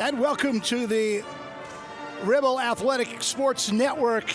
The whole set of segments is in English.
And welcome to the Rebel Athletic Sports Network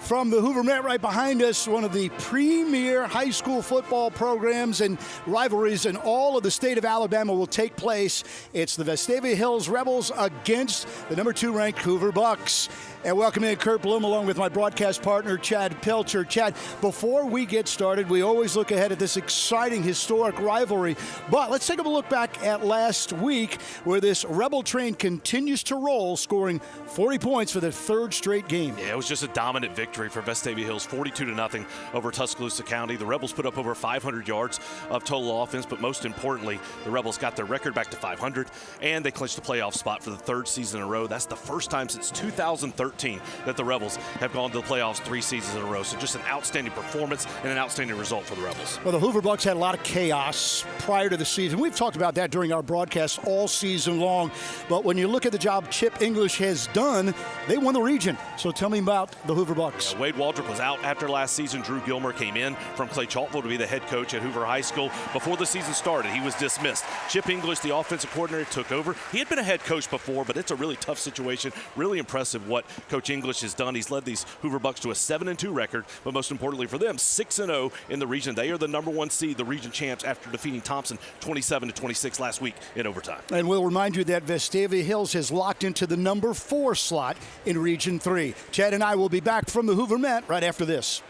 from the Hoover Met right behind us, one of the premier high school football programs and rivalries in all of the state of Alabama will take place. It's the Vestavia Hills Rebels against the number 2 ranked Hoover Bucks. And welcome in Kurt Bloom along with my broadcast partner, Chad Pelcher. Chad, before we get started, we always look ahead at this exciting historic rivalry. But let's take a look back at last week where this Rebel train continues to roll, scoring 40 points for their 3rd straight game. Yeah, it was just a dominant victory for Vestavia Hills, 42-0 over Tuscaloosa County. The Rebels put up over 500 yards of total offense, but most importantly, the Rebels got their record back to 500, and they clinched a playoff spot for the 3rd season in a row. That's the first time since 2013 that the Rebels have gone to the playoffs 3 seasons in a row. So just an outstanding performance and an outstanding result for the Rebels. Well, the Hoover Bucks had a lot of chaos prior to the season. We've talked about that during our broadcast all season long. But when you look at the job Chip English has done, they won the region. So tell me about the Hoover Bucks. Yeah, Wade Waldrop was out after last season. Drew Gilmer came in from Clay Chalkville to be the head coach at Hoover High School. Before the season started, he was dismissed. Chip English, the offensive coordinator, took over. He had been a head coach before, but it's a really tough situation. Really impressive what Coach English has done. He's led these Hoover Bucks to a 7-2 record, but most importantly for them, 6-0 in the region. They are the number 1 seed, the region champs, after defeating Thompson 27-26 last week in overtime. And we'll remind you that Vestavia Hills has locked into the number 4 slot in Region 3. Chad and I will be back from the Hoover Met right after this.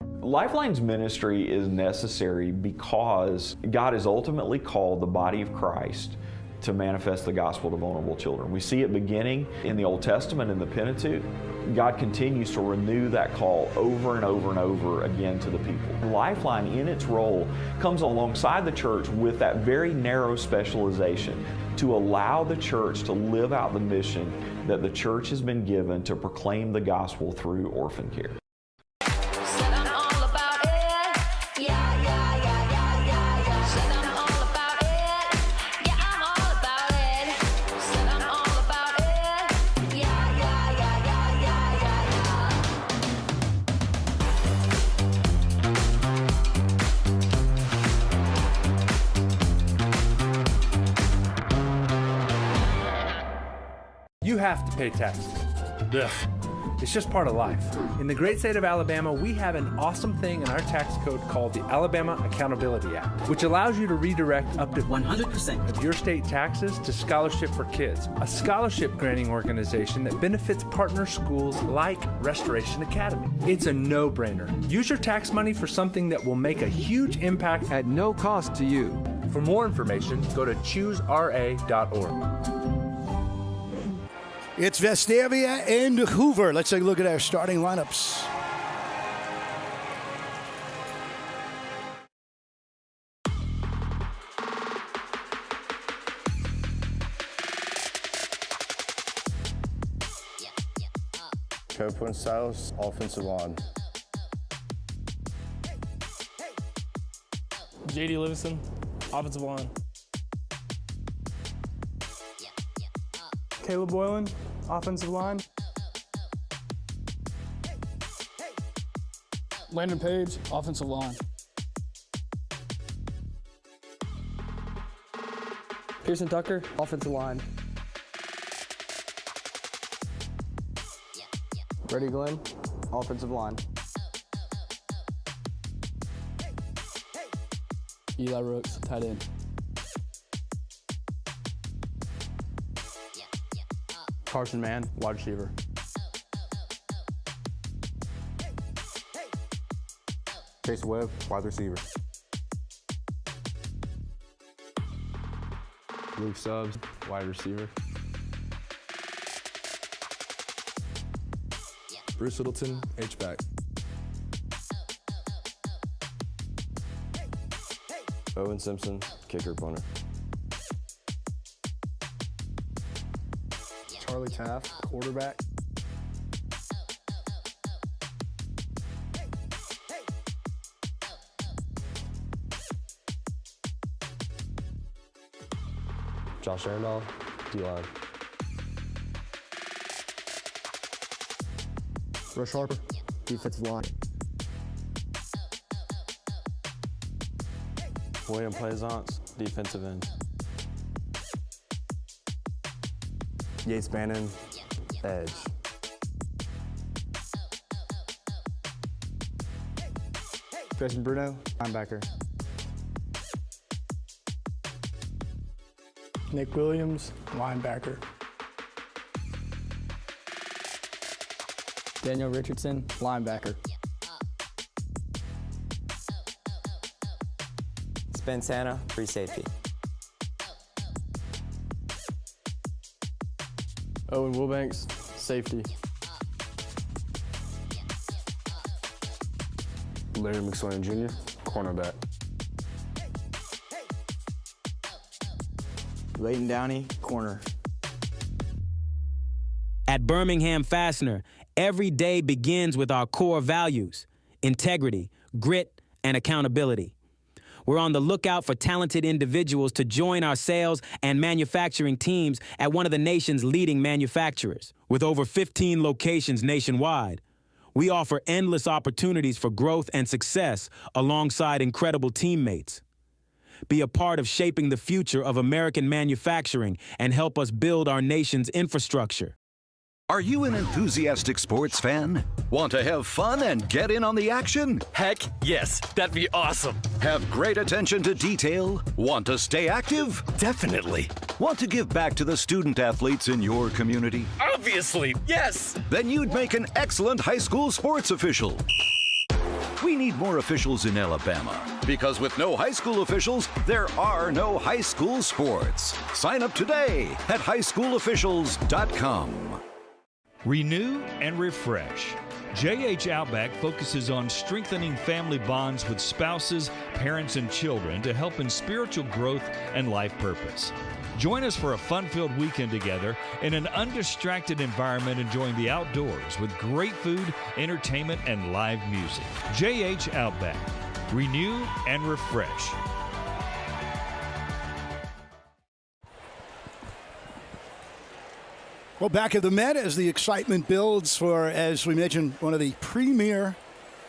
Lifeline's ministry is necessary because God has ultimately called the body of Christ to manifest the gospel to vulnerable children. We see it beginning in the Old Testament in the Pentateuch. God continues to renew that call over and over and over again to the people. Lifeline, in its role, comes alongside the church with that very narrow specialization to allow the church to live out the mission that the church has been given to proclaim the gospel through orphan care. You have to pay taxes. Ugh. It's just part of life. In the great state of Alabama, we have an awesome thing in our tax code called the Alabama Accountability Act, which allows you to redirect up to 100% of your state taxes to Scholarship for Kids, a scholarship granting organization that benefits partner schools like Restoration Academy. It's a no-brainer. Use your tax money for something that will make a huge impact at no cost to you. For more information, go to choosera.org. It's Vestavia and Hoover. Let's take a look at our starting lineups. Copeland Styles, offensive line. J.D. Livingston, offensive line. Caleb Boylan, offensive line. Landon Page, offensive line. Pearson Tucker, offensive line. Brady Glenn, offensive line. Eli Rooks, tight end. Carson Mann, wide receiver. Chase Webb, wide receiver. Luke Stubbs, wide receiver. Bruce Littleton, H-back. Owen Simpson, kicker, punter. Charlie Taft, quarterback. Josh Randolph, D-line. Rush Harper, defensive line. William Plaisance, defensive end. Yates Bannon, edge. Preston Bruno, linebacker. Nick Williams, linebacker. Daniel Richardson, linebacker. Spence Hanna, free safety. Owen Wilbanks, safety. Larry McSwain Jr., cornerback. Leighton Downey, corner. At Birmingham Fastener, every day begins with our core values: integrity, grit, and accountability. We're on the lookout for talented individuals to join our sales and manufacturing teams at one of the nation's leading manufacturers. With over 15 locations nationwide, we offer endless opportunities for growth and success alongside incredible teammates. Be a part of shaping the future of American manufacturing and help us build our nation's infrastructure. Are you an enthusiastic sports fan? Want to have fun and get in on the action? Heck, yes. That'd be awesome. Have great attention to detail? Want to stay active? Definitely. Want to give back to the student athletes in your community? Obviously, yes. Then you'd make an excellent high school sports official. We need more officials in Alabama, because with no high school officials, there are no high school sports. Sign up today at highschoolofficials.com. Renew and refresh. JH Outback focuses on strengthening family bonds with spouses, parents, and children to help in spiritual growth and life purpose. Join us for a fun-filled weekend together in an undistracted environment, enjoying the outdoors with great food, entertainment, and live music. JH Outback. Renew and refresh. Well, back at the Met as the excitement builds for, as we mentioned, one of the premier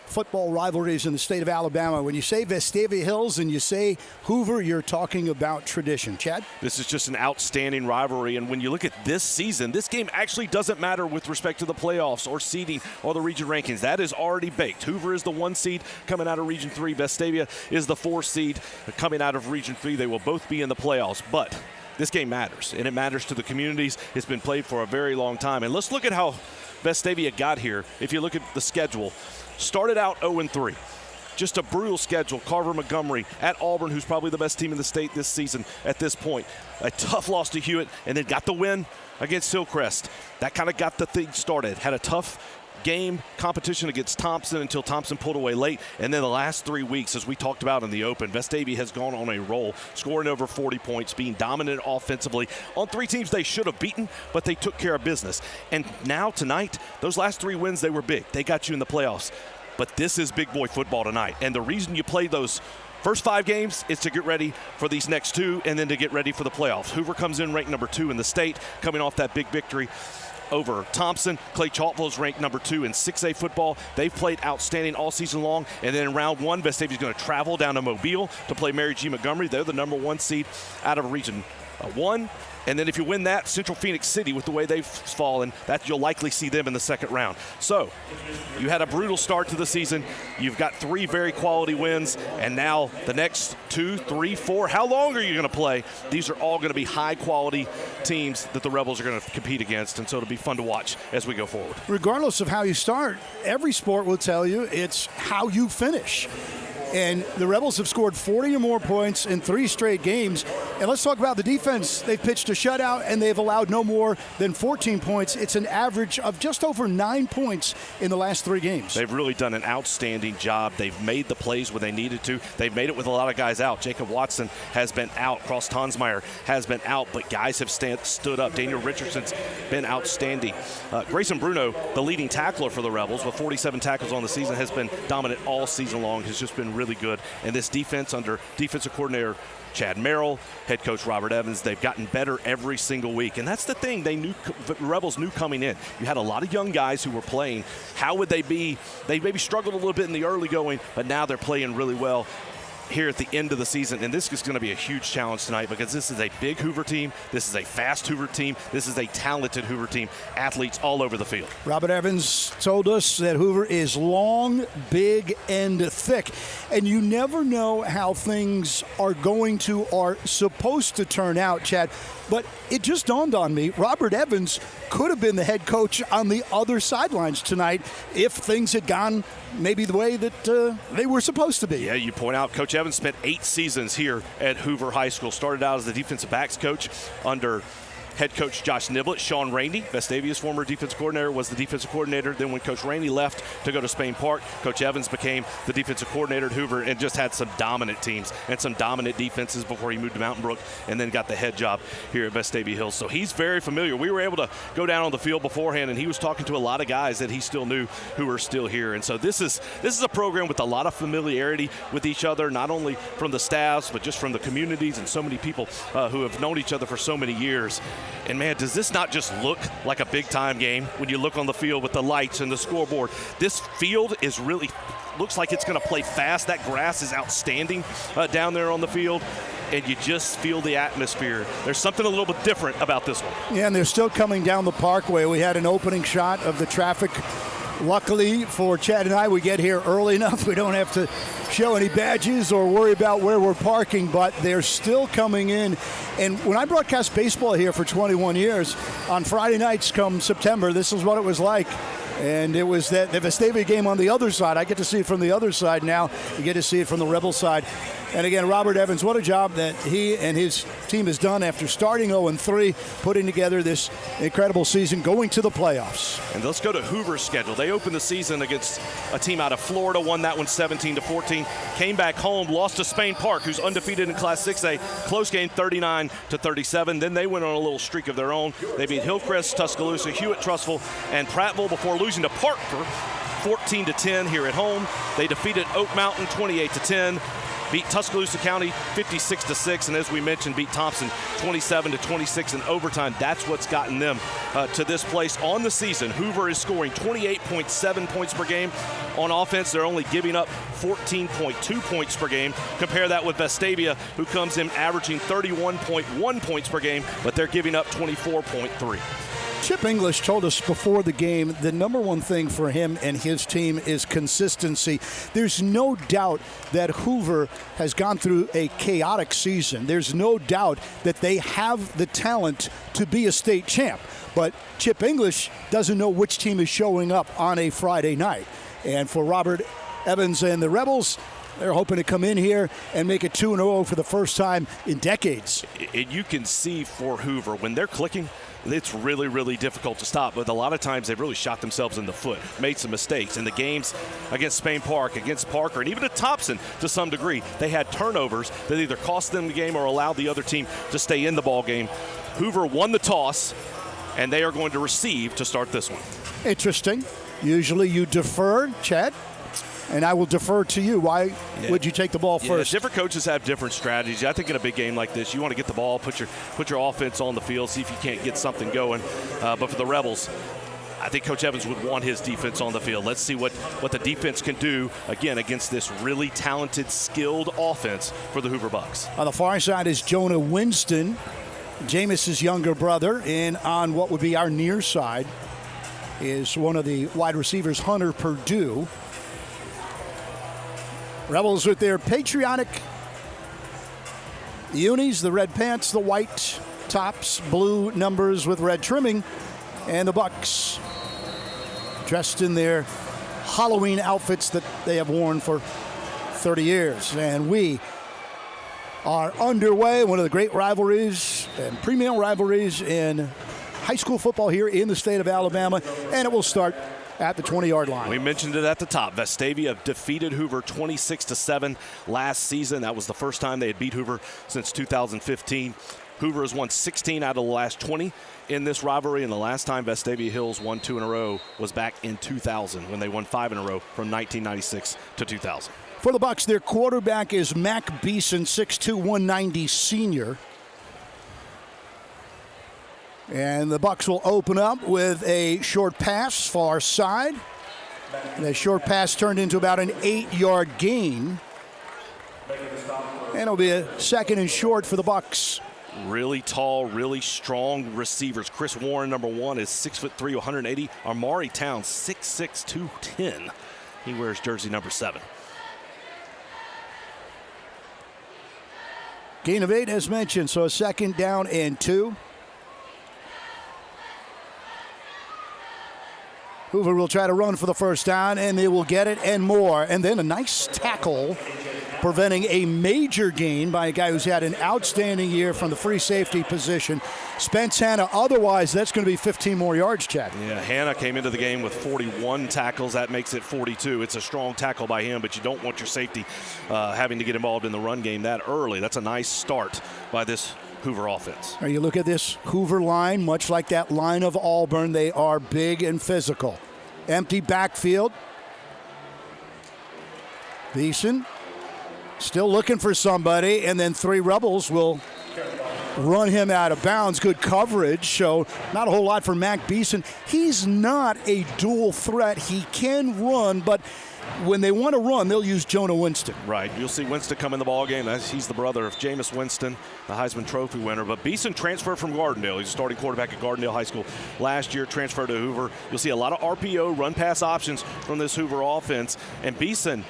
football rivalries in the state of Alabama. When you say Vestavia Hills and you say Hoover, you're talking about tradition. Chad? This is just an outstanding rivalry, and when you look at this season, this game actually doesn't matter with respect to the playoffs or seeding or the region rankings. That is already baked. Hoover is the 1 seed coming out of Region 3. Vestavia is the 4 seed coming out of Region 3. They will both be in the playoffs, but this game matters, and it matters to the communities. It's been played for a very long time. And let's look at how Vestavia got here. If you look at the schedule, started out 0-3. Just a brutal schedule. Carver Montgomery at Auburn, who's probably the best team in the state this season at this point. A tough loss to Hewitt, and then got the win against Hillcrest. That kind of got the thing started. Had a tough game competition against Thompson until Thompson pulled away late. And then the last 3 weeks, as we talked about in the open, Vestavia has gone on a roll, scoring over 40 points, being dominant offensively on 3 teams they should have beaten, but they took care of business. And now tonight, those last 3 wins, they were big. They got you in the playoffs. But this is big boy football tonight. And the reason you play those first 5 games is to get ready for these next 2 and then to get ready for the playoffs. Hoover comes in ranked number 2 in the state, coming off that big victory over Thompson. Clay Chaltville is ranked number 2 in 6A football. They've played outstanding all season long. And then in round 1, Vestavia is going to travel down to Mobile to play Mary G. Montgomery. They're the number 1 seed out of Region 1. And then if you win that, Central Phoenix City, with the way they've fallen, that you'll likely see them in the second round. So you had a brutal start to the season. You've got 3 very quality wins, and now the next 2, 3, 4, how long are you going to play? These are all going to be high-quality teams that the Rebels are going to compete against, and so it'll be fun to watch as we go forward. Regardless of how you start, every sport will tell you it's how you finish. And the Rebels have scored 40 or more points in 3 straight games. And let's talk about the defense. They've pitched a shutout, and they've allowed no more than 14 points. It's an average of just over 9 points in the last 3 games. They've really done an outstanding job. They've made the plays when they needed to. They've made it with a lot of guys out. Jacob Watson has been out. Cross Tonsmeyer has been out, but guys have stood up. Daniel Richardson's been outstanding. Grayson Bruno, the leading tackler for the Rebels, with 47 tackles on the season, has been dominant all season long, has just been really good. And this defense under defensive coordinator Chad Merrill, head coach Robert Evans, they've gotten better every single week. And that's the thing the Rebels knew coming in. You had a lot of young guys who were playing. How would they be? They maybe struggled a little bit in the early going, but now they're playing really well. here at the end of the season, and this is going to be a huge challenge tonight because this is a big Hoover team, this is a fast Hoover team, this is a talented Hoover team, athletes all over the field. Robert Evans told us that Hoover is long, big, and thick, and you never know how things are going to or supposed to turn out, Chad, but it just dawned on me, Robert Evans could have been the head coach on the other sidelines tonight if things had gone maybe the way that they were supposed to be. Yeah, you point out Coach Evans spent 8 seasons here at Hoover High School. Started out as the defensive backs coach under head coach Josh Niblett. Sean Rainey, Vestavia's former defensive coordinator, was the defensive coordinator. Then when Coach Rainey left to go to Spain Park, Coach Evans became the defensive coordinator at Hoover and just had some dominant teams and some dominant defenses before he moved to Mountain Brook and then got the head job here at Vestavia Hills. So he's very familiar. We were able to go down on the field beforehand, and he was talking to a lot of guys that he still knew who are still here. And so this is a program with a lot of familiarity with each other, not only from the staffs, but just from the communities and so many people who have known each other for so many years. And, man, does this not just look like a big-time game when you look on the field with the lights and the scoreboard? This field is really looks like it's going to play fast. That grass is outstanding down there on the field, and you just feel the atmosphere. There's something a little bit different about this one. Yeah, and they're still coming down the parkway. We had an opening shot of the traffic. Luckily for Chad and I, we get here early enough. We don't have to show any badges or worry about where we're parking, but they're still coming in. And when I broadcast baseball here for 21 years, on Friday nights come September, this is what it was like. And it was that the Vestavia game on the other side. I get to see it from the other side now. You get to see it from the Rebel side. And again, Robert Evans, what a job that he and his team has done after starting 0-3, putting together this incredible season, going to the playoffs. And let's go to Hoover's schedule. They opened the season against a team out of Florida, won that one 17-14, came back home, lost to Spain Park, who's undefeated in Class 6A, close game 39-37. Then they went on a little streak of their own. They beat Hillcrest, Tuscaloosa, Hewitt-Trussville, and Prattville before losing to Parker 14-10 here at home. They defeated Oak Mountain 28-10. Beat Tuscaloosa County 56-6, and as we mentioned, beat Thompson 27-26 in overtime. That's what's gotten them to this place on the season. Hoover is scoring 28.7 points per game. On offense, they're only giving up 14.2 points per game. Compare that with Vestavia, who comes in averaging 31.1 points per game, but they're giving up 24.3. Chip English told us before the game the number one thing for him and his team is consistency. There's no doubt that Hoover has gone through a chaotic season. There's no doubt that they have the talent to be a state champ. But Chip English doesn't know which team is showing up on a Friday night. And for Robert Evans and the Rebels, they're hoping to come in here and make it 2-0 for the first time in decades. And you can see for Hoover, when they're clicking, it's really, really difficult to stop. But a lot of times they've really shot themselves in the foot, made some mistakes. In the games against Spain Park, against Parker, and even at Thompson to some degree, they had turnovers that either cost them the game or allowed the other team to stay in the ball game. Hoover won the toss, and they are going to receive to start this one. Interesting. Usually you defer, Chad. And I will defer to you. Why would you take the ball first? Different coaches have different strategies. I think in a big game like this, you want to get the ball, put your offense on the field, see if you can't get something going. But for the Rebels, I think Coach Evans would want his defense on the field. Let's see what the defense can do, again, against this really talented, skilled offense for the Hoover Bucks. On the far side is Jonah Winston, Jameis's younger brother. And on what would be our near side is one of the wide receivers, Hunter Purdue. Rebels with their patriotic unis, the red pants, the white tops, blue numbers with red trimming, and the Bucks dressed in their Halloween outfits that they have worn for 30 years. And we are underway, one of the great rivalries and premier rivalries in high school football here in the state of Alabama, and it will start at the 20-yard line. We mentioned it at the top. Vestavia defeated Hoover 26-7 last season. That was the first time they had beat Hoover since 2015. Hoover has won 16 out of the last 20 in this rivalry, and the last time Vestavia Hills won 2 in a row was back in 2000 when they won 5 in a row from 1996 to 2000. For the Bucks, their quarterback is Mac Beeson, 6'2", 190 senior. And the Bucks will open up with a short pass, far side. And the short pass turned into about an 8-yard gain. And it'll be a second and short for the Bucks. Really tall, really strong receivers. Chris Warren, number 1, is 6'3", 180. Amari Towns, 6'6", 210. He wears jersey number 7. Gain of 8 as mentioned, so a second down and 2. Hoover will try to run for the first down, and they will get it and more. And then a nice tackle preventing a major gain by a guy who's had an outstanding year from the free safety position. Spence Hanna, otherwise that's going to be 15 more yards, Chad. Yeah, Hanna came into the game with 41 tackles. That makes it 42. It's a strong tackle by him, but you don't want your safety having to get involved in the run game that early. That's a nice start by this Hoover offense. You look at this Hoover line, much like that line of Auburn, they are big and physical. Empty backfield. Beeson still looking for somebody, and then 3 Rebels will run him out of bounds. Good coverage, so not a whole lot for Mac Beeson. He's not a dual threat. He can run, but when they want to run, they'll use Jonah Winston. Right. You'll see Winston come in the ball game. He's the brother of Jameis Winston, the Heisman Trophy winner. But Beeson transferred from Gardendale. He's a starting quarterback at Gardendale High School last year, transferred to Hoover. You'll see a lot of RPO, run-pass options from this Hoover offense. And Beeson,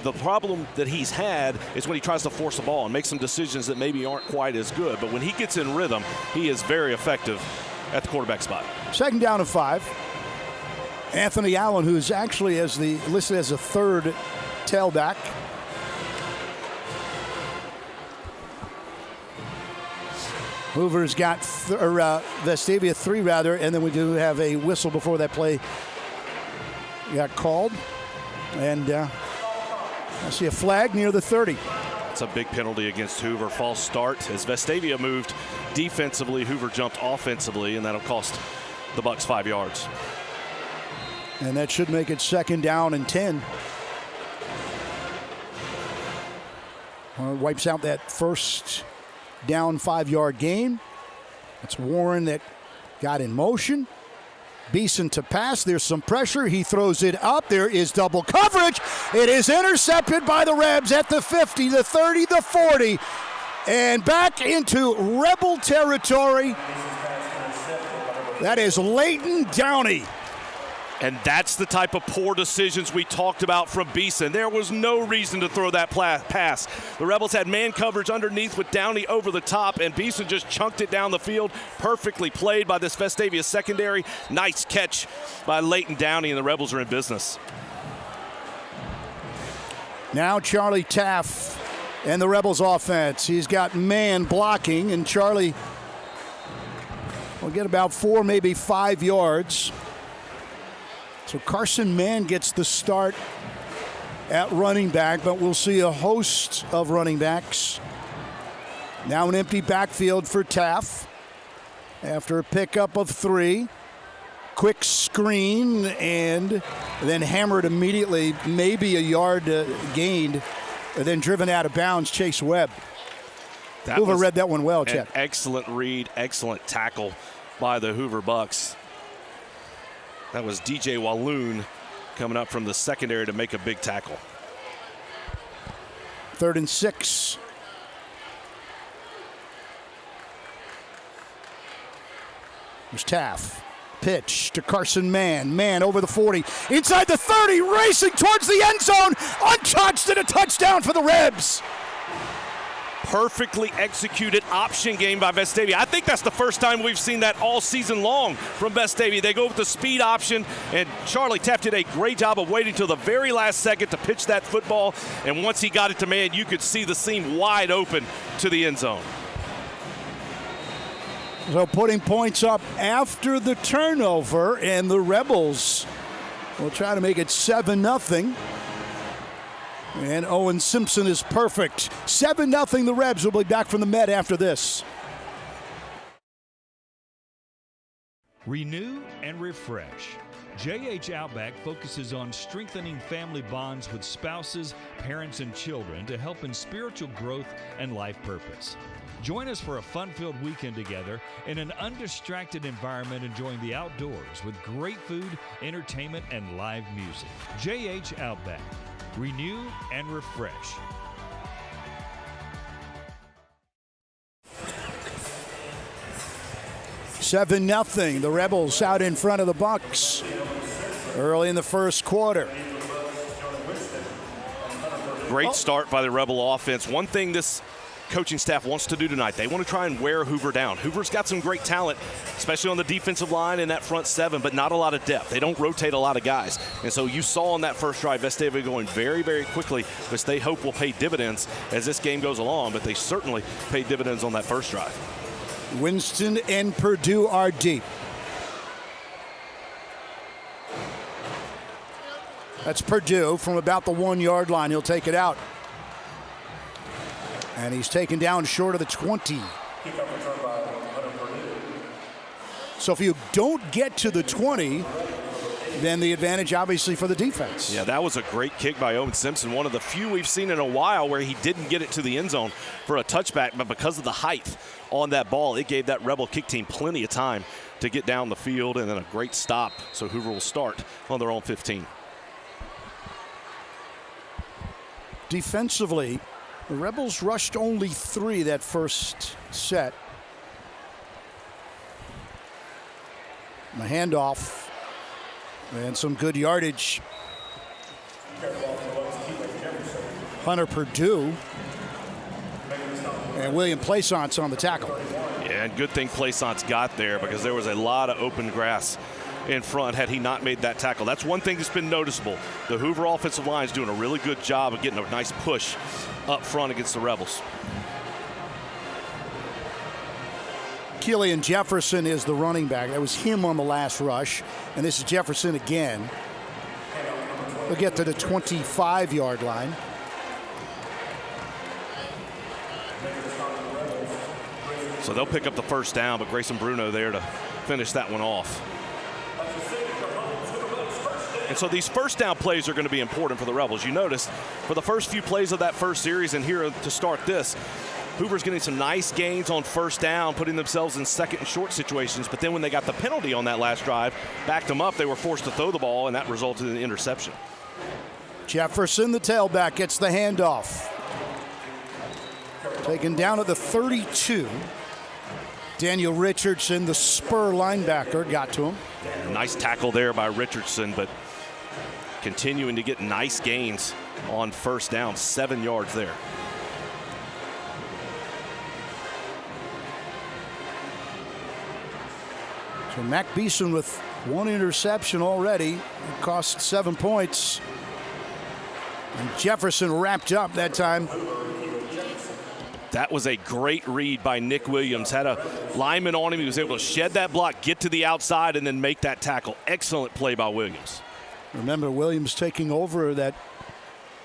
the problem that he's had is when he tries to force the ball and make some decisions that maybe aren't quite as good. But when he gets in rhythm, he is very effective at the quarterback spot. Second down and 5. Anthony Allen, who's actually listed as a third tailback. Hoover's got Vestavia 3 rather, and then we do have a whistle before that play got called. And I see a flag near the 30. It's a big penalty against Hoover. False start. As Vestavia moved defensively, Hoover jumped offensively, and that'll cost the Bucks 5 yards. And that should make it second down and 10. Wipes out that first down 5-yard gain. It's Warren that got in motion. Beeson to pass. There's some pressure. He throws it up. There is double coverage. It is intercepted by the Rebs at the 50, the 30, the 40. And back into Rebel territory. That is Leighton Downey. And that's the type of poor decisions we talked about from Beeson. There was no reason to throw that pass. The Rebels had man coverage underneath with Downey over the top, and Beeson just chunked it down the field. Perfectly played by this Vestavia secondary. Nice catch by Leighton Downey, and the Rebels are in business. Now Charlie Taff and the Rebels offense. He's got man blocking, and Charlie will get about 4, maybe 5 yards. So Carson Mann gets the start at running back, but we'll see a host of running backs. Now an empty backfield for Taff after a pickup of 3. Quick screen and then hammered immediately, maybe a yard gained, and then driven out of bounds, Chase Webb. Hoover read that one well, Chad. Excellent read, excellent tackle by the Hoover Bucks. That was DJ Walloon coming up from the secondary to make a big tackle. 3rd and 6. There's Taff. Pitch to Carson Mann. Mann over the 40. Inside the 30, racing towards the end zone. Untouched, and a touchdown for the Rebs. Perfectly executed option game by Vestavia. I think that's the first time we've seen that all season long from Vestavia. They go with the speed option, and Charlie Taft did a great job of waiting till the very last second to pitch that football, and once he got it to Mann, you could see the seam wide open to the end zone. So putting points up after the turnover, and the Rebels will try to make it 7-0. And Owen Simpson is perfect. 7-0 the Rebs. Will be back from the Met after this. Renew and refresh. JH Outback focuses on strengthening family bonds with spouses, parents, and children to help in spiritual growth and life purpose. Join us for a fun-filled weekend together in an undistracted environment, enjoying the outdoors with great food, entertainment, and live music. JH Outback. Renew and refresh. 7-0. The Rebels out in front of the Bucks early in the first quarter. Great start by the Rebel offense. One thing this coaching staff wants to do tonight, they want to try and wear Hoover down. Hoover's got some great talent, especially on the defensive line and that front seven, but not a lot of depth. They don't rotate a lot of guys. And so you saw on that first drive, Vestavia going very, very quickly, which they hope will pay dividends as this game goes along, but they certainly paid dividends on that first drive. Winston and Purdue are deep. That's Purdue from about the 1-yard line. He'll take it out. And he's taken down short of the 20. So if you don't get to the 20, then the advantage obviously for the defense. Yeah, that was a great kick by Owen Simpson. One of the few we've seen in a while where he didn't get it to the end zone for a touchback, but because of the height on that ball, it gave that Rebel kick team plenty of time to get down the field, and then a great stop. So Hoover will start on their own 15. Defensively, the Rebels rushed only 3 that first set. And a handoff and some good yardage. Hunter Purdue and William Plaisance on the tackle. Yeah, and good thing Plaisance got there because there was a lot of open grass in front had he not made that tackle. That's one thing that's been noticeable. The Hoover offensive line is doing a really good job of getting a nice push up front against the Rebels. Killian Jefferson is the running back. That was him on the last rush. And this is Jefferson again. They'll get to the 25-yard line. So they'll pick up the first down, but Grayson Bruno there to finish that one off. And so these first down plays are going to be important for the Rebels. You notice for the first few plays of that first series and here to start this, Hoover's getting some nice gains on first down, putting themselves in second and short situations. But then when they got the penalty on that last drive, backed them up, they were forced to throw the ball, and that resulted in an interception. Jefferson, the tailback, gets the handoff. Taken down at the 32. Daniel Richardson, the Spur linebacker, got to him. Yeah, nice tackle there by Richardson, but continuing to get nice gains on first down, 7 yards there. So Mac Beeson with 1 interception already. It cost 7 points. And Jefferson wrapped up that time. That was a great read by Nick Williams. Had a lineman on him. He was able to shed that block, get to the outside, and then make that tackle. Excellent play by Williams. Remember, Williams taking over that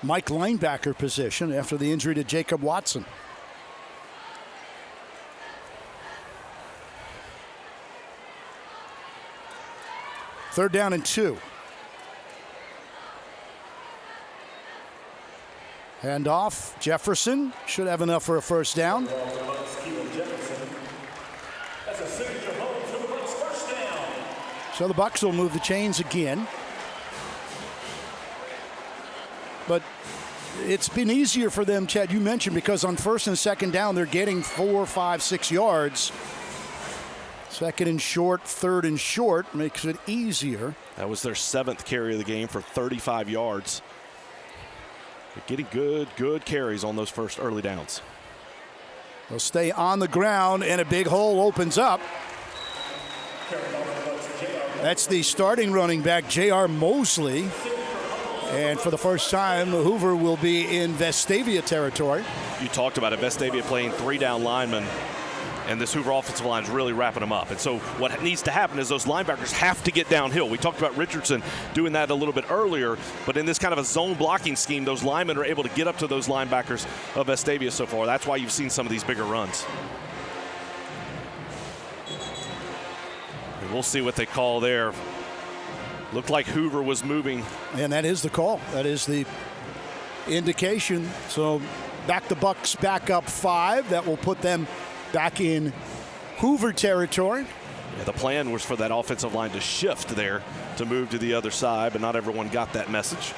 Mike linebacker position after the injury to Jacob Watson. Third down and 2. Hand off. Jefferson should have enough for a first down. So the Bucs will move the chains again. But it's been easier for them, Chad, you mentioned, because on first and second down, they're getting 4, 5, 6 yards. Second and short, third and short makes it easier. That was their 7th carry of the game for 35 yards. They're getting good carries on those first early downs. They'll stay on the ground, and a big hole opens up. That's the starting running back, J.R. Mosley. And for the first time, Hoover will be in Vestavia territory. You talked about it, Vestavia playing 3-down linemen, and this Hoover offensive line is really wrapping them up. And so what needs to happen is those linebackers have to get downhill. We talked about Richardson doing that a little bit earlier, but in this kind of a zone blocking scheme, those linemen are able to get up to those linebackers of Vestavia so far. That's why you've seen some of these bigger runs. And we'll see what they call there. Looked like Hoover was moving. And that is the call. That is the indication. So back the Bucs back up 5. That will put them back in Hoover territory. Yeah, the plan was for that offensive line to shift there to move to the other side, but not everyone got that message.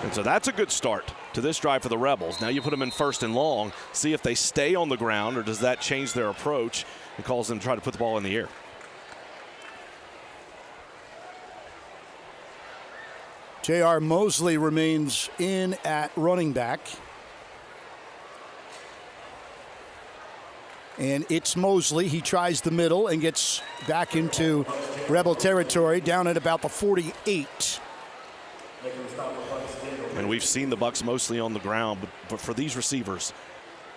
And so that's a good start to this drive for the Rebels. Now you put them in first and long, see if they stay on the ground, or does that change their approach and cause them to try to put the ball in the air. J.R. Mosley remains in at running back. And it's Mosley. He tries the middle and gets back into Rebel territory down at about the 48. And we've seen the Bucs mostly on the ground, but for these receivers,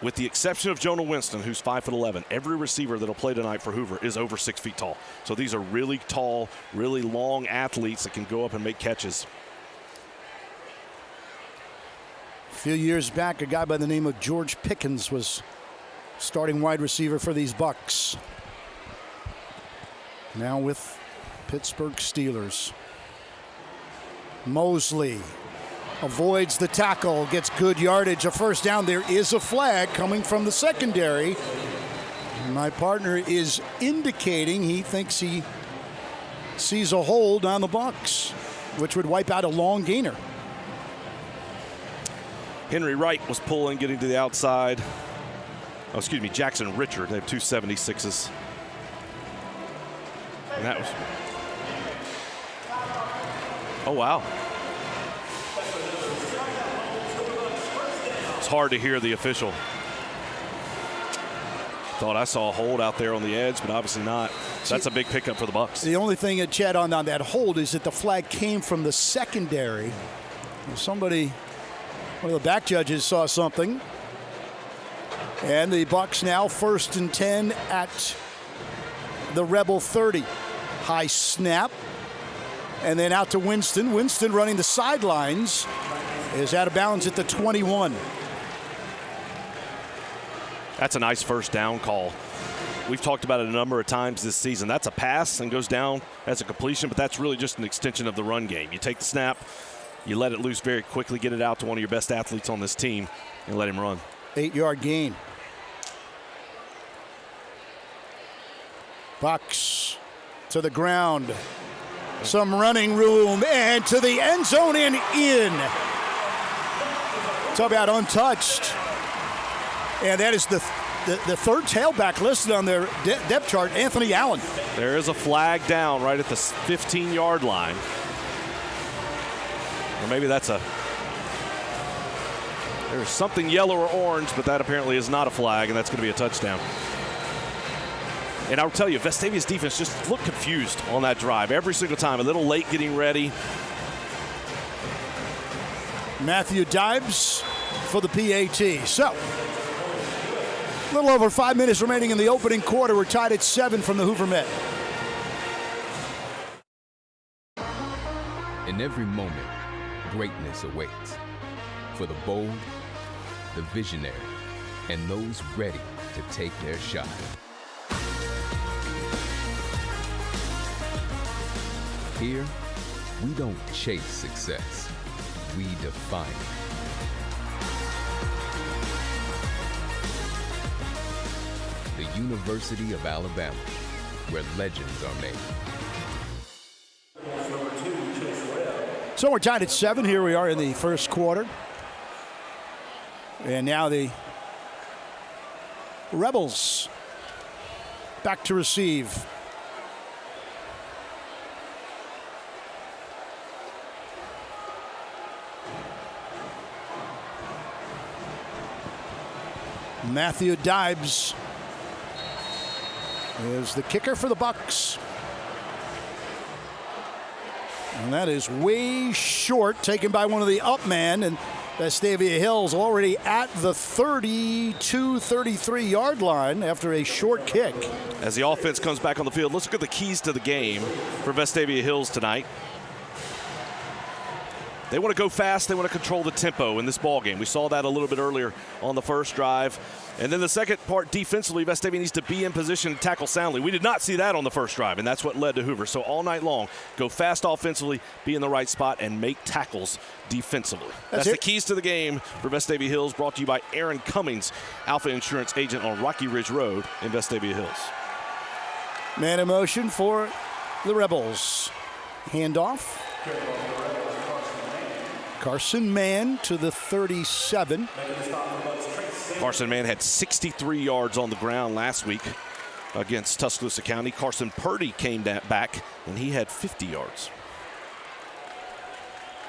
with the exception of Jonah Winston, who's 5'11", every receiver that'll play tonight for Hoover is over 6 feet tall. So these are really tall, really long athletes that can go up and make catches. A few years back, a guy by the name of George Pickens was starting wide receiver for these Bucs. Now with Pittsburgh Steelers. Mosley avoids the tackle, gets good yardage, a first down. There is a flag coming from the secondary. My partner is indicating he thinks he sees a hold on the Bucs, which would wipe out a long gainer. Henry Wright was pulling, getting to the outside. Oh, excuse me, Jackson Richard. They have 2 76s. And that was... Oh, wow. It's hard to hear the official. Thought I saw a hold out there on the edge, but obviously not. That's a big pickup for the Bucs. The only thing, Chad, on that hold is that the flag came from the secondary. Somebody, one of the back judges saw something. And the Bucs now 1st and 10 at the Rebel 30. High snap. And then out to Winston. Winston running the sidelines is out of bounds at the 21. That's a nice first down call. We've talked about it a number of times this season. That's a pass and goes down as a completion, but that's really just an extension of the run game. You take the snap, you let it loose very quickly, get it out to one of your best athletes on this team, and let him run. 8-yard gain. Bucs to the ground. Some running room and to the end zone and in. Talk about untouched. And that is the third tailback listed on their depth chart, Anthony Allen. There is a flag down right at the 15-yard line. Or maybe that's there's something yellow or orange, but that apparently is not a flag, and that's going to be a touchdown. And I'll tell you, Vestavia's defense just looked confused on that drive every single time. A little late getting ready. Matthew Dibes for the PAT. So, a little over 5 minutes remaining in the opening quarter. We're tied at 7 from the Hoover Met. In every moment, greatness awaits. For the bold, the visionary, and those ready to take their shot. Here, we don't chase success, we define it. The University of Alabama, where legends are made. So we're tied at 7. Here we are in the first quarter. And now the Rebels back to receive. Matthew Dibes is the kicker for the Bucs. And that is way short, taken by one of the up men, and Vestavia Hills already at the 33-yard line after a short kick. As the offense comes back on the field, let's look at the keys to the game for Vestavia Hills tonight. They want to go fast. They want to control the tempo in this ball game. We saw that a little bit earlier on the first drive. And then the second part, defensively, Vestavia needs to be in position to tackle soundly. We did not see that on the first drive, and that's what led to Hoover. So all night long, go fast offensively, be in the right spot, and make tackles defensively. That's the keys to the game for Vestavia Hills, brought to you by Aaron Cummings, Alpha Insurance agent on Rocky Ridge Road in Vestavia Hills. Man in motion for the Rebels. Handoff. Carson Mann to the 37. Carson Mann had 63 yards on the ground last week against Tuscaloosa County. Carson Purdy came back, and he had 50 yards.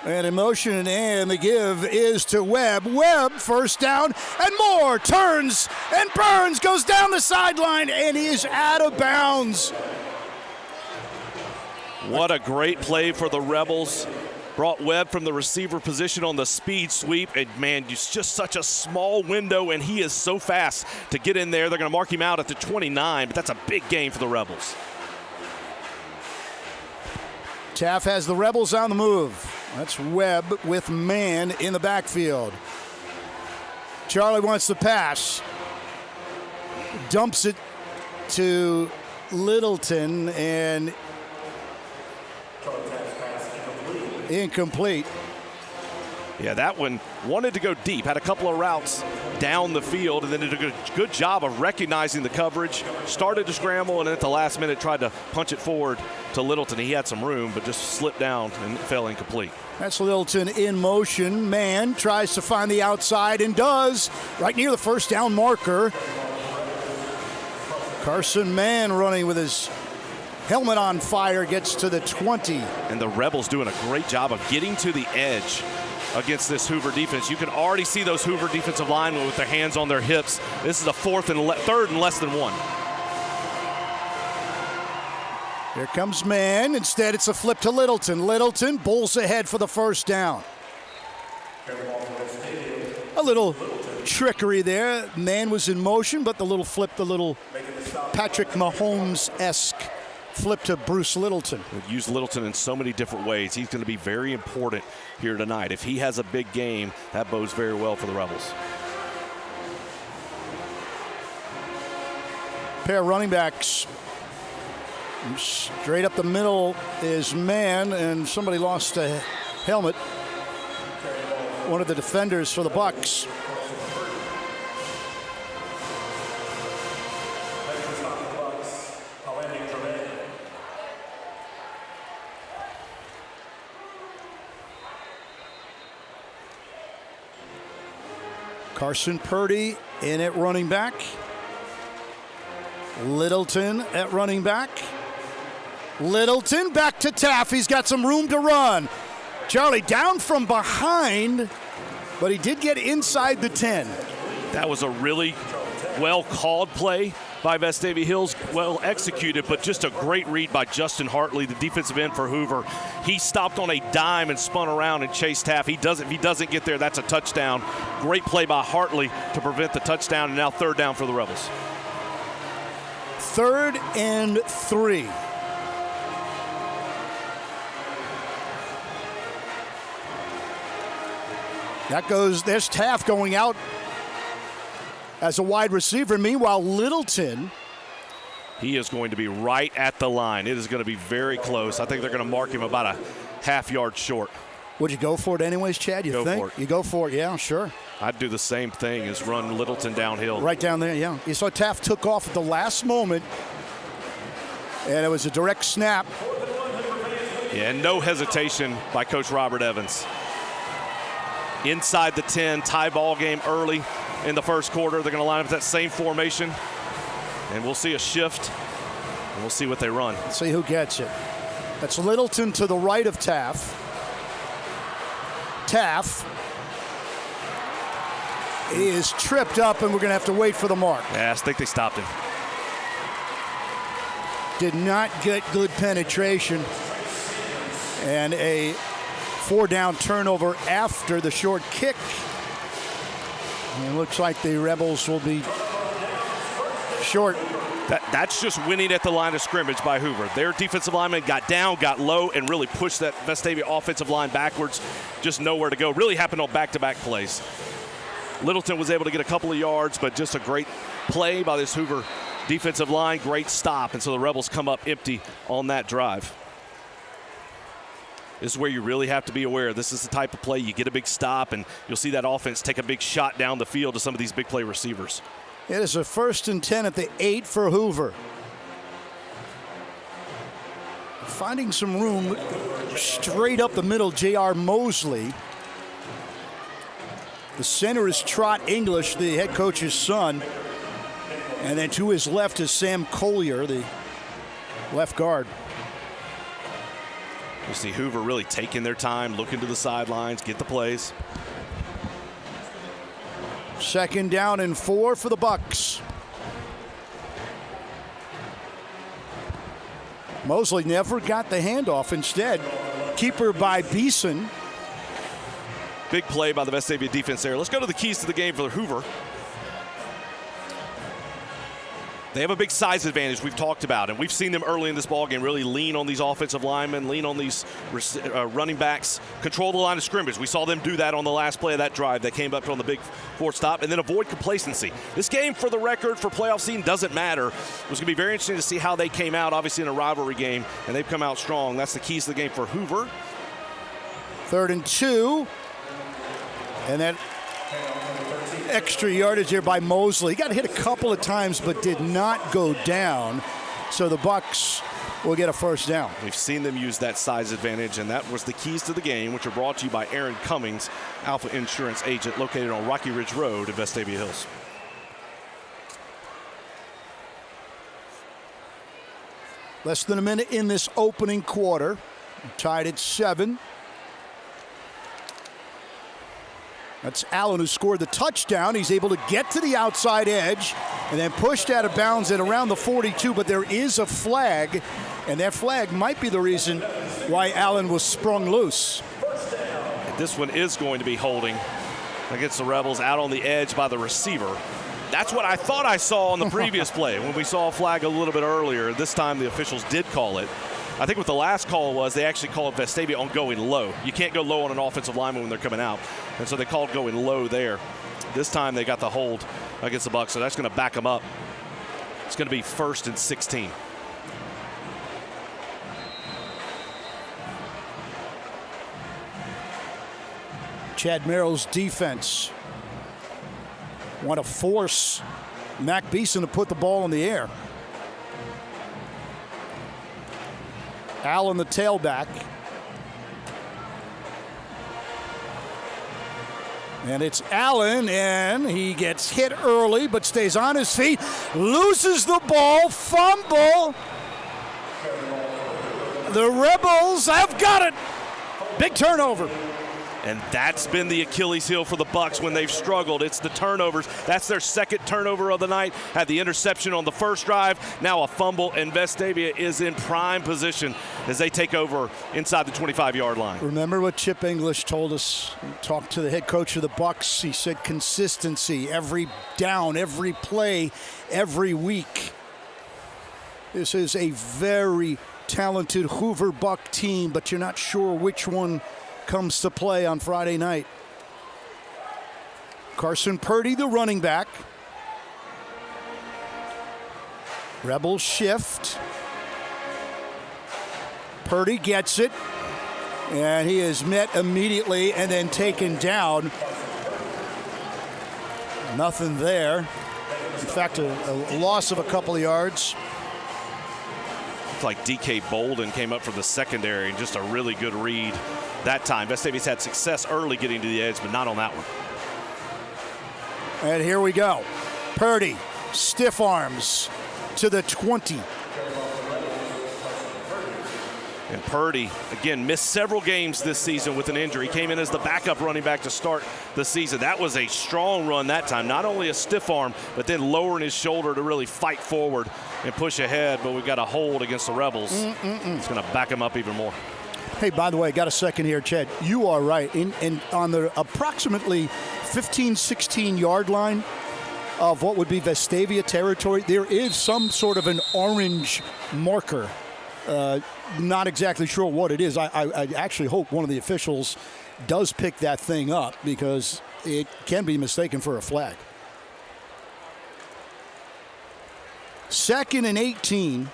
And in motion, and the give is to Webb. Webb, first down, and more. Turns, and Burns goes down the sideline, and he is out of bounds. What a great play for the Rebels. Brought Webb from the receiver position on the speed sweep. And, man, it's just such a small window, and he is so fast to get in there. They're going to mark him out at the 29, but that's a big gain for the Rebels. Taft has the Rebels on the move. That's Webb with man in the backfield. Charlie wants the pass. Dumps it to Littleton, and incomplete. Yeah, that one wanted to go deep, had a couple of routes down the field, and then did a good job of recognizing the coverage, started to scramble, and then at the last minute tried to punch it forward to Littleton. He had some room, but just slipped down and fell incomplete. That's Littleton in motion. Man tries to find the outside and does, right near the first down marker. Carson Mann running with his helmet on fire, gets to the 20. And the Rebels doing a great job of getting to the edge against this Hoover defense. You can already see those Hoover defensive linemen with their hands on their hips. This is a third and less than one. Here comes Mann. Instead, it's a flip to Littleton. Littleton bowls ahead for the first down. A little trickery there. Mann was in motion, but the little flip, the little Patrick Mahomes-esque flip to Bruce Littleton. We've used Littleton in so many different ways. He's going to be very important here tonight. If he has a big game, that bodes very well for the Rebels. Pair of running backs. Straight up the middle is Mann, and somebody lost a helmet. One of the defenders for the Bucks. Carson Purdy in at running back. Littleton at running back. Littleton back to Taft. He's got some room to run. Charlie down from behind, but he did get inside the 10. That was a really well-called play by Vestavia Hills, well executed, but just a great read by Justin Hartley, the defensive end for Hoover. He stopped on a dime and spun around and chased Taft. If he doesn't get there, that's a touchdown. Great play by Hartley to prevent the touchdown, and now third down for the Rebels. 3rd and 3. There's Taft going out as a wide receiver. Meanwhile, Littleton. He is going to be right at the line. It is going to be very close. I think they're going to mark him about a half yard short. Would you go for it anyways, Chad? You think? Go for it. You go for it, yeah, sure. I'd do the same thing as run Littleton downhill. Right down there, yeah. You saw Taft took off at the last moment, and it was a direct snap. Yeah, and no hesitation by Coach Robert Evans. Inside the 10, tie ball game early in the first quarter. They're going to line up that same formation, and we'll see a shift, and we'll see what they run. Let's see who gets it. That's Littleton to the right of Taft. Taft is tripped up, and we're going to have to wait for the mark. Yeah, I think they stopped him. Did not get good penetration, and a 4-down turnover after the short kick. And it looks like the Rebels will be short. That's just winning at the line of scrimmage by Hoover. Their defensive lineman got down, got low, and really pushed that Vestavia offensive line backwards. Just nowhere to go. Really happened on back-to-back plays. Littleton was able to get a couple of yards, but just a great play by this Hoover defensive line. Great stop, and so the Rebels come up empty on that drive. This is where you really have to be aware. This is the type of play you get a big stop, and you'll see that offense take a big shot down the field to some of these big play receivers. It is a 1st and 10 at the 8 for Hoover. Finding some room straight up the middle, J.R. Mosley. The center is Trot English, the head coach's son. And then to his left is Sam Collier, the left guard. You see Hoover really taking their time, looking to the sidelines, get the plays. 2nd down and 4 for the Bucks. Mosley never got the handoff. Instead, keeper by Beeson. Big play by the Vestavia defense there. Let's go to the keys to the game for Hoover. They have a big size advantage we've talked about, and we've seen them early in this ballgame really lean on these offensive linemen, lean on these running backs, control the line of scrimmage. We saw them do that on the last play of that drive. They came up on the big 4th stop, and then avoid complacency. This game, for the record, for playoff seeding, doesn't matter. It was going to be very interesting to see how they came out, obviously in a rivalry game, and they've come out strong. That's the keys to the game for Hoover. 3rd and 2. And that extra yardage here by Mosley. Got hit a couple of times but did not go down. So the Bucks will get a 1st down. We've seen them use that size advantage, and that was the keys to the game, which are brought to you by Aaron Cummings, Alpha Insurance agent located on Rocky Ridge Road in Vestavia Hills. Less than a minute in this opening quarter. Tied at 7. That's Allen who scored the touchdown. He's able to get to the outside edge and then pushed out of bounds at around the 42, but there is a flag, and that flag might be the reason why Allen was sprung loose. This one is going to be holding against the Rebels out on the edge by the receiver. That's what I thought I saw on the previous play when we saw a flag a little bit earlier. This time the officials did call it. I think what the last call was, they actually called Vestavia on going low. You can't go low on an offensive lineman when they're coming out. And so they called going low there. This time they got the hold against the Bucks, so that's going to back them up. It's going to be 1st and 16. Chad Merrill's defense want to force Mac Beeson to put the ball in the air. Allen, the tailback. And it's Allen, and he gets hit early but stays on his feet. Loses the ball, fumble. The Rebels have got it. Big turnover. And that's been the Achilles heel for the Bucks when they've struggled. It's the turnovers. That's their 2nd turnover of the night. Had the interception on the 1st drive. Now a fumble, and Vestavia is in prime position as they take over inside the 25-yard line. Remember what Chip English told us? He talked to the head coach of the Bucks. He said consistency, every down, every play, every week. This is a very talented Hoover Buck team, but you're not sure which one comes to play on Friday night. Carson Purdy, the running back. Rebels shift. Purdy gets it, and he is met immediately and then taken down. Nothing there. In fact, a loss of a couple of yards. It's like DK Bolden came up from the secondary, and just a really good read that time. Vestavia's had success early getting to the edge, but not on that one. And here we go. Purdy, stiff arms to the 20. And Purdy, again, missed several games this season with an injury. Came in as the backup running back to start the season. That was a strong run that time. Not only a stiff arm, but then lowering his shoulder to really fight forward and push ahead. But we've got a hold against the Rebels. It's going to back him up even more. Hey, by the way, got a second here, Chad. You are right. In on the approximately 15, 16-yard line of what would be Vestavia territory, there is some sort of an orange marker. Not exactly sure what it is. I actually hope one of the officials does pick that thing up, because it can be mistaken for a flag. 2nd and 18.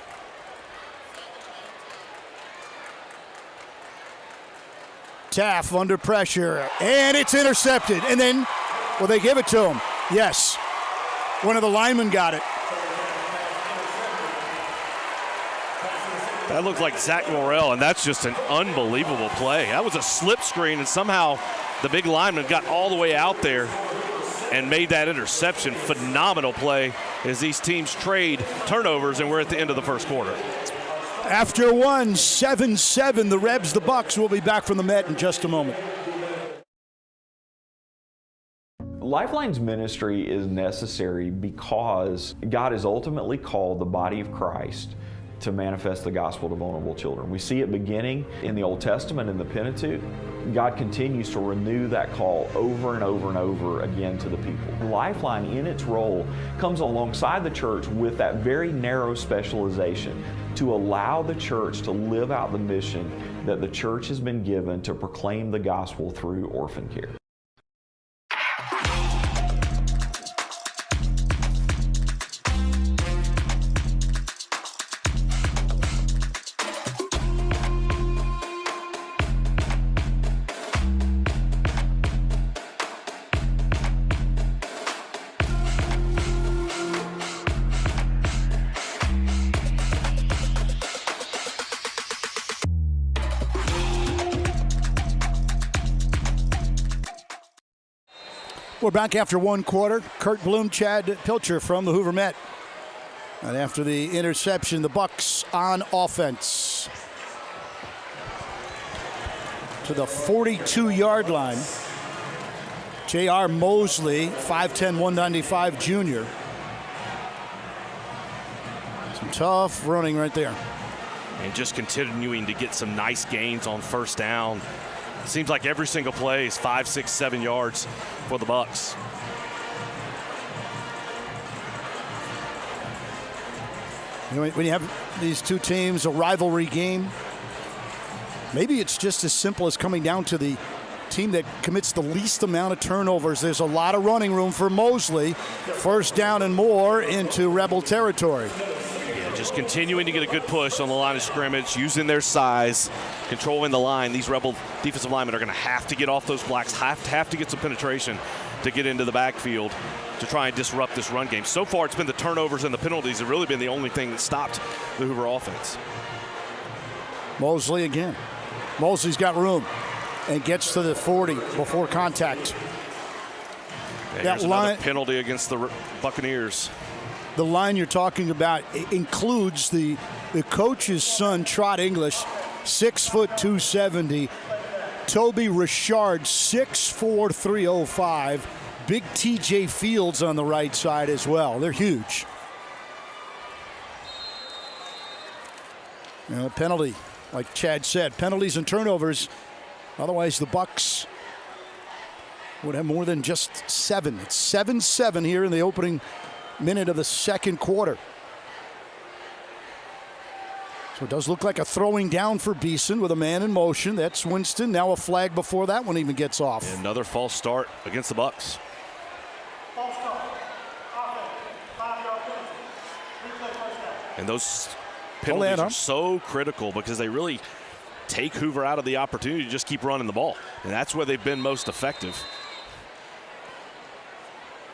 Taff under pressure, and it's intercepted. And then, well, they give it to him. Yes, one of the linemen got it. That looked like Zach Morrell, and that's just an unbelievable play. That was a slip screen, and somehow the big lineman got all the way out there and made that interception. Phenomenal play as these teams trade turnovers, and we're at the end of the 1st quarter. After one, 7-7, the Rebs, the Bucks. Will be back from the Met in just a moment. Lifeline's ministry is necessary because God has ultimately called the body of Christ to manifest the gospel to vulnerable children. We see it beginning in the Old Testament in the Pentateuch. God continues to renew that call over and over and over again to the people. Lifeline, in its role, comes alongside the church with that very narrow specialization to allow the church to live out the mission that the church has been given to proclaim the gospel through orphan care. We're back after one quarter. Kurt Bloom, Chad Pilcher from the Hoover Met. And after the interception, the Bucks on offense to the 42-yard line. J.R. Mosley, 5'10", 195 junior. Some tough running right there. And just continuing to get some nice gains on first down. Seems like every single play is 5, 6, 7 yards for the Bucks. You know, when you have these two teams, a rivalry game, maybe it's just as simple as coming down to the team that commits the least amount of turnovers. There's a lot of running room for Mosley. First down and more into Rebel territory. Yeah, just continuing to get a good push on the line of scrimmage, using their size, controlling the line. These Rebel defensive linemen are going to have to get off those blocks, have to get some penetration to get into the backfield to try and disrupt this run game. So far, it's been the turnovers and the penalties that have really been the only thing that stopped the Hoover offense. Mosley again. Mosley's got room and gets to the 40 before contact. Yeah, that line, another penalty against the Buccaneers. The line you're talking about includes the coach's son, Trot English, 6 foot 270. Toby Richard, 6'4", 305. Big TJ Fields on the right side as well. They're huge. And a penalty, like Chad said, penalties and turnovers. Otherwise, the Bucks would have more than just 7. It's 7-7 here in the opening minute of the second quarter. So it does look like a throwing down for Beeson with a man in motion. That's Winston. Now a flag before that one even gets off. And another false start against the Bucks. And those penalties are so critical because they really take Hoover out of the opportunity to just keep running the ball. And that's where they've been most effective.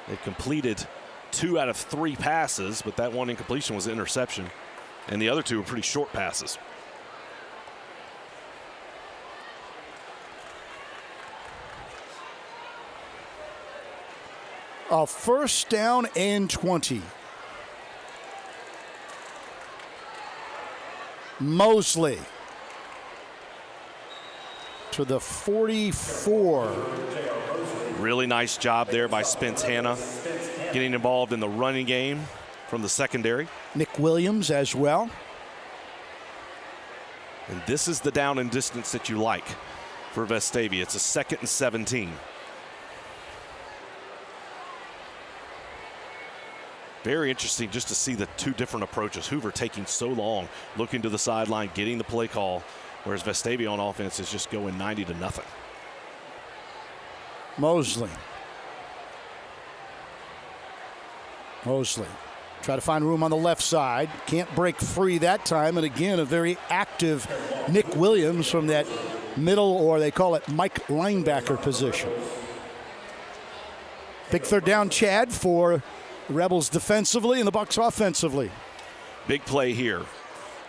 They've completed 2 out of 3 passes, but that one incompletion was an interception. And the other 2 were pretty short passes. A first down and 20. Mosley to the 44. Really nice job there by Spence Hanna, getting involved in the running game from the secondary. Nick Williams as well. And this is the down and distance that you like for Vestavia. It's a 2nd and 17. Very interesting just to see the 2 different approaches. Hoover taking so long, looking to the sideline, getting the play call, whereas Vestavia on offense is just going 90-0. Mosley. Try to find room on the left side. Can't break free that time. And again, a very active Nick Williams from that middle, or they call it Mike linebacker position. Big third down, Chad, for the Rebels defensively and the Bucks offensively. Big play here.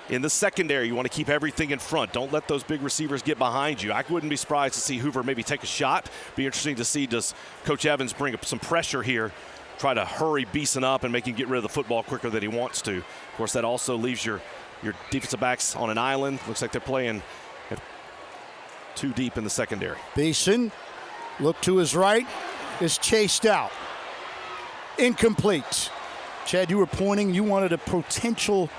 In the secondary, you want to keep everything in front. Don't let those big receivers get behind you. I wouldn't be surprised to see Hoover maybe take a shot. Be interesting to see, does Coach Evans bring up some pressure here, try to hurry Beeson up and make him get rid of the football quicker than he wants to. Of course, that also leaves your your defensive backs on an island. Looks like they're playing too deep in the secondary. Beeson, look to his right, is chased out. Incomplete. Chad, you were pointing, you wanted a potential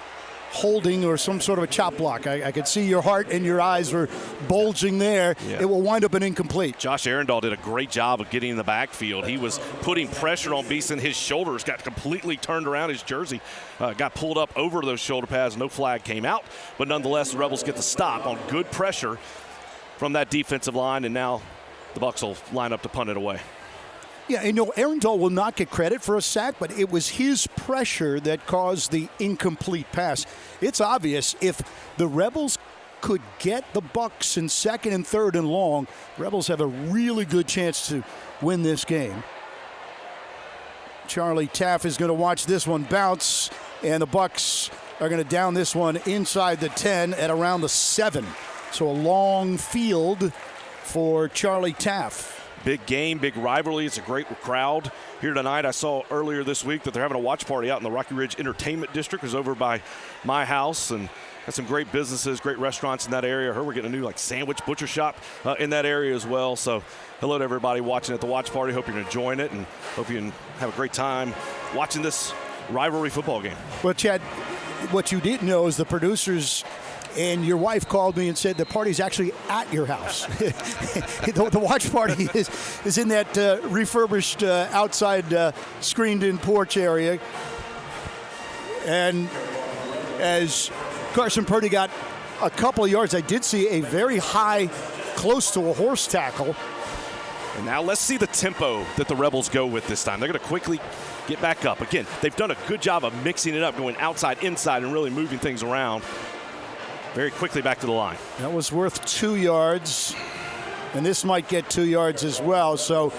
holding or some sort of a chop block. I could see your heart and your eyes were bulging there. Yeah. It will wind up an incomplete. Josh Arundel did a great job of getting in the backfield. He was putting pressure on Beeson. His shoulders got completely turned around. His jersey got pulled up over those shoulder pads. No flag came out. But nonetheless, the Rebels get the stop on good pressure from that defensive line, and now the Bucs will line up to punt it away. Yeah, and Arundel will not get credit for a sack, but it was his pressure that caused the incomplete pass. It's obvious if the Rebels could get the Bucs in 2nd and 3rd and long, Rebels have a really good chance to win this game. Charlie Taff is going to watch this one bounce, and the Bucs are going to down this one inside the 10 at around the 7. So a long field for Charlie Taff. Big game, big rivalry. It's a great crowd here tonight. I saw earlier this week that they're having a watch party out in the Rocky Ridge Entertainment District. It was over by my house, and got some great businesses, great restaurants in that area. I heard we're getting a new sandwich butcher shop in that area as well. So hello to everybody watching at the watch party. Hope you're enjoying it, and hope you can have a great time watching this rivalry football game. Well, Chad, what you didn't know is the producers and your wife called me and said the party's actually at your house. The watch party is in that refurbished outside screened-in porch area. And as Carson Purdy got a couple of yards, I did see a very high, close to a horse tackle. And now let's see the tempo that the Rebels go with this time. They're going to quickly get back up. Again, they've done a good job of mixing it up, going outside, inside, and really moving things around. Very quickly back to the line. That was worth 2 yards, and this might get 2 yards as well. So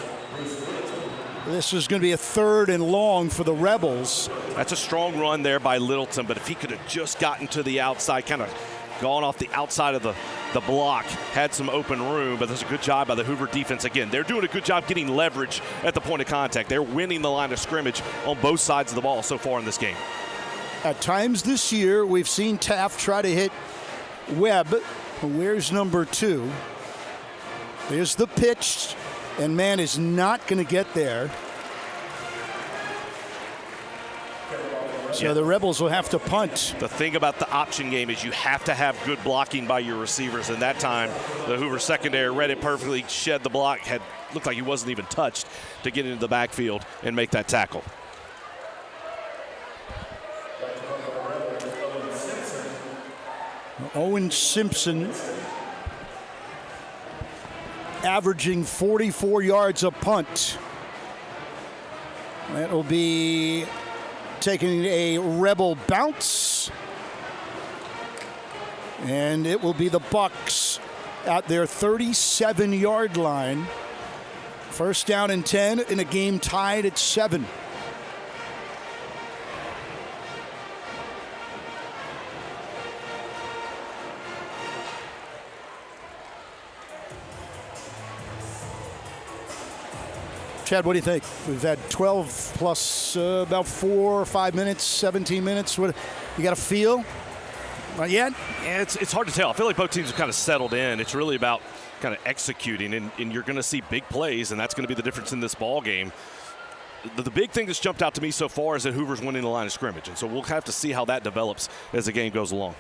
this is going to be a 3rd and long for the Rebels. That's a strong run there by Littleton, but if he could have just gotten to the outside, kind of gone off the outside of the block, had some open room, but there's a good job by the Hoover defense. Again, they're doing a good job getting leverage at the point of contact. They're winning the line of scrimmage on both sides of the ball so far in this game. At times this year, we've seen Taft try to hit Webb. Where's number 2? There's the pitch, and man is not going to get there. So the Rebels will have to punt. The thing about the option game is you have to have good blocking by your receivers, and that time the Hoover secondary read it perfectly, shed the block, looked like he wasn't even touched to get into the backfield and make that tackle. Owen Simpson averaging 44 yards a punt. That will be taking a Rebel bounce. And it will be the Bucs at their 37-yard line. 1st down and 10 in a game tied at 7. Chad, what do you think? We've had 12 plus about 4 or 5 minutes, 17 minutes. What you got a feel? Not yet? Yeah, it's hard to tell. I feel like both teams have kind of settled in. It's really about kind of executing, and you're going to see big plays, and that's going to be the difference in this ball game. The big thing that's jumped out to me so far is that Hoover's winning the line of scrimmage, and so we'll have to see how that develops as the game goes along.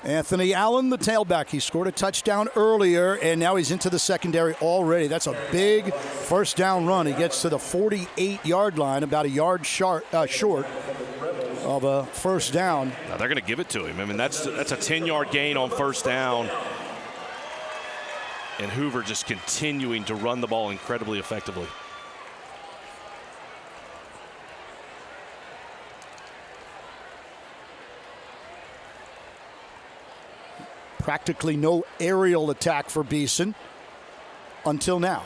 Anthony Allen, the tailback, he scored a touchdown earlier, and now he's into the secondary already. That's a big 1st down run. He gets to the 48-yard line, about a yard short of a 1st down. Now they're going to give it to him. I mean, that's a 10-yard gain on 1st down. And Hoover just continuing to run the ball incredibly effectively. Practically no aerial attack for Beeson until now.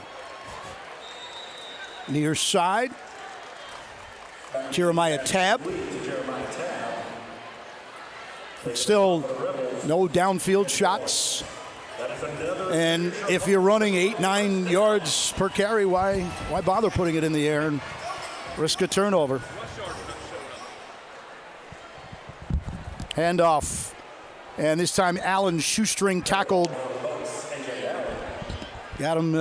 Near side, Jeremiah Tabb. But still no downfield shots. And if you're running 8-9 yards per carry, why bother putting it in the air and risk a turnover? Handoff. And this time Allen shoestring tackled. Got him.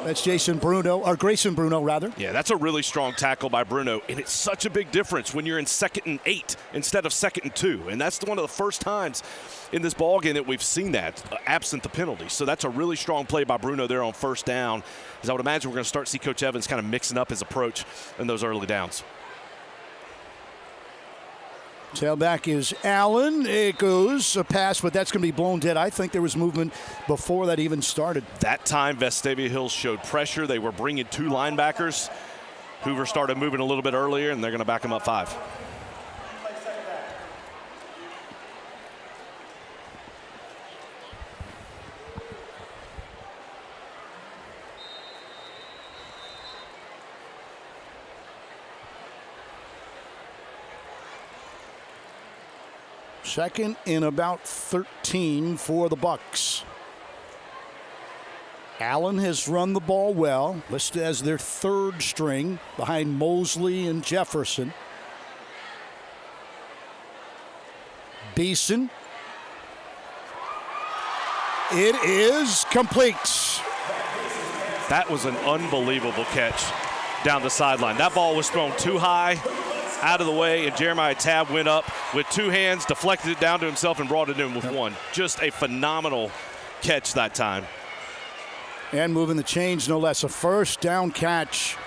That's Grayson Bruno, rather. Yeah, that's a really strong tackle by Bruno, and it's such a big difference when you're in 2nd and 8 instead of 2nd and 2, and that's one of the first times in this ballgame that we've seen that, absent the penalty. So that's a really strong play by Bruno there on 1st down, as I would imagine we're going to start to see Coach Evans kind of mixing up his approach in those early downs. Tailback is Allen. It goes a pass, but that's going to be blown dead. I think there was movement before that even started. That time, Vestavia Hills showed pressure. They were bringing 2 linebackers. Hoover started moving a little bit earlier, and they're going to back him up 5. Second in about 13 for the Bucks. Allen has run the ball well, listed as their 3rd string behind Mosley and Jefferson. Beeson. It is complete. That was an unbelievable catch down the sideline. That ball was thrown too high, out of the way, and Jeremiah Tabb went up with 2 hands, deflected it down to himself, and brought it in with 1. Just a phenomenal catch that time. And moving the chains, no less. A 1st down catch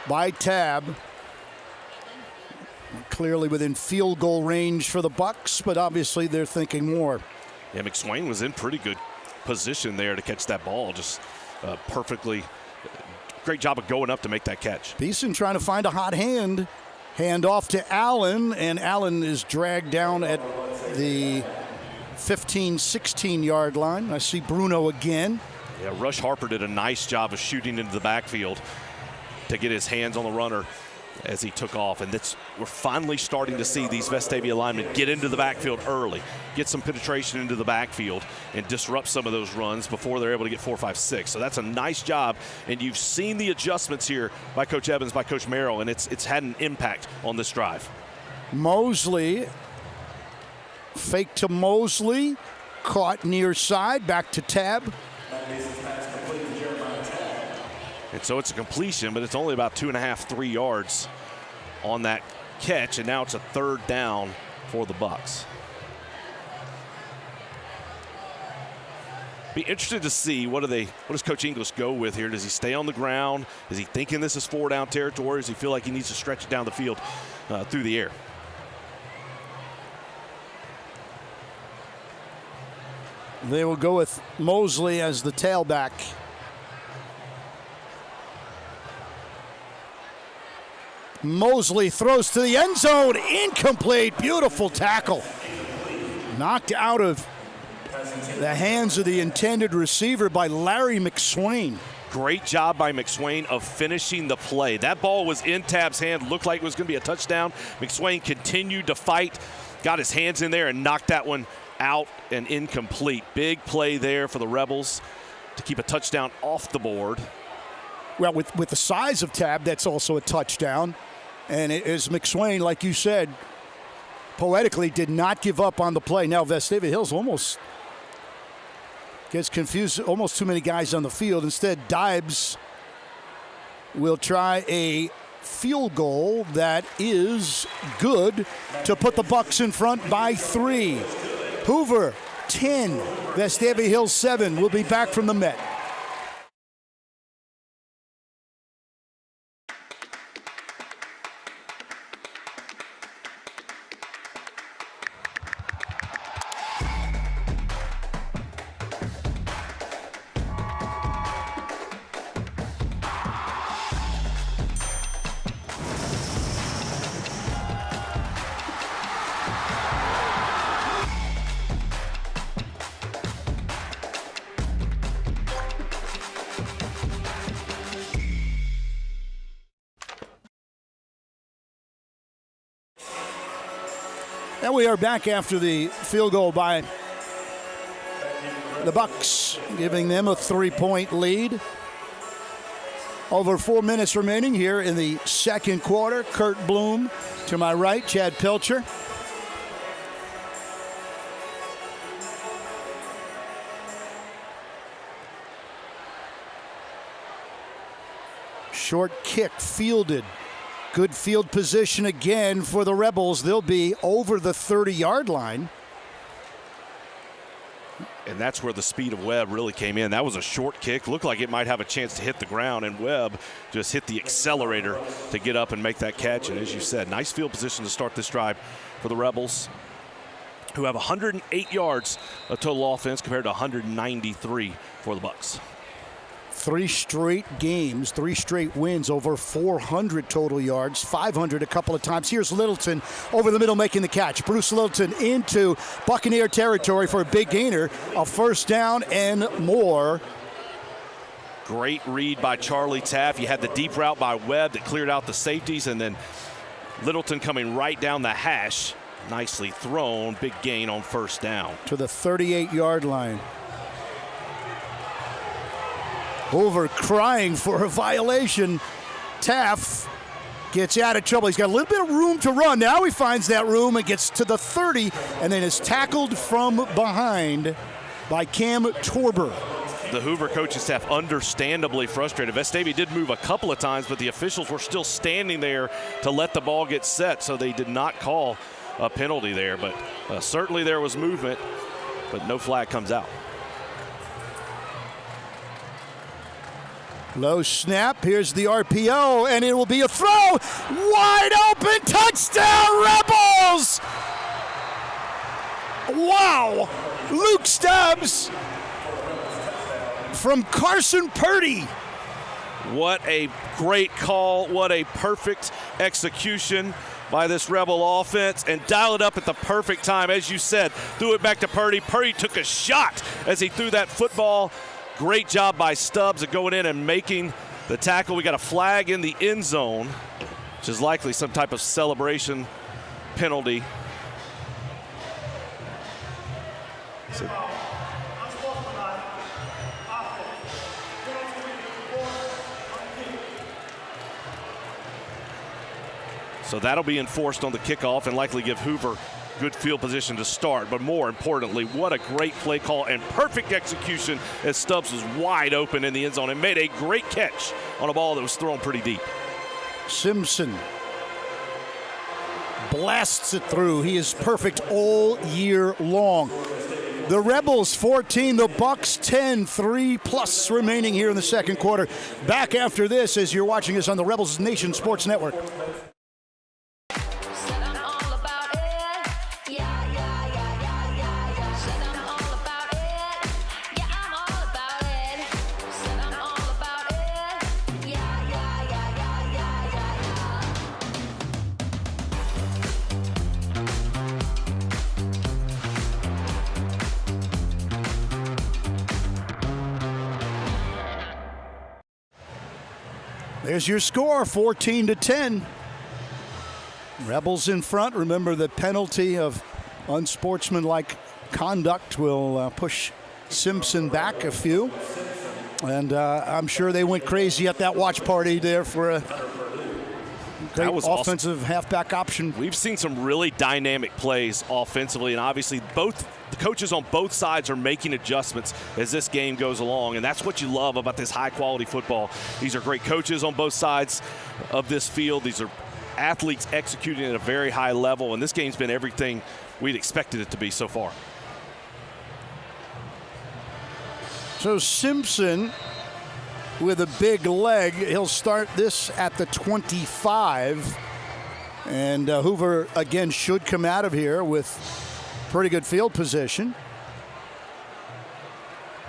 by Tabb. Clearly within field goal range for the Bucks, but obviously they're thinking more. Yeah, McSwain was in pretty good position there to catch that ball. Just perfectly, great job of going up to make that catch. Beeson trying to find a hot hand. Hand off to Allen, and Allen is dragged down at the 15, 16-yard line. I see Bruno again. Yeah, Rush Harper did a nice job of shooting into the backfield to get his hands on the runner as he took off. And we're finally starting to see these Vestavia linemen get into the backfield early, get some penetration into the backfield, and disrupt some of those runs before they're able to get 4, 5, 6. So that's a nice job. And you've seen the adjustments here by Coach Evans, by Coach Merrill, and it's had an impact on this drive. Mosley, fake to Mosley, caught near side, back to Tabb. And so it's a completion, but it's only about 2.5, 3 yards on that catch, and now it's a 3rd down for the Bucks. Be interested to see what does Coach English go with here? Does he stay on the ground? Is he thinking this is 4-down territory? Does he feel like he needs to stretch it down the field through the air? They will go with Mosley as the tailback. Mosley throws to the end zone. Incomplete. Beautiful tackle. Knocked out of the hands of the intended receiver by Larry McSwain. Great job by McSwain of finishing the play. That ball was in Tabb's hand. Looked like it was going to be a touchdown. McSwain continued to fight. Got his hands in there and knocked that one out and incomplete. Big play there for the Rebels to keep a touchdown off the board. Well, with the size of Tabb, that's also a touchdown. And it is McSwain, like you said, poetically did not give up on the play. Now Vestavia Hills almost gets confused. Almost too many guys on the field. Instead, Dibes will try a field goal that is good to put the Bucks in front by 3. Hoover 10, Vestavia Hills 7. We'll be back from the Met. And we are back after the field goal by the Bucks, giving them a 3-point lead. Over 4 minutes remaining here in the second quarter. Kurt Bloom to my right, Chad Pilcher. Short kick fielded. Good field position again for the Rebels. They'll be over the 30-yard line. And that's where the speed of Webb really came in. That was a short kick. Looked like it might have a chance to hit the ground, and Webb just hit the accelerator to get up and make that catch. And as you said, nice field position to start this drive for the Rebels, who have 108 yards of total offense compared to 193 for the Bucks. 3 straight games, 3 straight wins, over 400 total yards, 500 a couple of times. Here's Littleton over the middle making the catch. Bruce Littleton into Buccaneer territory for a big gainer, a first down and more. Great read by Charlie Taff. You had the deep route by Webb that cleared out the safeties, and then Littleton coming right down the hash. Nicely thrown, big gain on first down. To the 38-yard line. Hoover crying for a violation. Taff gets out of trouble. He's got a little bit of room to run. Now he finds that room and gets to the 30 and then is tackled from behind by Cam Torber. The Hoover coaching staff understandably frustrated. Vestavia did move a couple of times, but the officials were still standing there to let the ball get set, so they did not call a penalty there. But certainly there was movement, but no flag comes out. Low snap, here's the RPO, and it will be a throw. Wide open, touchdown, Rebels! Wow! Luke Stubbs from Carson Purdy. What a great call, what a perfect execution by this Rebel offense, and dial it up at the perfect time. As you said, threw it back to Purdy. Purdy took a shot as he threw that football. Great job by Stubbs of going in and making the tackle. We got a flag in the end zone, which is likely some type of celebration penalty. So that'll be enforced on the kickoff and likely give Hoover good field position to start. But more importantly, what a great play call and perfect execution as Stubbs was wide open in the end zone and made a great catch on a ball that was thrown pretty deep. Simpson blasts it through. He is perfect all year long. The Rebels 14, the Bucks 10, 3+ remaining here in the second quarter. Back after this as you're watching us on the Rebels Nation Sports Network. There's your score, 14-10. Rebels in front. Remember, the penalty of unsportsmanlike conduct will push Simpson back a few. And I'm sure they went crazy at that watch party there for a great offensive halfback option. We've seen some really dynamic plays offensively, and obviously both the coaches on both sides are making adjustments as this game goes along, and that's what you love about this high-quality football. These are great coaches on both sides of this field. These are athletes executing at a very high level, and this game's been everything we'd expected it to be so far. So Simpson with a big leg. He'll start this at the 25. And Hoover, again, should come out of here with pretty good field position.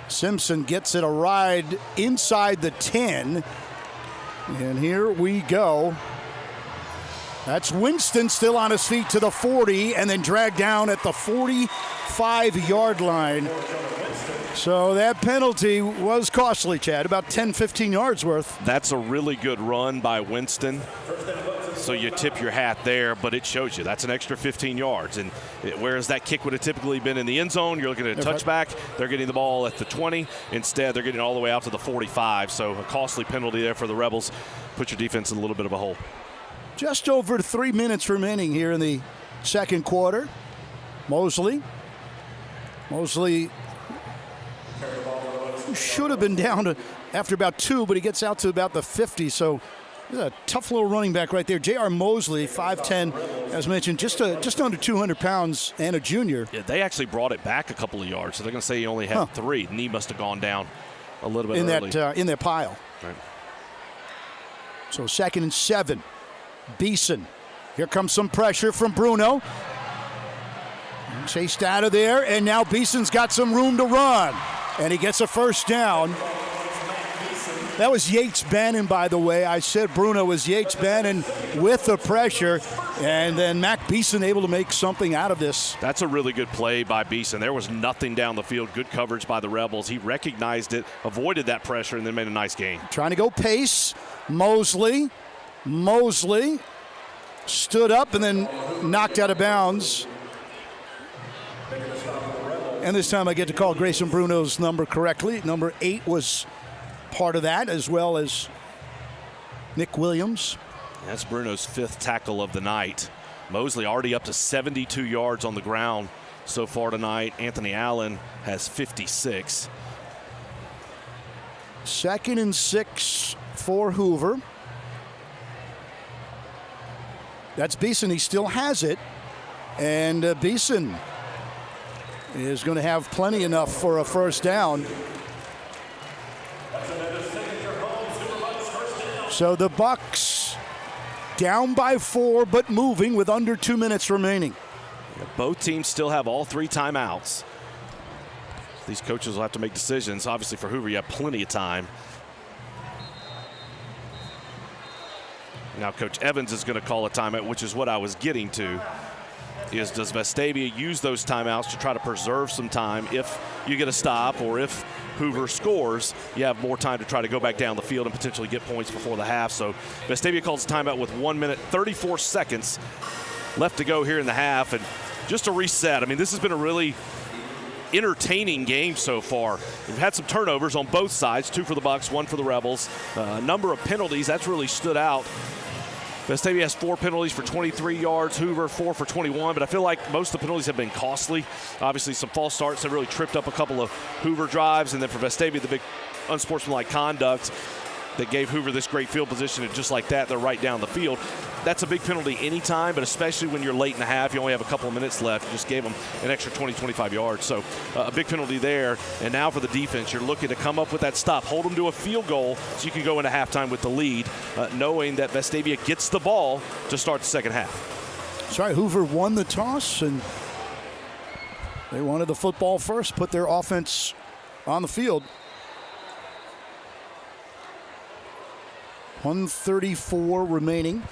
Simpson gets it a ride inside the 10. And here we go. That's Winston still on his feet to the 40 and then dragged down at the 45-yard line. So that penalty was costly, Chad, about 10, 15 yards worth. That's a really good run by Winston. So you tip your hat there, but it shows you that's an extra 15 yards. And whereas that kick would have typically been in the end zone, you're looking at a touchback. They're getting the ball at the 20. Instead, they're getting all the way out to the 45. So a costly penalty there for the Rebels. Put your defense in a little bit of a hole. Just over 3 minutes remaining here in the second quarter. Mosley should have been down to after about 2, but he gets out to about the 50. So he's a tough little running back right there. J.R. Mosley, 5'10", as mentioned, just under 200 pounds and a junior. Yeah, they actually brought it back a couple of yards, so they're going to say he only had 3. The knee must have gone down a little bit early. In their pile. Right. So 2nd and 7. Beeson. Here comes some pressure from Bruno. Chased out of there, and now Beeson's got some room to run. And he gets a first down. That was Yates Bannon, by the way. I said Bruno was Yates Bannon with the pressure, and then Mac Beeson able to make something out of this. That's a really good play by Beeson. There was nothing down the field. Good coverage by the Rebels. He recognized it, avoided that pressure, and then made a nice gain. Trying to go pace. Mosley stood up and then knocked out of bounds. And this time I get to call Grayson Bruno's number correctly. Number 8 was part of that, as well as Nick Williams. That's Bruno's 5th tackle of the night. Mosley already up to 72 yards on the ground so far tonight. Anthony Allen has 56. 2nd and 6 for Hoover. That's Beeson. He still has it. And Beeson is going to have plenty enough for a first down. So the Bucks down by 4, but moving with under 2 minutes remaining. Both teams still have all 3 timeouts. These coaches will have to make decisions. Obviously for Hoover, you have plenty of time. Now Coach Evans is going to call a timeout, which is what I was getting to. Does Vestavia use those timeouts to try to preserve some time if you get a stop, or if Hoover scores, you have more time to try to go back down the field and potentially get points before the half. So Vestavia calls a timeout with 1 minute, 34 seconds left to go here in the half. And just to reset, I mean, this has been a really entertaining game so far. We've had some turnovers on both sides, 2 for the Bucks, 1 for the Rebels. A number of penalties, that's really stood out. Vestavia has 4 penalties for 23 yards, Hoover 4 for 21, but I feel like most of the penalties have been costly. Obviously some false starts that really tripped up a couple of Hoover drives, and then for Vestavia, the big unsportsmanlike conduct that gave Hoover this great field position, and just like that, they're right down the field. That's a big penalty anytime, but especially when you're late in the half, you only have a couple of minutes left. You just gave them an extra 20, 25 yards. So a big penalty there. And now for the defense, you're looking to come up with that stop, hold them to a field goal so you can go into halftime with the lead, knowing that Vestavia gets the ball to start the second half. Sorry, Hoover won the toss, and they wanted the football first, put their offense on the field. 1:34 remaining.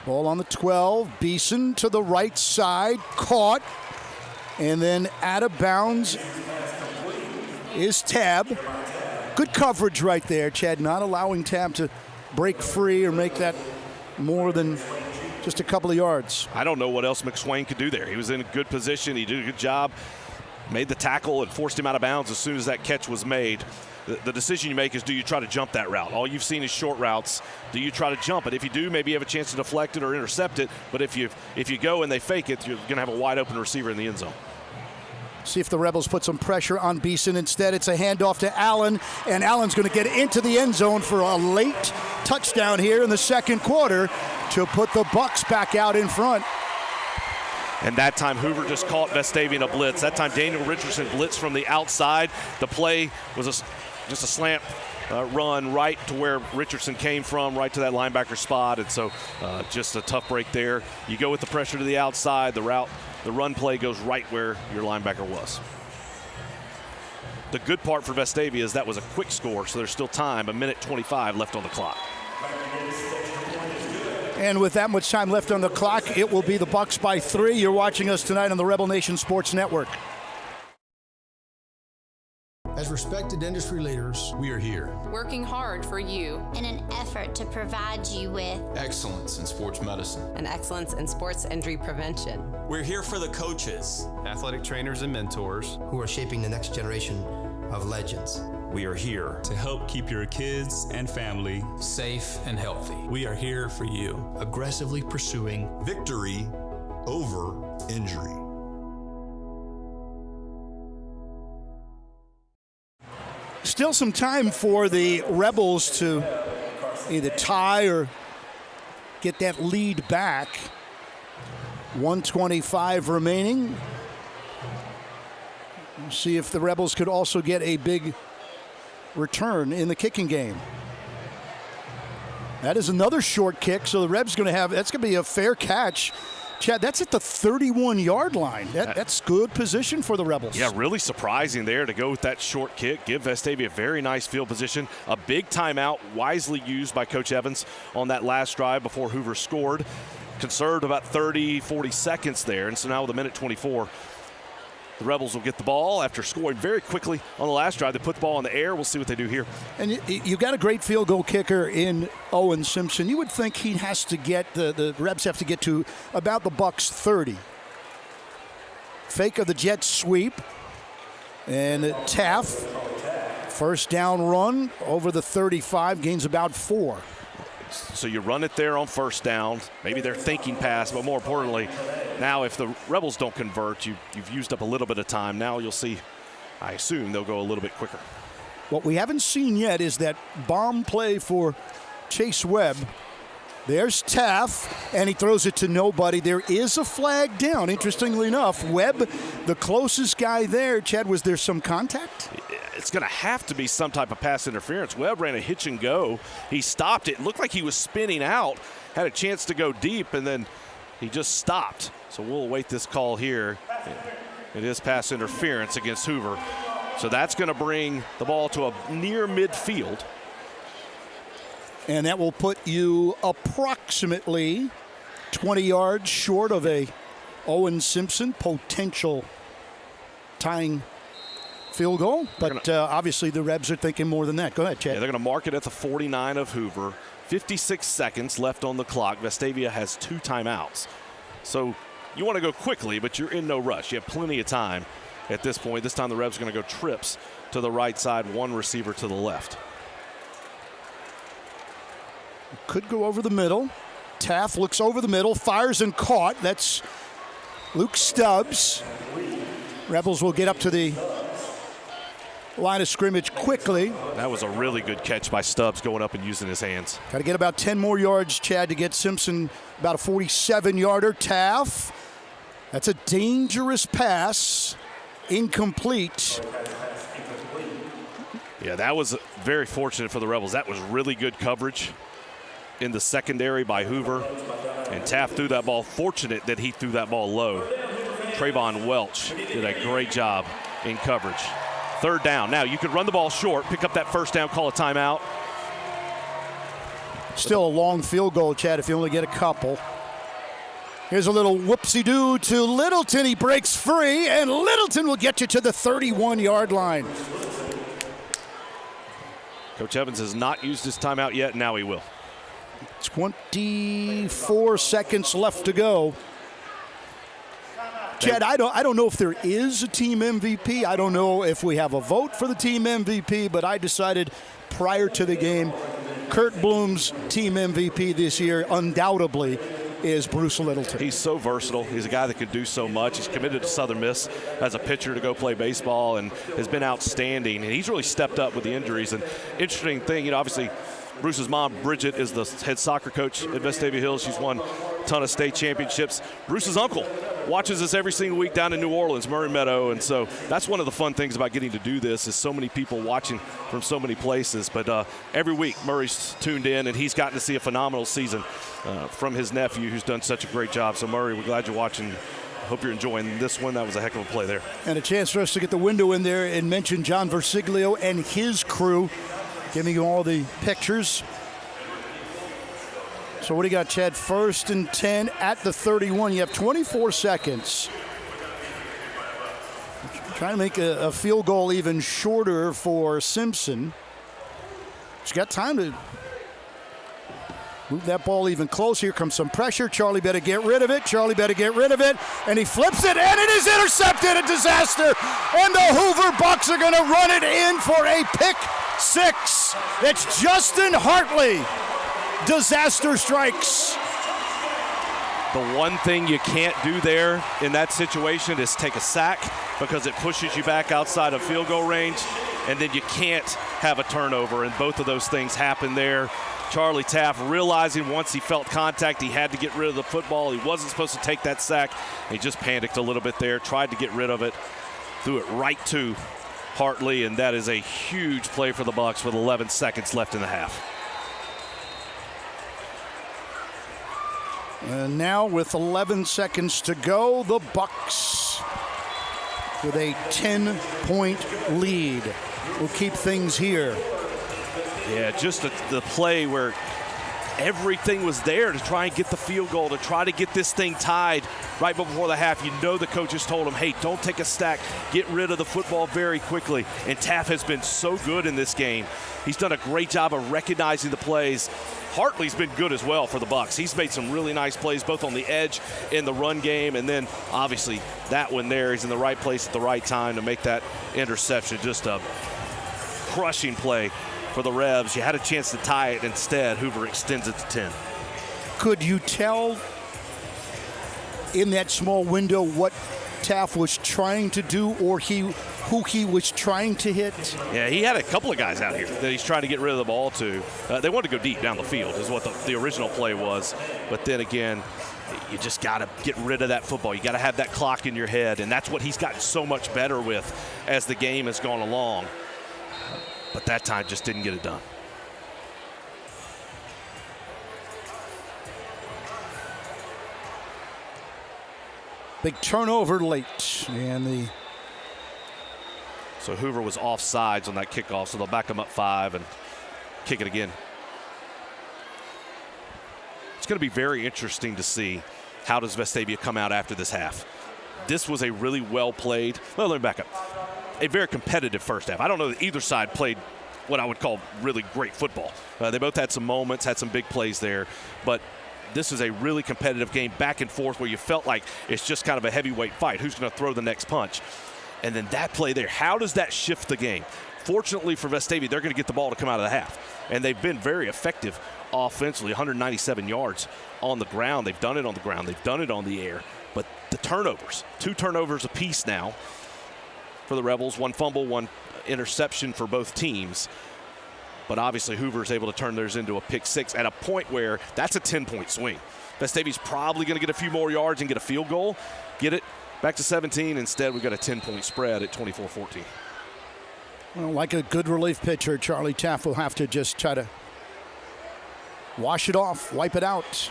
Ball on the 12. Beeson to the right side. Caught. And then out of bounds is Tab. Good coverage right there, Chad. Not allowing Tab to break free or make that more than just a couple of yards. I don't know what else McSwain could do there. He was in a good position. He did a good job. Made the tackle and forced him out of bounds as soon as that catch was made. The decision you make is, do you try to jump that route? All you've seen is short routes. Do you try to jump it? If you do, maybe you have a chance to deflect it or intercept it. But if you go and they fake it, you're going to have a wide open receiver in the end zone. See if the Rebels put some pressure on Beeson. Instead, it's a handoff to Allen, and Allen's going to get into the end zone for a late touchdown here in the second quarter to put the Bucks back out in front. And that time, Hoover just caught Vestavia in a blitz. That time, Daniel Richardson blitzed from the outside. The play was just a slant run right to where Richardson came from, right to that linebacker spot. And so just a tough break there. You go with the pressure to the outside. The run play goes right where your linebacker was. The good part for Vestavia is that was a quick score, so there's still time, 1:25 left on the clock. And with that much time left on the clock, it will be the Bucks by 3. You're watching us tonight on the Rebel Nation Sports Network. As respected industry leaders, we are here, working hard for you in an effort to provide you with excellence in sports medicine and excellence in sports injury prevention. We're here for the coaches, athletic trainers and mentors who are shaping the next generation of legends. We are here to help keep your kids and family safe and healthy. We are here for you, aggressively pursuing victory over injury. Still some time for the Rebels to either tie or get that lead back. 1:25 remaining. We'll see if the Rebels could also get a big return in the kicking game. That is another short kick, so the Rebs that's going to be a fair catch. Chad, that's at the 31-yard line. That's good position for the Rebels. Yeah, really surprising there to go with that short kick, give Vestavia a very nice field position. A big timeout wisely used by Coach Evans on that last drive before Hoover scored. Conserved about 30, 40 seconds there, and so now with a minute 24, the Rebels will get the ball after scoring very quickly on the last drive. They put the ball in the air. We'll see what they do here. And you've got a great field goal kicker in Owen Simpson. You would think he has to get, the Rebs have to get to about the Bucks 30. Fake of the jet sweep. And Taff, first down run over the 35, gains about 4. So you run it there on first down. Maybe they're thinking pass, but more importantly, now if the Rebels don't convert, you've used up a little bit of time. Now you'll see, I assume they'll go a little bit quicker. What we haven't seen yet is that bomb play for Chase Webb. There's Taff, and he throws it to nobody. There is a flag down, interestingly enough. Webb, the closest guy there. Chad, was there some contact? It's going to have to be some type of pass interference. Webb ran a hitch and go. He stopped it. Looked like he was spinning out, had a chance to go deep, and then he just stopped. So we'll await this call here. It is pass interference against Hoover. So that's going to bring the ball to a near midfield. And that will put you approximately 20 yards short of a Owen Simpson potential tying field goal. But obviously the Rebs are thinking more than that. Go ahead, Chad. Yeah, they're going to mark it at the 49 of Hoover. 56 seconds left on the clock. Vestavia has 2 timeouts. So you want to go quickly, but you're in no rush. You have plenty of time at this point. This time the Rebs are going to go trips to the right side, 1 receiver to the left. Could go over the middle. Taff looks over the middle, fires and caught. That's Luke Stubbs. Rebels will get up to the line of scrimmage quickly. That was a really good catch by Stubbs going up and using his hands. Got to get about 10 more yards, Chad, to get Simpson about a 47-yarder. Taff, that's a dangerous pass. Incomplete. Yeah, that was very fortunate for the Rebels. That was really good coverage in the secondary by Hoover. And Taff threw that ball. Fortunate that he threw that ball low. Trayvon Welch did a great job in coverage. 3rd down. Now you could run the ball short, pick up that first down, call a timeout. Still a long field goal, Chad, if you only get a couple. Here's a little whoopsie-doo to Littleton. He breaks free, and Littleton will get you to the 31-yard line. Coach Evans has not used his timeout yet. Now he will. 24 seconds left to go. Chad, I don't know if there is a team MVP. I don't know if we have a vote for the team MVP, but I decided prior to the game, Kurt Bloom's team MVP this year undoubtedly is Bruce Littleton. He's so versatile. He's a guy that could do so much. He's committed to Southern Miss as a pitcher to go play baseball and has been outstanding. And he's really stepped up with the injuries. And interesting thing, obviously Bruce's mom, Bridget, is the head soccer coach at Vestavia Hills. She's won a ton of state championships. Bruce's uncle watches us every single week down in New Orleans, Murray Meadow, and so that's one of the fun things about getting to do this is so many people watching from so many places. But every week Murray's tuned in, and he's gotten to see a phenomenal season from his nephew, who's done such a great job. So Murray, we're glad you're watching. Hope you're enjoying this one. That was a heck of a play there. And a chance for us to get the window in there and mention John Versiglio and his crew, giving you all the pictures. So what do you got, Chad? 1st and 10 at the 31. You have 24 seconds. Trying to make a field goal even shorter for Simpson. He's got time to move that ball even closer. Here comes some pressure. Charlie better get rid of it. And he flips it, and it is intercepted. A disaster. And the Hoover Bucks are going to run it in for a pick six. It's Justin Hartley. Disaster strikes. The one thing you can't do there in that situation is take a sack because it pushes you back outside of field goal range, and then you can't have a turnover, and both of those things happen there. Charlie Taft realizing once he felt contact he had to get rid of the football. He wasn't supposed to take that sack. He just panicked a little bit there, tried to get rid of it, threw it right to Hartley, and that is a huge play for the Bucs with 11 seconds left in the half. And now with 11 seconds to go, the Bucs with a 10-point lead will keep things here. Yeah, just the play where everything was there to try and get the field goal, to try to get this thing tied right before the half. You know the coaches told him, hey, don't take a stack. Get rid of the football very quickly. And Taft has been so good in this game. He's done a great job of recognizing the plays. Hartley's been good as well for the Bucs. He's made some really nice plays both on the edge in the run game, and then obviously that one there. He's in the right place at the right time to make that interception. Just a crushing play for the Revs. You had a chance to tie it. Instead, Hoover extends it to 10. Could you tell in that small window what Taft was trying to do, or who he was trying to hit? Yeah, he had a couple of guys out here that he's trying to get rid of the ball to. They wanted to go deep down the field is what the original play was. But then again, you just got to get rid of that football. You got to have that clock in your head, and that's what he's gotten so much better with as the game has gone along. But that time just didn't get it done. Big turnover late, and so Hoover was offsides on that kickoff, so they'll back him up 5 and kick it again. It's going to be very interesting to see how does Vestavia come out after this half. This was a really well played, well, let me back up, a very competitive first half. I don't know that either side played what I would call really great football. They both had some moments, had some big plays there, but this is a really competitive game, back and forth, where you felt like it's just kind of a heavyweight fight. Who's going to throw the next punch? And then that play there, how does that shift the game? Fortunately for Vestavia, they're going to get the ball to come out of the half. And they've been very effective offensively, 197 yards on the ground. They've done it on the ground. They've done it on the air. But the turnovers, 2 turnovers apiece now for the Rebels, 1 fumble, 1 interception for both teams. But obviously Hoover's able to turn theirs into a pick 6 at a point where that's a 10-point swing. Vestavia's probably going to get a few more yards and get a field goal, get it back to 17. Instead, we've got a 10-point spread at 24-14. Well, like a good relief pitcher, Charlie Taft will have to just try to wash it off, wipe it out.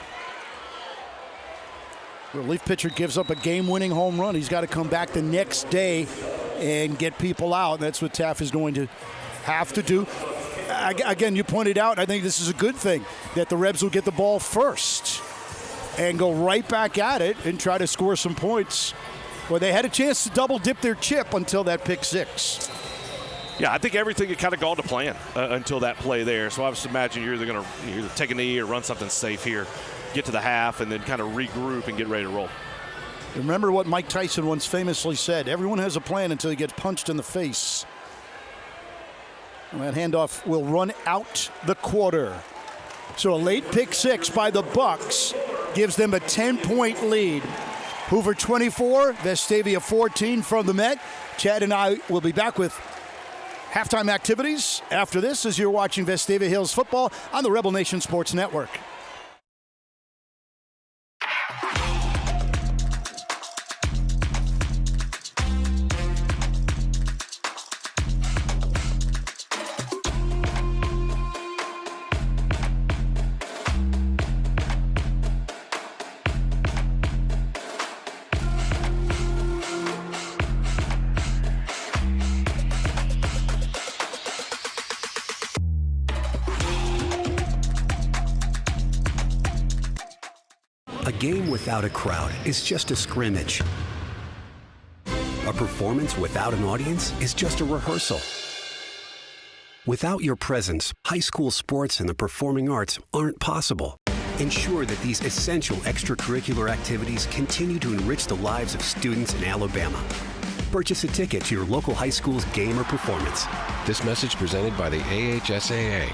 Relief pitcher gives up a game-winning home run. He's got to come back the next day and get people out. That's what Taft is going to have to do. Again, you pointed out, I think this is a good thing, that the Rebs will get the ball first and go right back at it and try to score some points. Well, they had a chance to double-dip their chip until that pick 6. Yeah, I think everything had kind of gone to plan until that play there. So I was imagine you're either going to take a knee or run something safe here, get to the half, and then kind of regroup and get ready to roll. Remember what Mike Tyson once famously said, everyone has a plan until he gets punched in the face. And that handoff will run out the quarter. So a late pick 6 by the Bucs gives them a 10-point lead. Hoover 24, Vestavia 14 from the Met. Chad and I will be back with halftime activities after this as you're watching Vestavia Hills football on the Rebel Nation Sports Network. A game without a crowd is just a scrimmage. A performance without an audience is just a rehearsal. Without your presence, high school sports and the performing arts aren't possible. Ensure that these essential extracurricular activities continue to enrich the lives of students in Alabama. Purchase a ticket to your local high school's game or performance. This message presented by the AHSAA.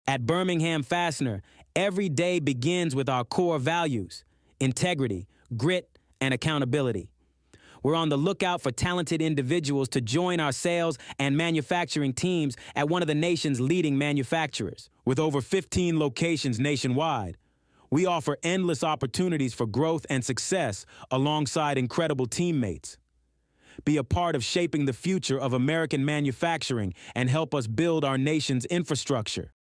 At Birmingham Fastener, every day begins with our core values: integrity, grit, and accountability. We're on the lookout for talented individuals to join our sales and manufacturing teams at one of the nation's leading manufacturers. With over 15 locations nationwide, we offer endless opportunities for growth and success alongside incredible teammates. Be a part of shaping the future of American manufacturing and help us build our nation's infrastructure.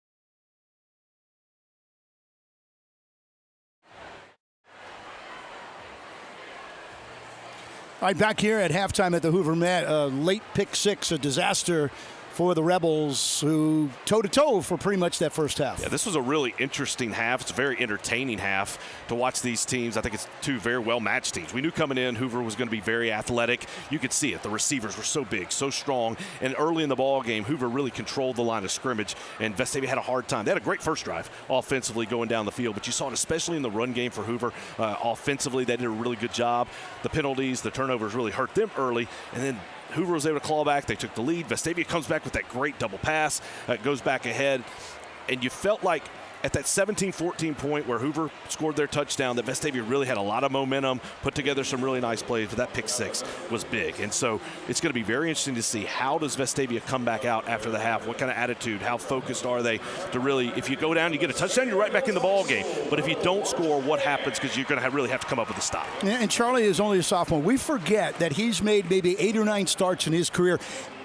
All right, back here at halftime at the Hoover Met, a late pick six, a disaster for the Rebels, who toe-to-toe for pretty much that first half. Yeah, this was a really interesting half. It's a very entertaining half to watch these teams. I think it's two very well-matched teams. We knew coming in Hoover was going to be very athletic. You could see it. The receivers were so big, so strong. And early in the ball game, Hoover really controlled the line of scrimmage, and Vestavia had a hard time. They had a great first drive offensively going down the field, but you saw it especially in the run game for Hoover. Offensively, they did a really good job. The penalties, the turnovers really hurt them early, and then Hoover was able to claw back. They took the lead. Vestavia comes back with that great double pass, goes back ahead. And you felt like at that 17-14 point where Hoover scored their touchdown, that Vestavia really had a lot of momentum, put together some really nice plays, but that pick six was big. And so it's going to be very interesting to see how does Vestavia come back out after the half, what kind of attitude, how focused are they to really, if you go down, you get a touchdown, you're right back in the ball game. But if you don't score, what happens? Because you're going to really have to come up with a stop. And Charlie is only a sophomore. We forget that he's made maybe 8 or 9 starts in his career.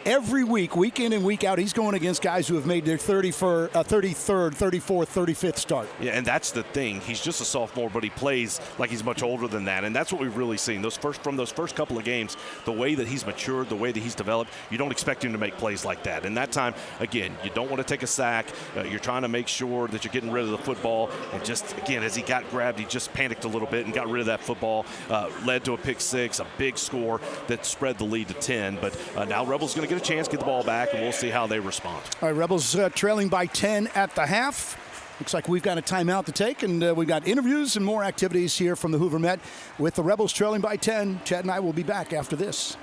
Every week, week in and week out, he's going against guys who have made their 33rd, 34th, 35th start. Yeah, and that's the thing. He's just a sophomore, but he plays like he's much older than that, and that's what we've really seen. From those first couple of games, the way that he's matured, the way that he's developed, you don't expect him to make plays like that. And that time, again, you don't want to take a sack. You're trying to make sure that you're getting rid of the football. And just, again, as he got grabbed, he just panicked a little bit and got rid of that football. Led to a pick six, a big score that spread the lead to 10. But now Rebels going to get a chance, get the ball back, and we'll see how they respond. All right, Rebels trailing by 10 at the half. Looks like we've got a timeout to take, and we've got interviews and more activities here from the Hoover Met. With the Rebels trailing by 10, Chad and I will be back after this.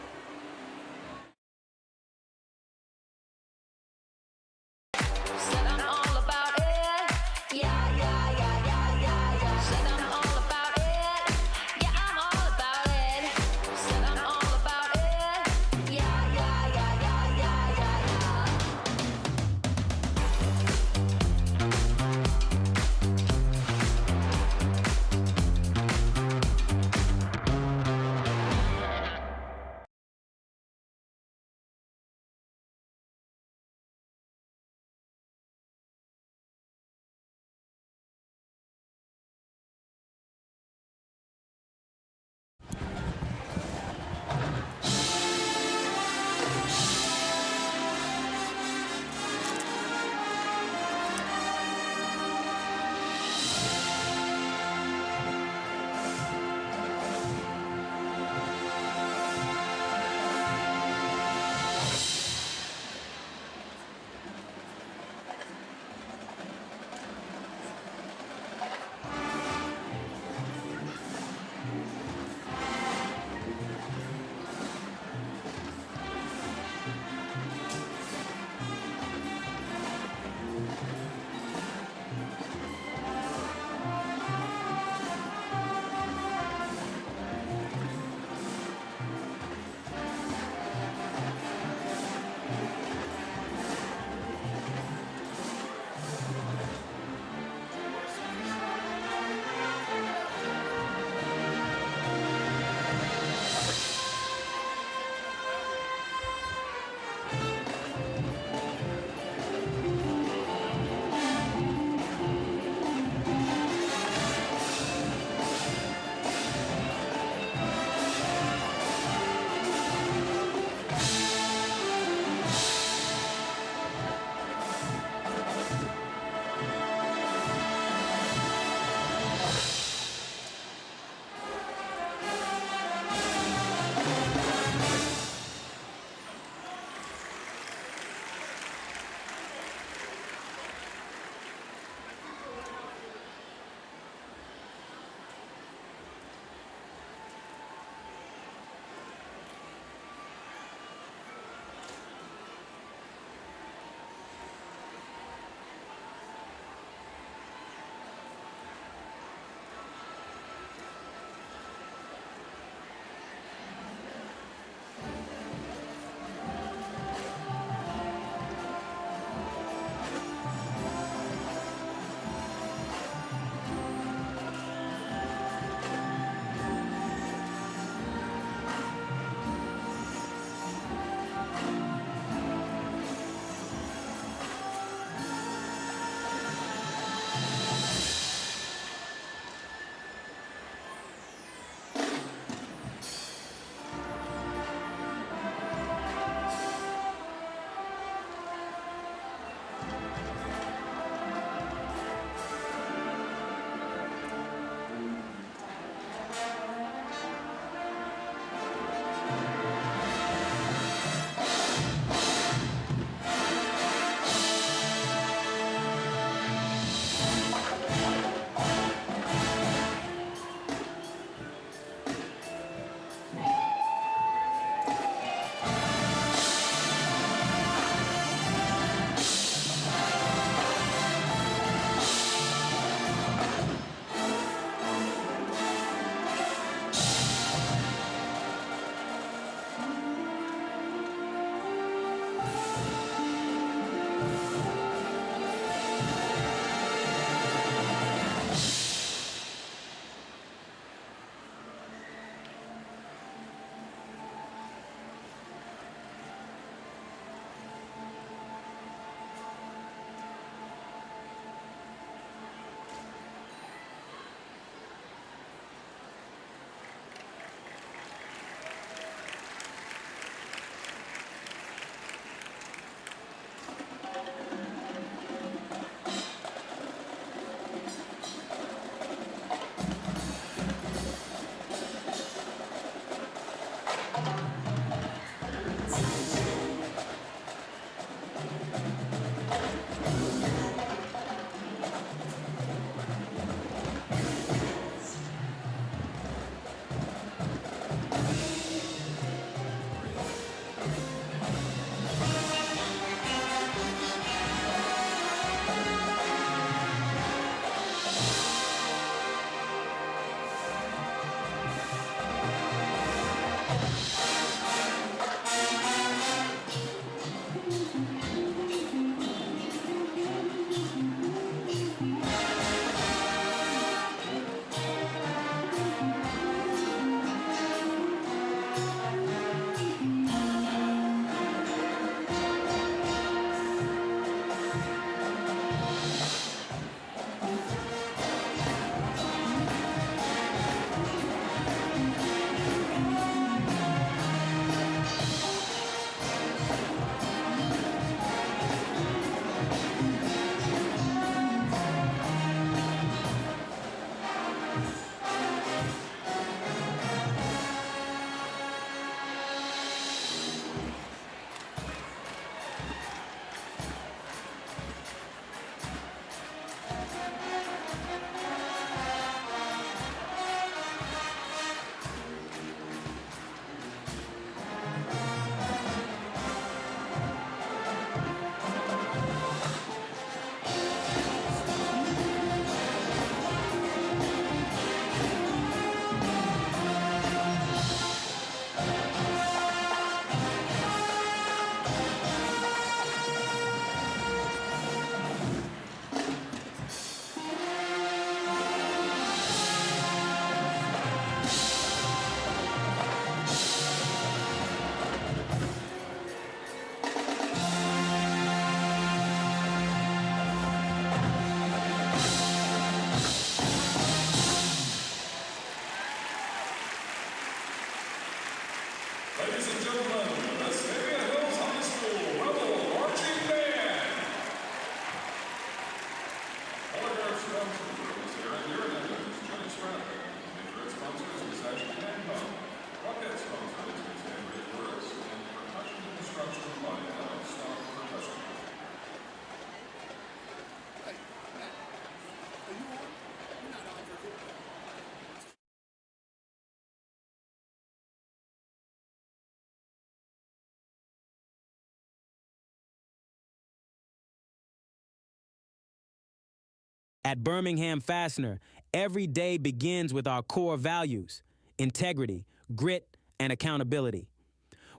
At Birmingham Fastener, every day begins with our core values: integrity, grit, and accountability.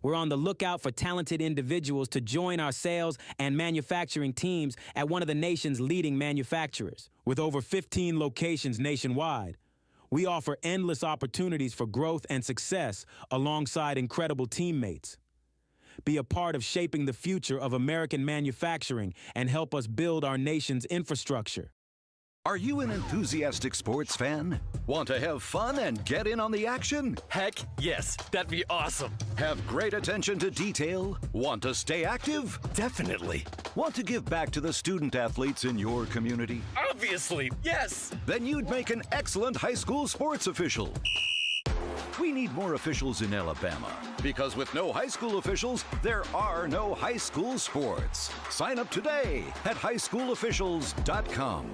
We're on the lookout for talented individuals to join our sales and manufacturing teams at one of the nation's leading manufacturers. With over 15 locations nationwide, we offer endless opportunities for growth and success alongside incredible teammates. Be a part of shaping the future of American manufacturing and help us build our nation's infrastructure. Are you an enthusiastic sports fan? Want to have fun and get in on the action? Heck, yes. That'd be awesome. Have great attention to detail? Want to stay active? Definitely. Want to give back to the student athletes in your community? Obviously, yes. Then you'd make an excellent high school sports official. We need more officials in Alabama, because with no high school officials, there are no high school sports. Sign up today at highschoolofficials.com.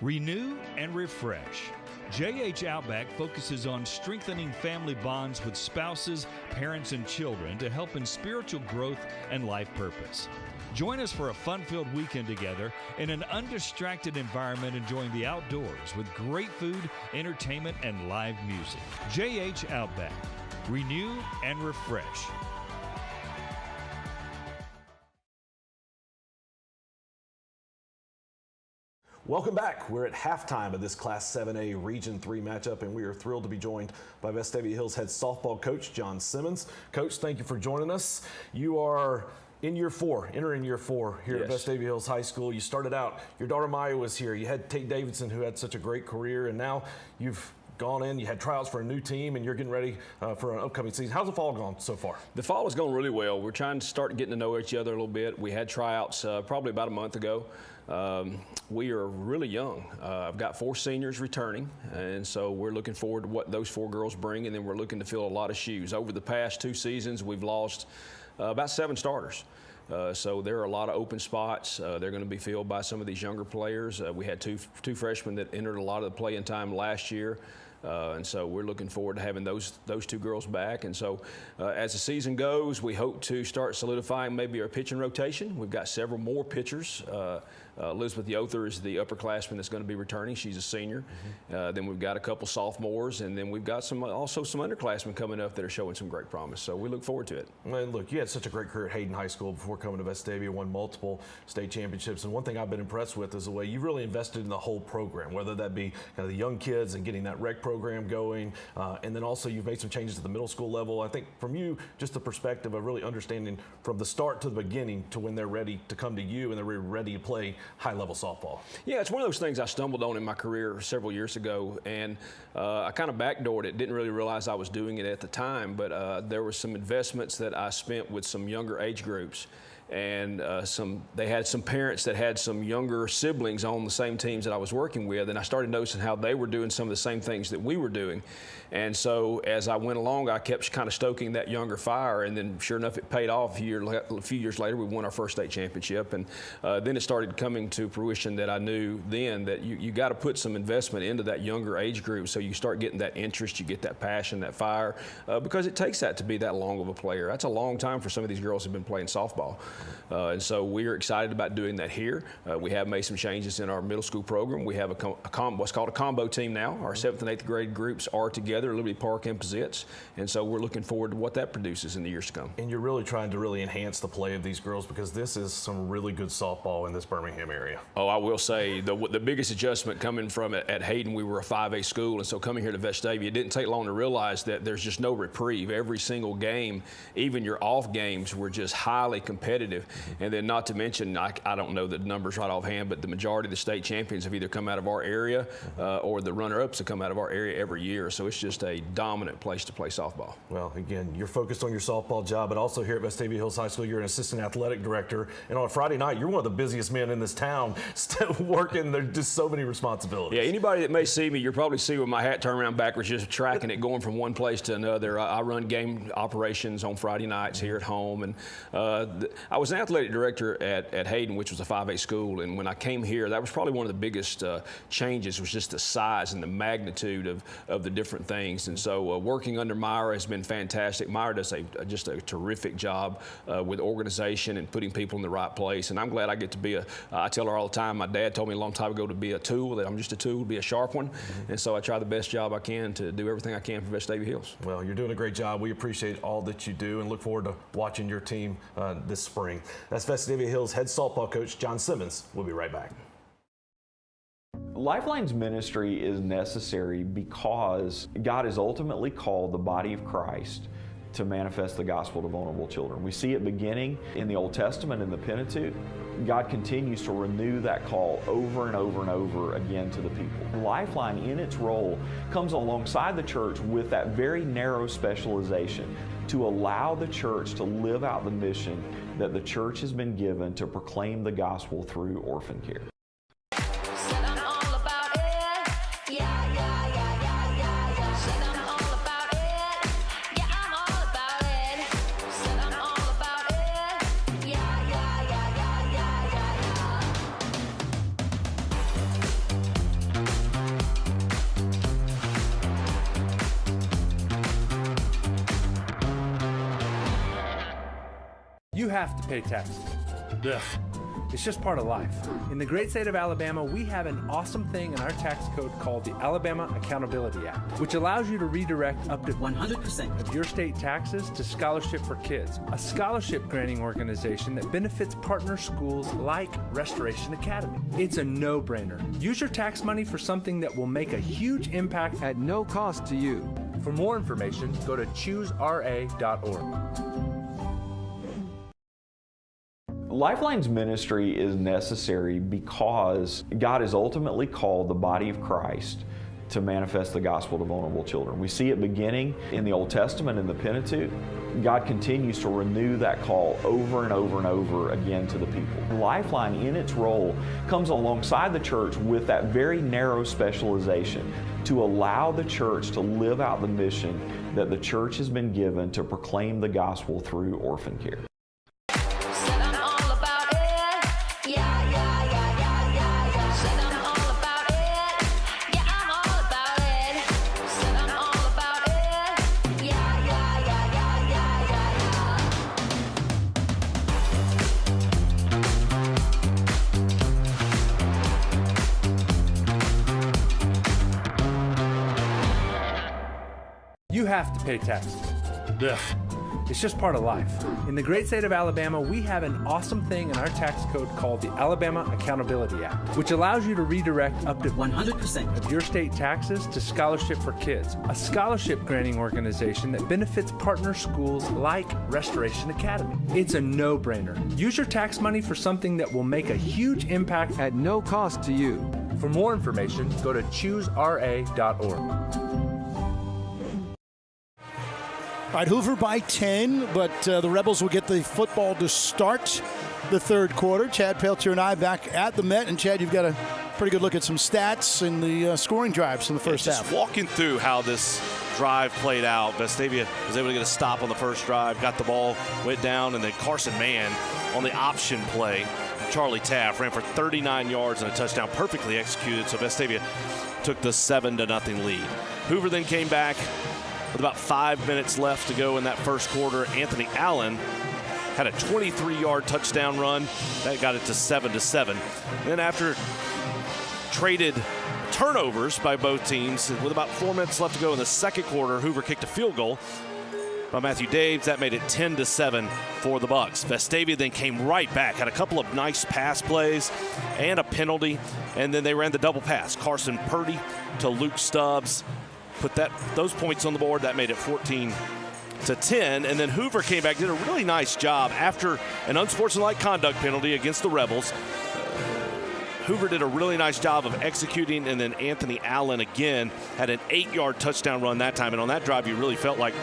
Renew and refresh. JH Outback focuses on strengthening family bonds with spouses, parents, and children to help in spiritual growth and life purpose. Join us for a fun-filled weekend together in an undistracted environment, enjoying the outdoors with great food, entertainment, and live music. JH Outback. Renew and refresh. Welcome back. We're at halftime of this Class 7A Region 3 matchup, and we are thrilled to be joined by Vestavia Hills head softball coach John Simmons. Coach, thank you for joining us. You are in year 4, entering year 4 here at Vestavia Hills High School. You started out, your daughter Maya was here. You had Tate Davidson, who had such a great career, and now you've gone in, you had tryouts for a new team, and you're getting ready for an upcoming season. How's the fall gone so far? The fall is going really well. We're trying to start getting to know each other a little bit. We had tryouts probably about a month ago. We are really young. I've got 4 seniors returning, and so we're looking forward to what those 4 girls bring, and then we're looking to fill a lot of shoes. Over the past 2 seasons, we've lost about 7 starters. So there are a lot of open spots. They're going to be filled by some of these younger players. We had two freshmen that entered a lot of the playing time last year. And so we're looking forward to having those 2 girls back. And so as the season goes, we hope to start solidifying maybe our pitching rotation. We've got several more pitchers. Elizabeth Yother is the upperclassman that's going to be returning. She's a senior. Then we've got a couple sophomores, and then we've got also some underclassmen coming up that are showing some great promise. So we look forward to it. And look, you had such a great career at Hayden High School before coming to Vestavia, won multiple state championships. And one thing I've been impressed with is the way you really invested in the whole program, whether that be kind of the young kids and getting that rec program going, and then also you've made some changes at the middle school level. I think from you, just the perspective of really understanding from the start to the beginning to when they're ready to come to you and they're ready to play high-level softball. Yeah, it's one of those things I stumbled on in my career several years ago, and I kind of backdoored it. Didn't really realize I was doing it at the time, but there were some investments that I spent with some younger age groups. And they had some parents that had some younger siblings on the same teams that I was working with, and I started noticing how they were doing some of the same things that we were doing. And so as I went along, I kept kind of stoking that younger fire, and then sure enough, it paid off. A few years later, we won our first state championship, and then it started coming to fruition that I knew then that you got to put some investment into that younger age group so you start getting that interest, you get that passion, that fire, because it takes that to be that long of a player. That's a long time for some of these girls who've been playing softball. And so we are excited about doing that here. We have made some changes in our middle school program. We have what's called a combo team now. Our 7th and 8th grade groups are together, Liberty Park and Pizzitz. And so we're looking forward to what that produces in the years to come. And you're really trying to really enhance the play of these girls, because this is some really good softball in this Birmingham area. Oh, I will say the biggest adjustment coming from at Hayden, we were a 5A school. And so coming here to Vestavia, it didn't take long to realize that there's just no reprieve. Every single game, even your off games, were just highly competitive. And then not to mention, I don't know the numbers right offhand, but the majority of the state champions have either come out of our area or the runner-ups have come out of our area every year. So it's just a dominant place to play softball. Well, again, you're focused on your softball job, but also here at Vestavia Hills High School, you're an assistant athletic director. And on a Friday night, you're one of the busiest men in this town still working. There's just so many responsibilities. Yeah, anybody that may see me, you'll probably see with my hat turned around backwards, just tracking it, going from one place to another. I run game operations on Friday nights here at home. And I was an athletic director at Hayden, which was a 5A school, and when I came here, that was probably one of the biggest changes, was just the size and the magnitude of the different things. And so working under Myra has been fantastic. Myra does just a terrific job with organization and putting people in the right place, and I'm glad I get to be I tell her all the time, my dad told me a long time ago to be a tool, that I'm just a tool, to be a sharp one, and so I try the best job I can to do everything I can for Vestavia Hills. Well, you're doing a great job. We appreciate all that you do and look forward to watching your team this spring. That's Vestavia Hills head softball coach John Simmons. We'll be right back. Lifeline's ministry is necessary because God has ultimately called the body of Christ to manifest the gospel to vulnerable children. We see it beginning in the Old Testament in the Pentateuch. God continues to renew that call over and over and over again to the people. Lifeline, in its role, comes alongside the church with that very narrow specialization to allow the church to live out the mission that the church has been given to proclaim the gospel through orphan care. You have to pay taxes. Ugh. It's just part of life. In the great state of Alabama, we have an awesome thing in our tax code called the Alabama Accountability Act, which allows you to redirect up to 100% of your state taxes to Scholarship for Kids, a scholarship granting organization that benefits partner schools like Restoration Academy. It's a no-brainer. Use your tax money for something that will make a huge impact at no cost to you. For more information, go to choosera.org. Lifeline's ministry is necessary because God has ultimately called the body of Christ to manifest the gospel to vulnerable children. We see it beginning in the Old Testament in the Pentateuch. God continues to renew that call over and over and over again to the people. Lifeline, in its role, comes alongside the church with that very narrow specialization to allow the church to live out the mission that the church has been given to proclaim the gospel through orphan care. You have to pay taxes. Ugh. It's just part of life. In the great state of Alabama, we have an awesome thing in our tax code called the Alabama Accountability Act, which allows you to redirect up to 100% of your state taxes to Scholarship for Kids, a scholarship granting organization that benefits partner schools like Restoration Academy. It's a no-brainer. Use your tax money for something that will make a huge impact at no cost to you. For more information, go to choosera.org. All right, Hoover by 10, but the Rebels will get the football to start the third quarter. Chad Peltier and I back at the Met. And, Chad, you've got a pretty good look at some stats in the scoring drives in the first half. Just walking through how this drive played out, Vestavia was able to get a stop on the first drive, got the ball, went down, and then Carson Mann on the option play. Charlie Taft ran for 39 yards and a touchdown, perfectly executed, so Vestavia took the 7-0 lead. Hoover then came back with about 5 minutes left to go in that first quarter. Anthony Allen had a 23-yard touchdown run. That got it to 7-7. Then after traded turnovers by both teams, with about 4 minutes left to go in the second quarter, Hoover kicked a field goal by Matthew Daves. That made it 10-7 for the Bucks. Vestavia then came right back, had a couple of nice pass plays and a penalty, and then they ran the double pass. Carson Purdy to Luke Stubbs. Put those points on the board. That made it 14-10. And then Hoover came back, did a really nice job after an unsportsmanlike conduct penalty against the Rebels. Hoover did a really nice job of executing, and then Anthony Allen again had an 8-yard touchdown run that time. And on that drive, you really felt like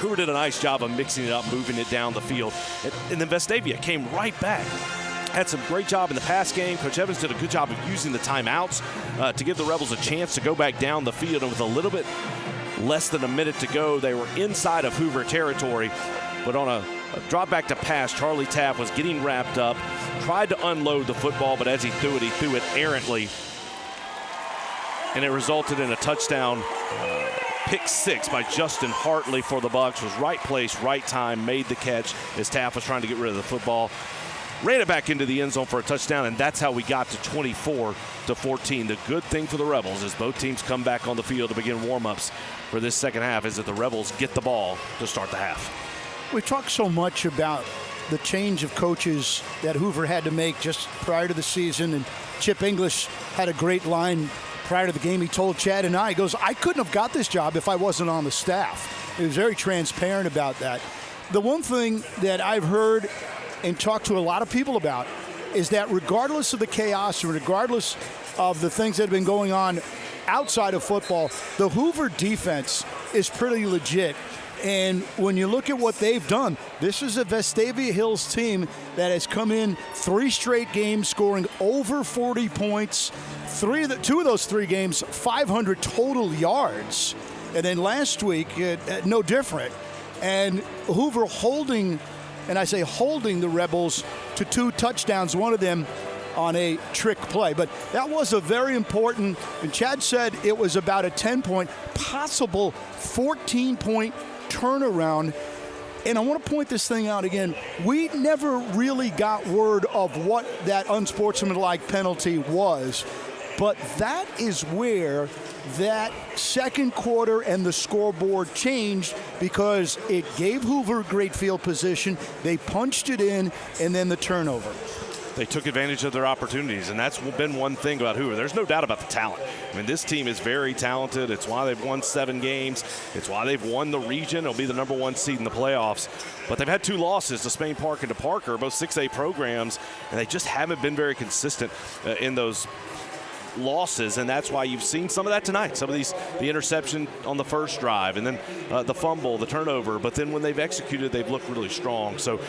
Hoover did a nice job of mixing it up, moving it down the field. And then Vestavia came right back. Had some great job in the pass game. Coach Evans did a good job of using the timeouts to give the Rebels a chance to go back down the field. And with a little bit less than a minute to go, they were inside of Hoover territory. But on a drop back to pass. Charlie Taft was getting wrapped up, tried to unload the football, but as he threw it errantly. And it resulted in a touchdown pick six by Justin Hartley for the Bucs. Was right place, right time, made the catch as Taft was trying to get rid of the football. Ran it back into the end zone for a touchdown, and that's how we got to 24-14. The good thing for the Rebels is both teams come back on the field to begin warm-ups for this second half is that the Rebels get the ball to start the half. We talk so much about the change of coaches that Hoover had to make just prior to the season, and Chip English had a great line prior to the game. He told Chad and I, he goes, I couldn't have got this job if I wasn't on the staff. He was very transparent about that. The one thing that I've heard and talked to a lot of people about is that regardless of the chaos and regardless of the things that have been going on outside of football, the Hoover defense is pretty legit. And when you look at what they've done, this is a Vestavia Hills team that has come in 3 straight games scoring over 40 points. 2 of those 3 games, 500 total yards. And then last week, no different. And Hoover holding, and I say holding, the Rebels to 2 touchdowns, one of them on a trick play. But that was a very important, and Chad said it was about a 10-point, possible 14-point turnaround. And I want to point this thing out again. We never really got word of what that unsportsmanlike penalty was, but that is where that second quarter and the scoreboard changed, because it gave Hoover great field position. They punched it in, and then the turnover. They took advantage of their opportunities, and that's been one thing about Hoover. There's no doubt about the talent. I mean, this team is very talented. It's why they've won 7 games. It's why they've won the region. It'll be the #1 seed in the playoffs. But they've had 2 losses to Spain Park and to Parker, both 6A programs, and they just haven't been very consistent in those losses, and that's why you've seen some of that tonight. Some of the interception on the first drive, and then the fumble, the turnover, but then when they've executed, they've looked really strong. So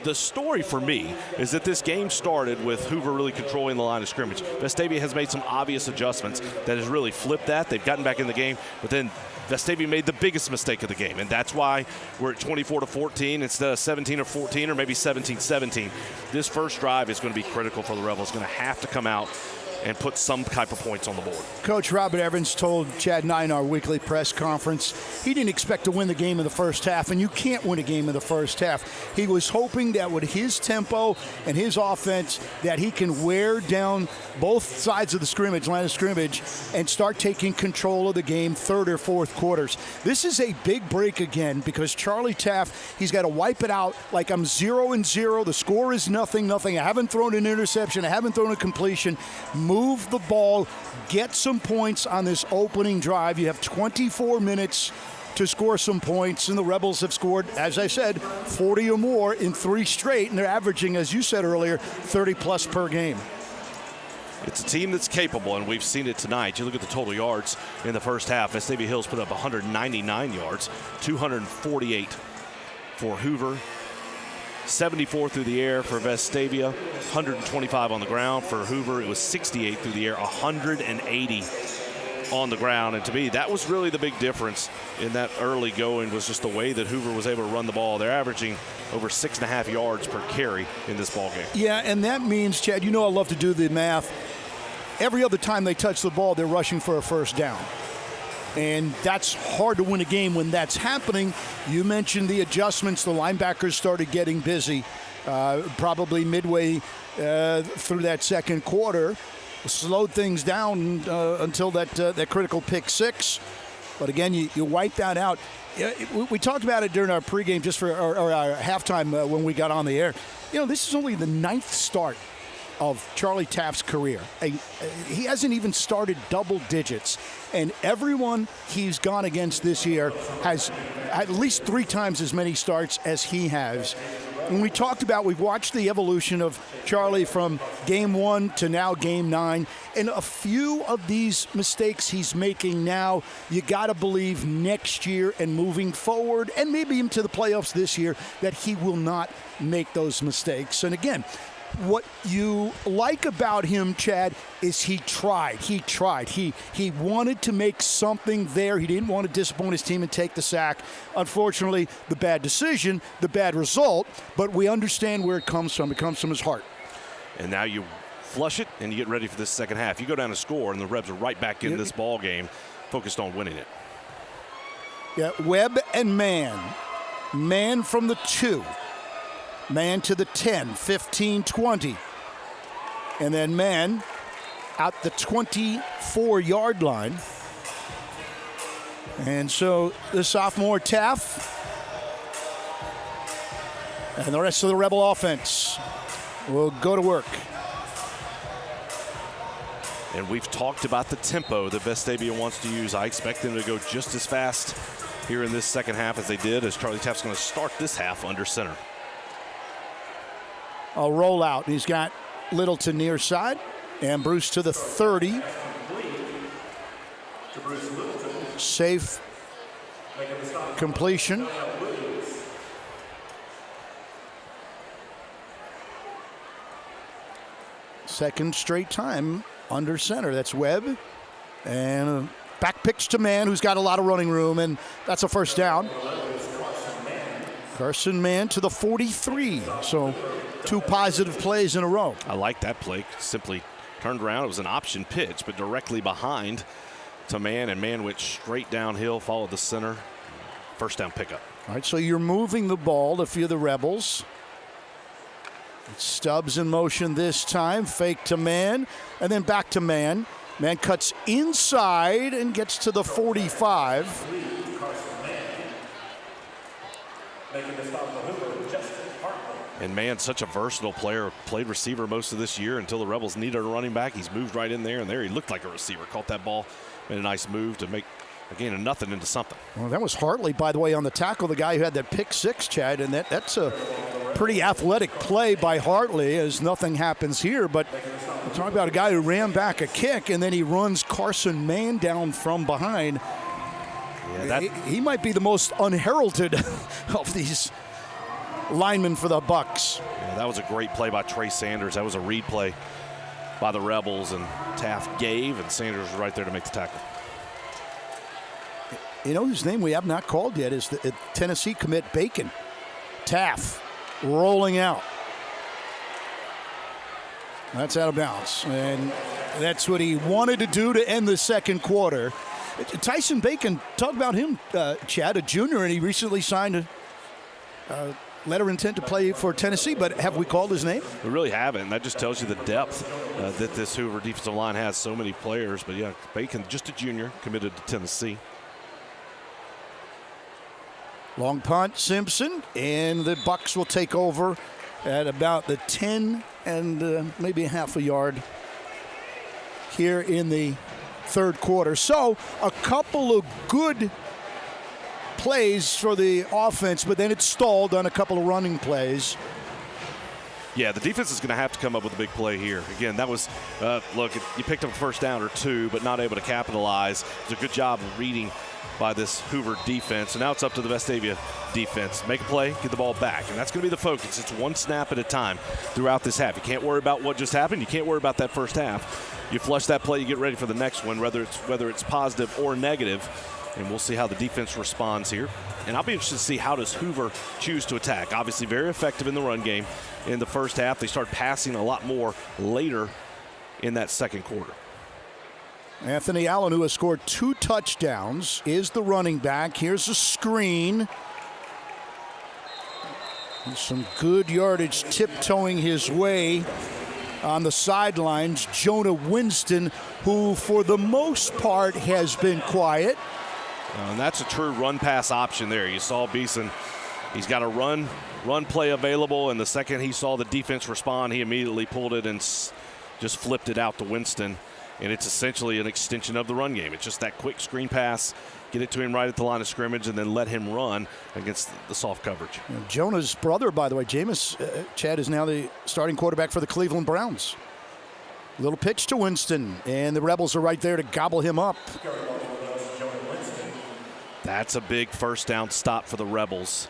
the story for me is that this game started with Hoover really controlling the line of scrimmage. Vestavia has made some obvious adjustments that has really flipped that. They've gotten back in the game, but then Vestavia made the biggest mistake of the game, and that's why we're at 24-14 instead of 17-14 or maybe 17-17. This first drive is going to be critical for the Rebels. Going to have to come out and put some type of points on the board. Coach Robert Evans told Chad and I in our weekly press conference he didn't expect to win the game in the first half, and you can't win a game in the first half. He was hoping that with his tempo and his offense that he can wear down both sides of the scrimmage, line of scrimmage, and start taking control of the game third or fourth quarters. This is a big break again, because Charlie Taft, he's got to wipe it out like I'm 0-0. The score is 0-0. I haven't thrown an interception. I haven't thrown a completion. Move the ball, get some points on this opening drive. You have 24 minutes to score some points, and the Rebels have scored, as I said, 40 or more in 3 straight, and they're averaging, as you said earlier, 30-plus per game. It's a team that's capable, and we've seen it tonight. You look at the total yards in the first half. Vestavia Hills put up 199 yards, 248 for Hoover. 74 through the air for Vestavia, 125 on the ground. For Hoover, it was 68 through the air, 180 on the ground. And to me, that was really the big difference in that early going, was just the way that Hoover was able to run the ball. They're averaging over 6.5 yards per carry in this ball game. Yeah, and that means, Chad, you know I love to do the math. Every other time they touch the ball, they're rushing for a first down. And that's hard to win a game when that's happening. You mentioned the adjustments. The linebackers started getting busy probably midway through that second quarter. Slowed things down until that critical pick six. But again, you wipe that out. We talked about it during our pregame, just for our halftime when we got on the air. You know, this is only the 9th start of Charlie Taft's career. He hasn't even started double digits, and everyone he's gone against this year has at least 3 times as many starts as he has. And we talked about, we've watched the evolution of Charlie from game 1 to now game 9, and a few of these mistakes he's making now, you got to believe next year and moving forward, and maybe into the playoffs this year, that he will not make those mistakes. And again, what you like about him, Chad, is he tried. He wanted to make something there. He didn't want to disappoint his team and take the sack. Unfortunately, the bad decision, the bad result, but we understand where it comes from. It comes from his heart. And now you flush it and you get ready for this second half. You go down to score and the Rebs are right back in this ball game, focused on winning it. Yeah, Webb and Man. Man from the 2. Man to the 10, 15, 20. And then Man out the 24-yard line. And so the sophomore Taff and the rest of the Rebel offense will go to work. And we've talked about the tempo that Vestavia wants to use. I expect them to go just as fast here in this second half as they did, as Charlie Taft's going to start this half under center. A rollout. He's got Littleton near side. And Bruce to the 30. Safe completion. Second straight time under center. That's Webb. And a back pitch to Man, who's got a lot of running room, and that's a first down. Carson Man to the 43. So 2 positive plays in a row. I like that play. Simply turned around. It was an option pitch, but directly behind to Man, and Man went straight downhill, followed the center. First down pickup. All right, so you're moving the ball to few of the Rebels. Stubbs in motion this time. Fake to Man, and then back to Man. Man cuts inside and gets to the 45. And Man, such a versatile player, played receiver most of this year until the Rebels needed a running back. He's moved right in there, and there he looked like a receiver. Caught that ball, made a nice move to make, again, a nothing into something. Well, that was Hartley, by the way, on the tackle, the guy who had that pick 6, Chad, and that's a pretty athletic play by Hartley, as nothing happens here. But we're talking about a guy who ran back a kick, and then he runs Carson Man down from behind. Yeah, he might be the most unheralded of these linemen for the Bucks. Yeah, that was a great play by Trey Sanders. That was a read play by the Rebels, and Taft gave, and Sanders was right there to make the tackle. You know whose name we have not called yet is the Tennessee commit Bacon. Taft rolling out. That's out of bounds, and that's what he wanted to do to end the second quarter. Tyson Bacon, talk about him, Chad, a junior, and he recently signed a letter of intent to play for Tennessee, but have we called his name? We really haven't, and that just tells you the depth that this Hoover defensive line has. So many players, but yeah, Bacon, just a junior, committed to Tennessee. Long punt, Simpson, and the Bucks will take over at about the 10 and maybe half a yard here in the third quarter. So a couple of good plays for the offense, but then it stalled on a couple of running plays. Yeah, the defense is going to have to come up with a big play here. Again, that was, look, you picked up a first down or 2, but not able to capitalize. It was a good job of reading by this Hoover defense. And now it's up to the Vestavia defense. Make a play, get the ball back. And that's going to be the focus. It's one snap at a time throughout this half. You can't worry about what just happened. You can't worry about that first half. You flush that play, you get ready for the next one, whether it's positive or negative. And we'll see how the defense responds here. And I'll be interested to see how does Hoover choose to attack. Obviously very effective in the run game in the first half. They start passing a lot more later in that second quarter. Anthony Allen, who has scored 2 touchdowns, is the running back. Here's a screen. Some good yardage tiptoeing his way on the sidelines. Jonah Winston, who for the most part has been quiet. And that's a true run-pass option there. You saw Beeson. He's got a run play available, and the second he saw the defense respond, he immediately pulled it and just flipped it out to Winston. And it's essentially an extension of the run game. It's just that quick screen pass, get it to him right at the line of scrimmage, and then let him run against the soft coverage. And Jonah's brother, by the way, Jameis, Chad, is now the starting quarterback for the Cleveland Browns. Little pitch to Winston, and the Rebels are right there to gobble him up. That's a big first down stop for the Rebels.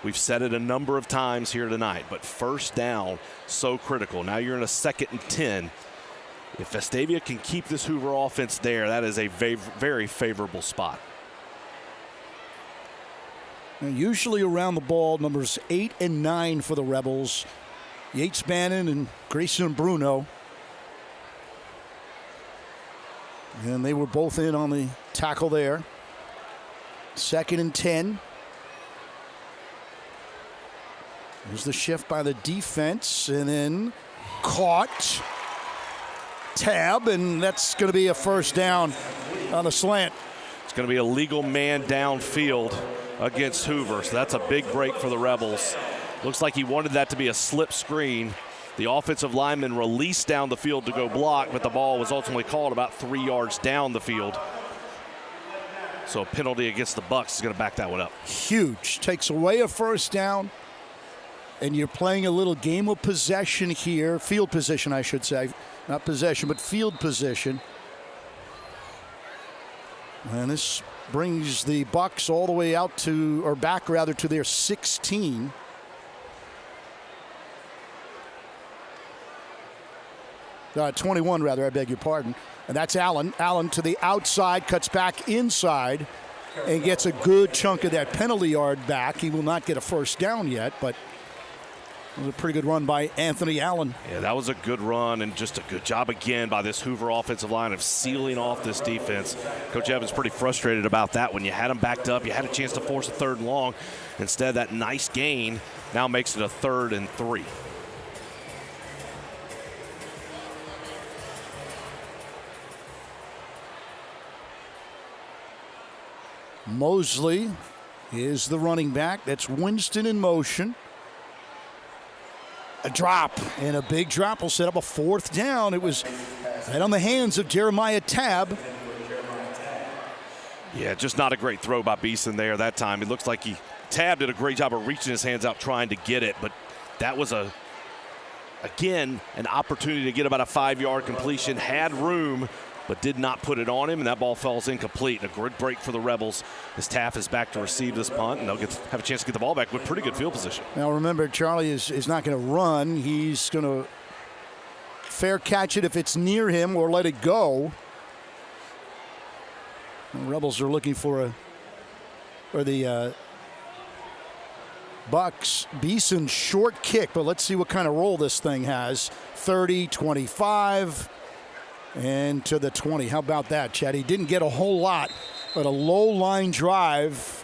We've said it a number of times here tonight, but first down, so critical. Now you're in a 2nd and 10. If Vestavia can keep this Hoover offense there, that is a very favorable spot. And usually around the ball, numbers 8 and 9 for the Rebels. Yates Bannon and Grayson Bruno. And they were both in on the tackle there. 2nd and 10. There's the shift by the defense, and then caught. Tab, and that's going to be a first down on the slant. It's going to be a legal man downfield against Hoover, so that's a big break for the Rebels. Looks like he wanted that to be a slip screen. The offensive lineman released down the field to go block, but the ball was ultimately called about 3 yards down the field. So a penalty against the Bucks is going to back that one up. Huge. Takes away a first down, and you're playing a little game of possession here. Field position, I should say. Not possession, but field position. And this brings the Bucks all the way out to, or back rather, to their 16. Uh, 21 rather, I beg your pardon. And that's Allen. Allen to the outside, cuts back inside, and gets a good chunk of that penalty yard back. He will not get a first down yet, but it was a pretty good run by Anthony Allen. Yeah, that was a good run, and just a good job again by this Hoover offensive line of sealing off this defense. Coach Evans pretty frustrated about that. When you had them backed up, you had a chance to force a 3rd and long. Instead, that nice gain now makes it a 3rd and 3. Mosley is the running back. That's Winston in motion. A drop, and a big drop will set up a 4th down. It was right on the hands of Jeremiah Tab. Yeah, just not a great throw by Beeson there that time. It looks like Tab did a great job of reaching his hands out trying to get it, but that was again, an opportunity to get about a 5-yard completion. Had room, but did not put it on him, and that ball falls incomplete. A good break for the Rebels as Taff is back to receive this punt, and they'll have a chance to get the ball back with pretty good field position. Now remember, Charlie is not going to run. He's going to fair catch it if it's near him or let it go. The Rebels are looking for the Bucks. Beeson short kick, but let's see what kind of roll this thing has. 30, 25. And to the 20. How about that, Chad? He didn't get a whole lot, but a low line drive.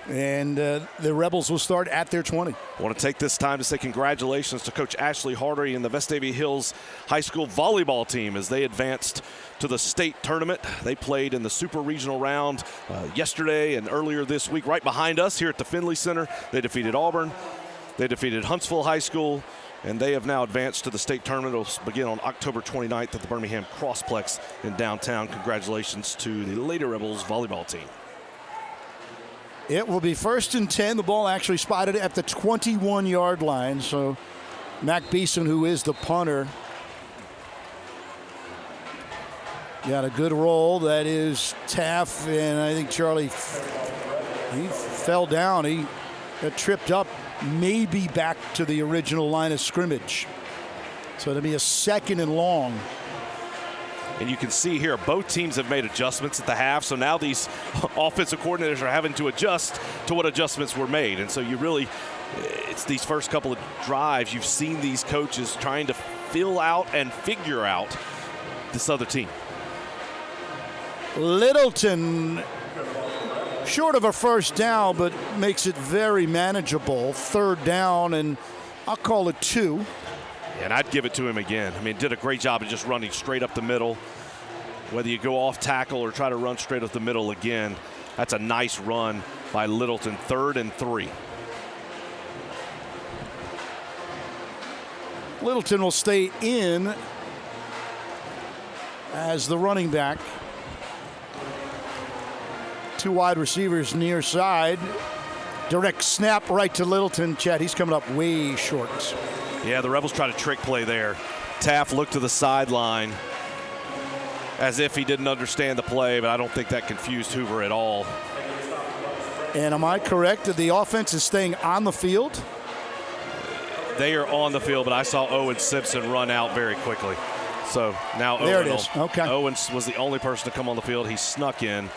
And the Rebels will start at their 20. I want to take this time to say congratulations to Coach Ashley Hardery and the Vestavia Hills High School volleyball team as they advanced to the state tournament. They played in the super regional round yesterday and earlier this week right behind us here at the Finley Center. They defeated Auburn. They defeated Huntsville High School. And they have now advanced to the state tournament. It will begin on October 29th at the Birmingham Crossplex in downtown. Congratulations to the Lady Rebels volleyball team. It will be 1st and 10. The ball actually spotted at the 21-yard line. So Mac Beeson, who is the punter, got a good roll. That is Taff, and I think Charlie, he fell down. He got tripped up. Maybe back to the original line of scrimmage. So it'll be a 2nd and long. And you can see here, both teams have made adjustments at the half. So now these offensive coordinators are having to adjust to what adjustments were made. And so you really, it's these first couple of drives, you've seen these coaches trying to fill out and figure out this other team. Littleton, short of a first down, but makes it very manageable. 3rd down, and I'll call it 2. And I'd give it to him again. I mean, did a great job of just running straight up the middle. Whether you go off tackle or try to run straight up the middle again, that's a nice run by Littleton. 3rd and 3. Littleton will stay in as the running back. 2 wide receivers near side. Direct snap right to Littleton. Chad, he's coming up way short. Yeah, the Rebels try to trick play there. Taff looked to the sideline as if he didn't understand the play, but I don't think that confused Hoover at all. And am I correct that the offense is staying on the field? They are on the field, but I saw Owen Simpson run out very quickly. So now there Owen it is. Okay. Owen was the only person to come on the field. He snuck in.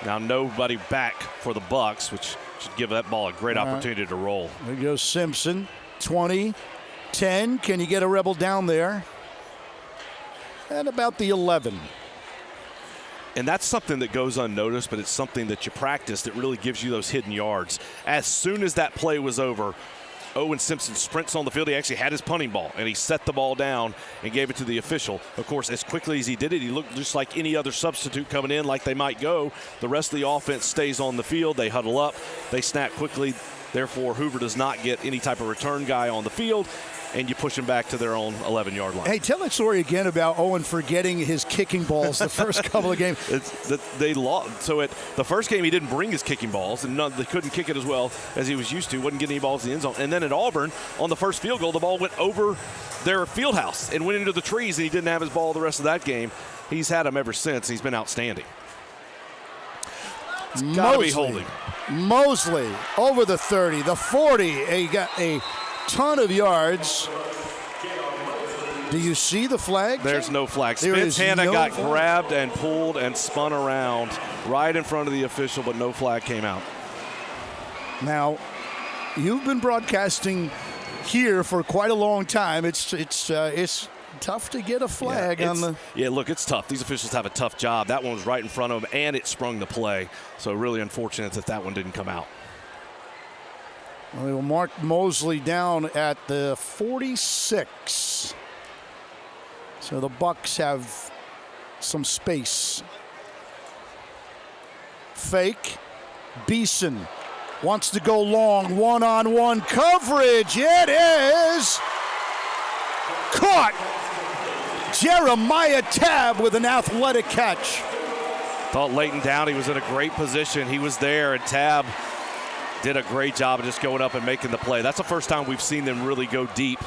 Now nobody back for the Bucks, which should give that ball a great opportunity to roll. There goes Simpson. 20, 10. Can you get a Rebel down there? At about the 11. And that's something that goes unnoticed, but it's something that you practice that really gives you those hidden yards. As soon as that play was over, Owen Simpson sprints on the field. He actually had his punting ball, and he set the ball down and gave it to the official. Of course, as quickly as he did it, he looked just like any other substitute coming in, like they might go. The rest of the offense stays on the field. They huddle up. They snap quickly. Therefore, Hoover does not get any type of return guy on the field, and you push them back to their own 11-yard line. Hey, tell that story again about Owen forgetting his kicking balls the first couple of games. They lost. So at the first game, he didn't bring his kicking balls, and they couldn't kick it as well as he was used to. Wouldn't get any balls in the end zone. And then at Auburn, on the first field goal, the ball went over their field house and went into the trees, and he didn't have his ball the rest of that game. He's had them ever since. He's been outstanding. It's got to be holding. Mosley over the 30, the 40. He got a ton of yards. Do you see the flag? There's no flag. Spence Hannah got grabbed and pulled and spun around right in front of the official, but no flag came out. Now, you've been broadcasting here for quite a long time. It's tough to get a flag on the. Yeah, look, it's tough. These officials have a tough job. That one was right in front of them, and it sprung the play. So really unfortunate that one didn't come out. Well, they will mark Mosley down at the 46. So the Bucks have some space. Fake. Beeson wants to go long. One-on-one coverage. It is caught. Jeremiah Tabb with an athletic catch. Thought Leighton Downey was in a great position. He was there, and Tabb did a great job of just going up and making the play. That's the first time we've seen them really go deep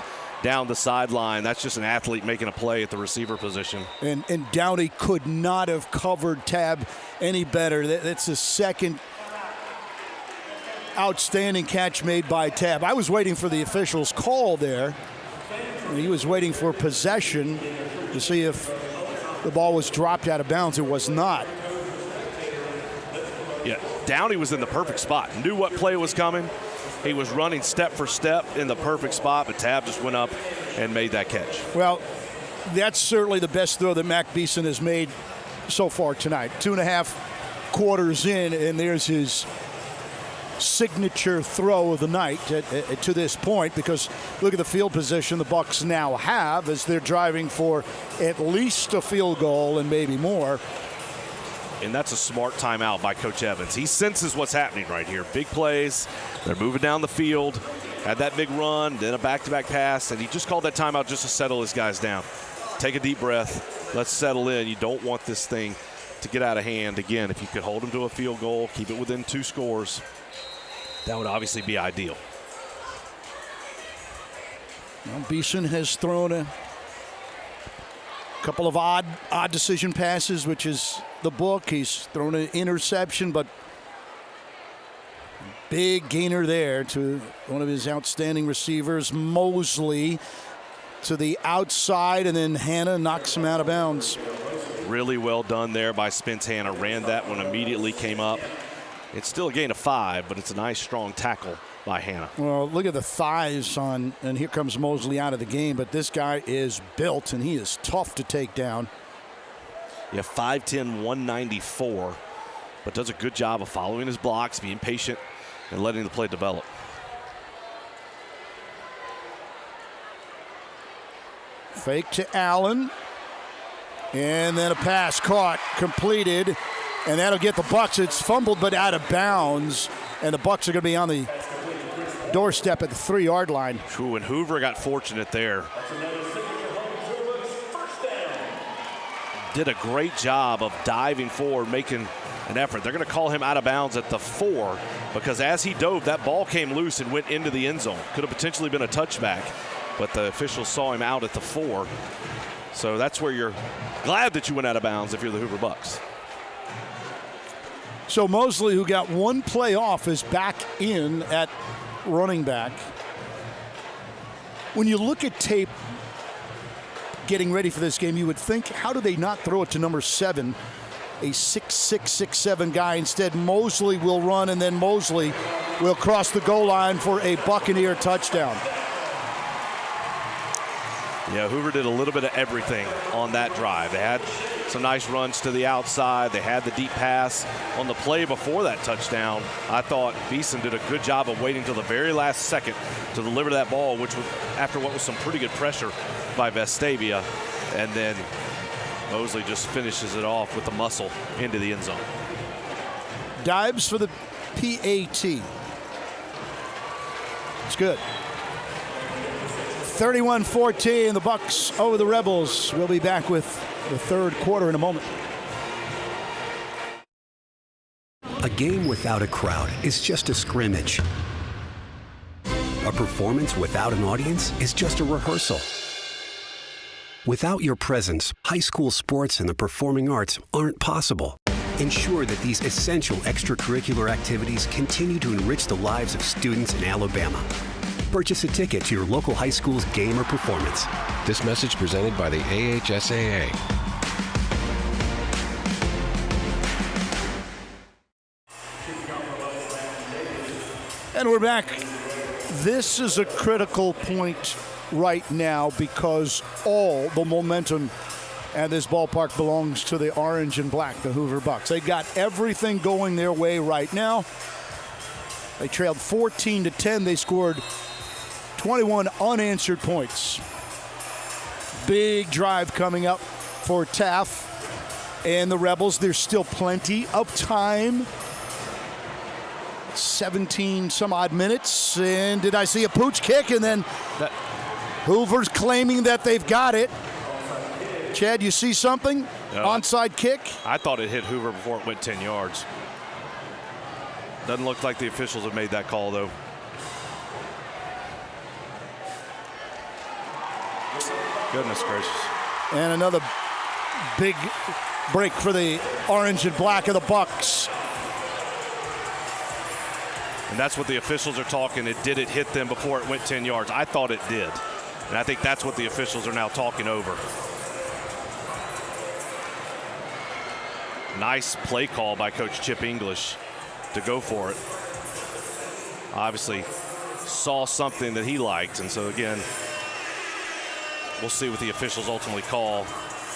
down the sideline. That's just an athlete making a play at the receiver position. And Downey could not have covered Tabb any better. That's the second outstanding catch made by Tabb. I was waiting for the official's call there. He was waiting for possession to see if the ball was dropped out of bounds. It was not. Yeah, Downey was in the perfect spot. Knew what play was coming. He was running step for step in the perfect spot, but Tabb just went up and made that catch. Well, that's certainly the best throw that Mac Beeson has made so far tonight. 2.5 quarters in, and there's his signature throw of the night to this point, because look at the field position the Bucks now have as they're driving for at least a field goal and maybe more. And that's a smart timeout by Coach Evans. He senses what's happening right here. Big plays. They're moving down the field. Had that big run, then a back-to-back pass, and he just called that timeout just to settle his guys down. Take a deep breath. Let's settle in. You don't want this thing to get out of hand. Again, if you could hold them to a field goal, keep it within 2 scores, that would obviously be ideal. Well, Beeson has thrown a couple of odd decision passes, which is the book. He's thrown an interception, but big gainer there to one of his outstanding receivers, Mosley, to the outside, and then Hannah knocks him out of bounds. Really well done there by Spence Hannah. Ran that one, immediately came up. It's still a gain of 5, but it's a nice, strong tackle by Hannah. Well, look at the thighs on, and here comes Mosley out of the game, but this guy is built, and he is tough to take down. Yeah, 5'10", 194, but does a good job of following his blocks, being patient, and letting the play develop. Fake to Allen, and then a pass caught, completed, and that'll get the Bucks. It's fumbled but out of bounds, and the Bucks are going to be on the doorstep at the 3-yard line. True, and Hoover got fortunate there. Did a great job of diving forward, making an effort. They're going to call him out of bounds at the 4 because as he dove, that ball came loose and went into the end zone. Could have potentially been a touchback, but the officials saw him out at the 4. So that's where you're glad that you went out of bounds if you're the Hoover Bucks. So Mosley, who got one play off, is back in at running back. When you look at tape getting ready for this game, you would think, how do they not throw it to number 7, a 6'6", 6'7" guy? Instead, Mosley will run, and then Mosley will cross the goal line for a Buccaneer touchdown. Yeah, Hoover did a little bit of everything on that drive. They had some nice runs to the outside. They had the deep pass on the play before that touchdown. I thought Beeson did a good job of waiting till the very last second to deliver that ball, which was after what was some pretty good pressure by Vestavia. And then Mosley just finishes it off with the muscle into the end zone. Dives for the PAT. It's good. 31-14, the Bucs over the Rebels. We'll be back with the third quarter in a moment. A game without a crowd is just a scrimmage. A performance without an audience is just a rehearsal. Without your presence, high school sports and the performing arts aren't possible. Ensure that these essential extracurricular activities continue to enrich the lives of students in Alabama. Purchase a ticket to your local high school's game or performance. This message presented by the AHSAA. And we're back. This is a critical point right now because all the momentum at this ballpark belongs to the orange and black, the Hoover Bucs. They got everything going their way right now. They trailed 14-10. They scored 21 unanswered points. Big drive coming up for Taft and the Rebels. There's still plenty of time. 17 some odd minutes. And did I see a pooch kick? And then Hoover's claiming that they've got it. Chad, you see something? Onside kick? I thought it hit Hoover before it went 10 yards. Doesn't look like the officials have made that call, though. Goodness gracious. And another big break for the orange and black of the Bucs. And that's what the officials are talking. Did it hit them before it went 10 yards? I thought it did. And I think that's what the officials are now talking over. Nice play call by Coach Chip English to go for it. Obviously saw something that he liked. And so, again, we'll see what the officials ultimately call,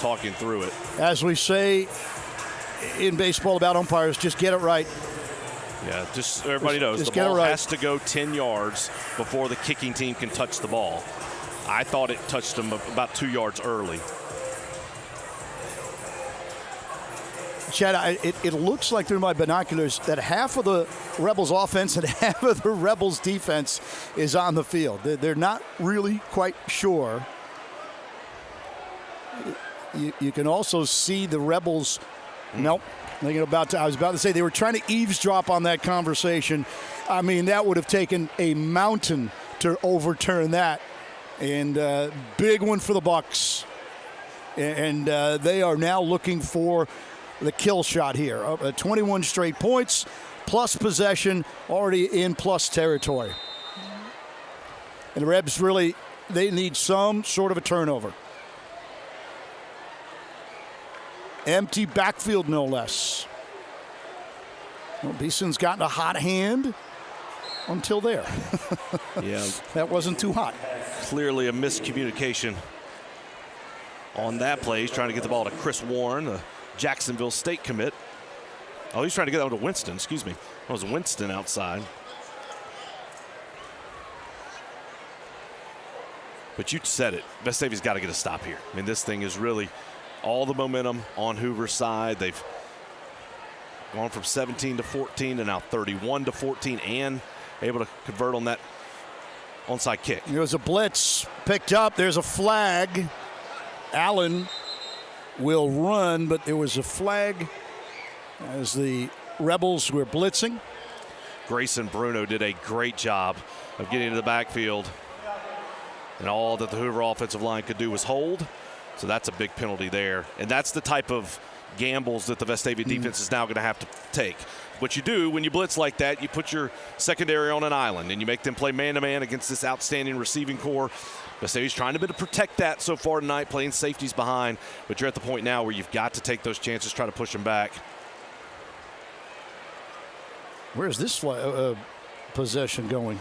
talking through it. As we say in baseball about umpires, just get it right. Yeah, just so everybody knows, the ball has to go 10 yards before the kicking team can touch the ball. I thought it touched them about 2 yards early. Chad, it looks like through my binoculars that half of the Rebels offense and half of the Rebels defense is on the field. They're not really quite sure. You can also see the Rebels. Nope. I was about to say they were trying to eavesdrop on that conversation. I mean, that would have taken a mountain to overturn that. And big one for the Bucs. And they are now looking for the kill shot here. 21 straight points, plus possession, already in plus territory. And the Rebs really, they need some sort of a turnover. Empty backfield, no less. Well, Beeson's gotten a hot hand until there. Yeah. That wasn't too hot. Clearly a miscommunication on that play. He's trying to get the ball to Chris Warren, the Jacksonville State commit. Oh, he's trying to get that to Winston, excuse me. That was Winston outside. But you said it. Vestavia's got to get a stop here. I mean, this thing is really all the momentum on Hoover's side. They've gone from 17-14 to now 31-14 and able to convert on that onside kick. There's a blitz picked up. There's a flag. Allen will run, but there was a flag as the Rebels were blitzing. Grayson Bruno did a great job of getting into the backfield. And all that the Hoover offensive line could do was hold. So that's a big penalty there. And that's the type of gambles that the Vestavia defense is now going to have to take. What you do when you blitz like that, you put your secondary on an island and you make them play man-to-man against this outstanding receiving core. Vestavia's trying to protect that so far tonight, playing safeties behind, but you're at the point now where you've got to take those chances, try to push them back. Where's this possession going?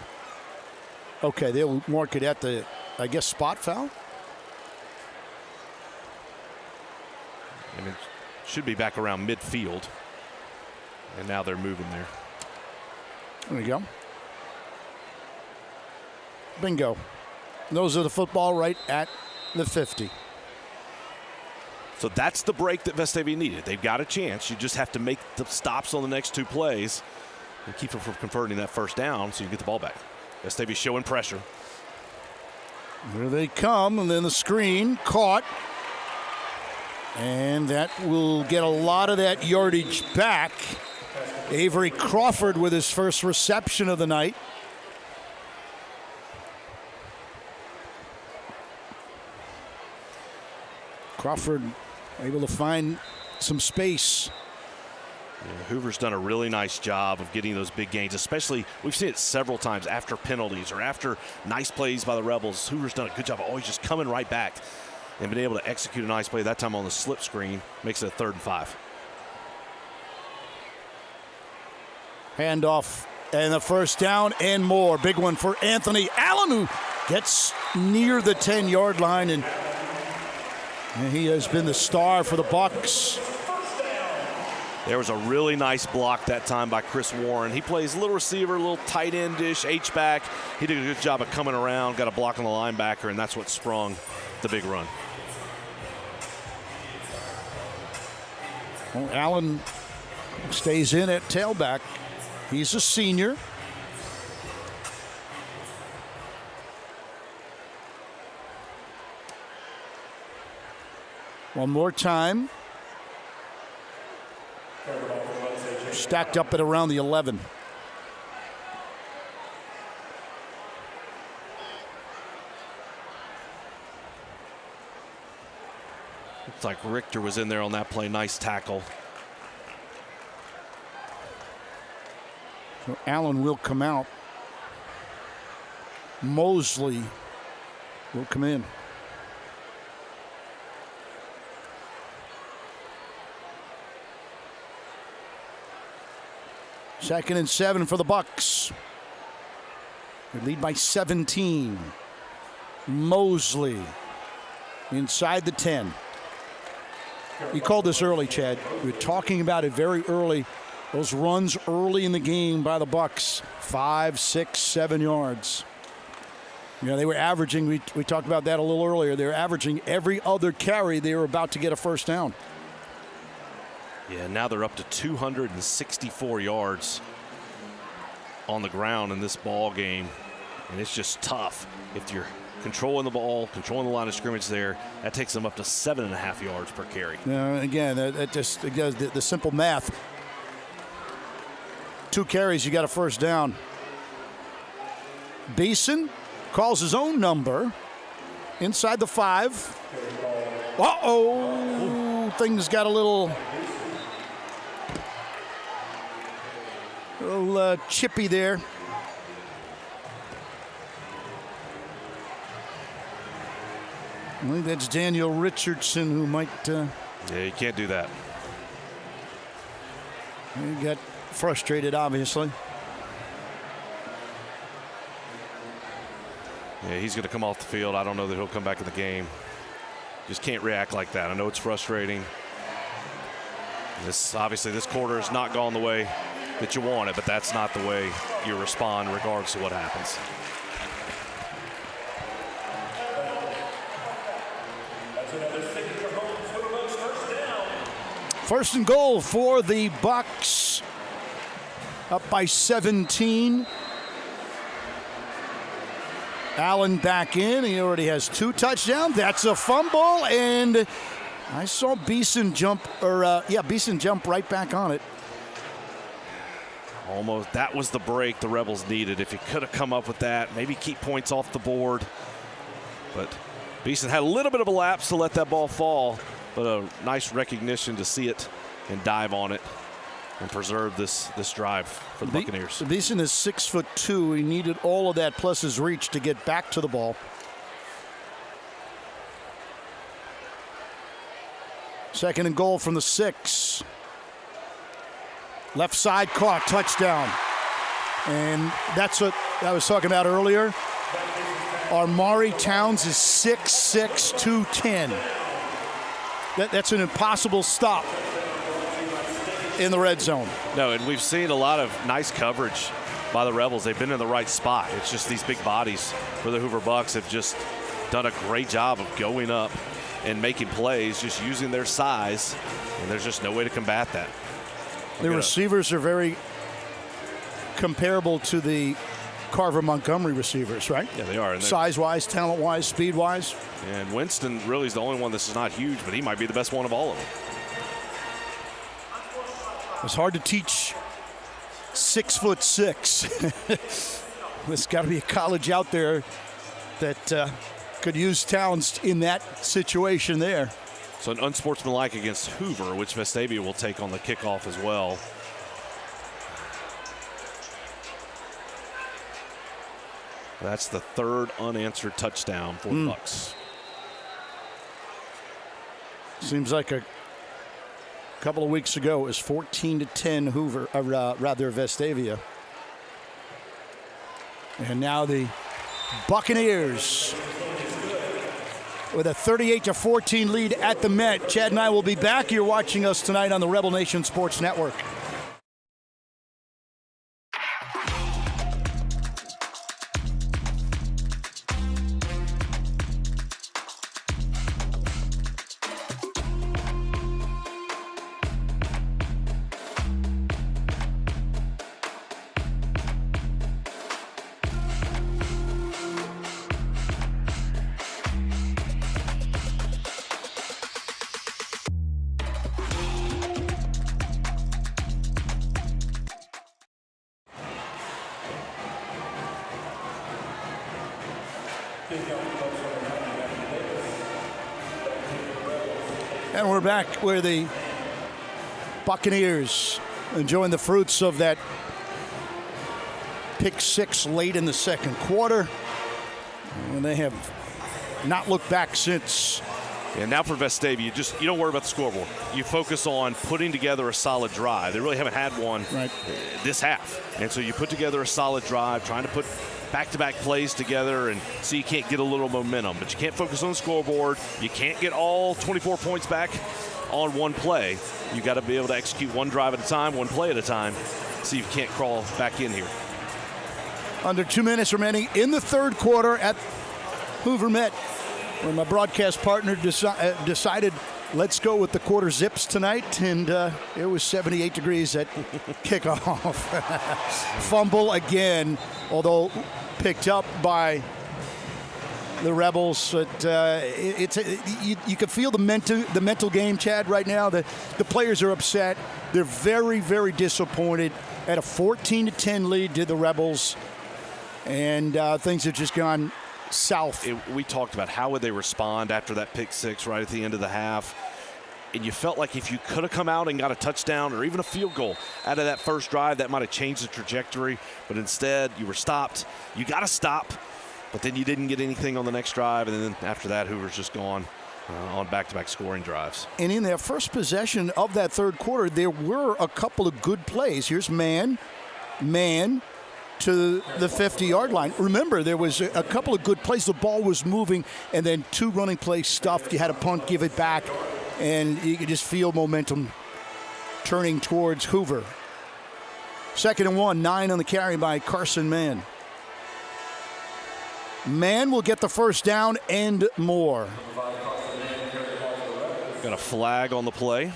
Okay, they'll mark it at the, I guess, spot foul. And it should be back around midfield. And now they're moving there. There we go. Bingo. Those are the football right at the 50. So that's the break that Vestavia needed. They've got a chance. You just have to make the stops on the next 2 plays and keep them from converting that first down so you get the ball back. Vestavia showing pressure. Here they come, and then the screen caught. And that will get a lot of that yardage back. Avery Crawford with his first reception of the night. Crawford able to find some space. Yeah, Hoover's done a really nice job of getting those big gains, especially we've seen it several times after penalties or after nice plays by the Rebels. Hoover's done a good job of always just coming right back and been able to execute a nice play, that time on the slip screen, makes it a 3rd and 5. Handoff and the first down and more. Big one for Anthony Allen, who gets near the 10-yard line, and he has been the star for the Bucks. There was a really nice block that time by Chris Warren. He plays a little receiver, a little tight end-ish, H-back. He did a good job of coming around, got a block on the linebacker, and that's what sprung the big run. Well, Allen stays in at tailback. He's a senior. One more time. Stacked up at around the 11. Looks like Richter was in there on that play. Nice tackle. So Allen will come out. Mosley will come in. Second and 7 for the Bucks. They lead by 17. Mosley inside the 10. You called this early, Chad. We were talking about it very early. Those runs early in the game by the Bucks, 5, 6, 7 yards. You know, they were averaging, we talked about that a little earlier, they were averaging every other carry they were about to get a first down. Yeah, now they're up to 264 yards on the ground in this ball game, and it's just tough. If you're controlling the ball, controlling the line of scrimmage there, that takes them up to 7.5 yards per carry. Again, that just does the simple math. 2 carries, you got a first down. Beeson calls his own number inside the 5. Uh-oh, things got a little chippy there. I think that's Daniel Richardson who might. Yeah, you can't do that. He got frustrated, obviously. Yeah, he's going to come off the field. I don't know that he'll come back in the game. Just can't react like that. I know it's frustrating. Obviously, this quarter has not gone the way that you want it, but that's not the way you respond regardless of what happens. First and goal for the Bucks. Up by 17. Allen back in. He already has 2 touchdowns. That's a fumble, and I saw Beeson jump, Beeson jump right back on it. Almost. That was the break the Rebels needed. If you could have come up with that, maybe keep points off the board. But Beeson had a little bit of a lapse to let that ball fall. but a nice recognition to see it and dive on it and preserve this drive for the Buccaneers. Beeson is 6'2". He needed all of that plus his reach to get back to the ball. Second and goal from the 6. Left side caught, touchdown. And that's what I was talking about earlier. Armari Towns is 6'6", 210. That's an impossible stop in the red zone. No, and we've seen a lot of nice coverage by the Rebels. They've been in the right spot. It's just these big bodies for the Hoover Bucks have just done a great job of going up and making plays, just using their size, and there's just no way to combat that. The receivers are very comparable to the Carver Montgomery receivers, right? Yeah, they are. Size-wise, talent-wise, speed-wise. And Winston really is the only one that's not huge, but he might be the best one of all of them. It's hard to teach 6'6". There's got to be a college out there that could use Towns in that situation there. So an unsportsmanlike against Hoover, which Vestavia will take on the kickoff as well. That's the third unanswered touchdown for the Bucks. Seems like a couple of weeks ago it was 14-10 Hoover, rather Vestavia. And now the Buccaneers with a 38-14 lead at the Met. Chad and I will be back. You're watching us tonight on the Rebel Nation Sports Network. And we're back where the Buccaneers enjoying the fruits of that pick six late in the second quarter. And they have not looked back since. And now for Vestavia, you don't worry about the scoreboard. You focus on putting together a solid drive. They really haven't had one this half. And so you put together a solid drive, trying to put back-to-back plays together, and so you can't get a little momentum. But you can't focus on the scoreboard. You can't get all 24 points back on one play. You got to be able to execute one drive at a time, one play at a time, so you can't crawl back in here. Under 2 minutes remaining in the third quarter at Hoover Met, where my broadcast partner decided let's go with the quarter zips tonight, and it was 78 degrees at kickoff. Fumble again, although picked up by the Rebels. You can feel the mental game, Chad, right now. The players are upset. They're very, very disappointed. At a 14-10 lead to the Rebels, and things have just gone south. We talked about how would they respond after that pick six right at the end of the half. And you felt like if you could have come out and got a touchdown or even a field goal out of that first drive, that might have changed the trajectory. But instead, you were stopped. You got to stop, but then you didn't get anything on the next drive. And then after that, Hoover's just gone on back-to-back scoring drives. And in their first possession of that third quarter, there were a couple of good plays. Here's man to the 50-yard line. Remember, there was a couple of good plays. The ball was moving, and then two running plays stuffed. You had a punt, give it back, and you could just feel momentum turning towards Hoover. 2nd and 1, 9 on the carry by Carson Mann. Mann will get the first down and more. Got a flag on the play.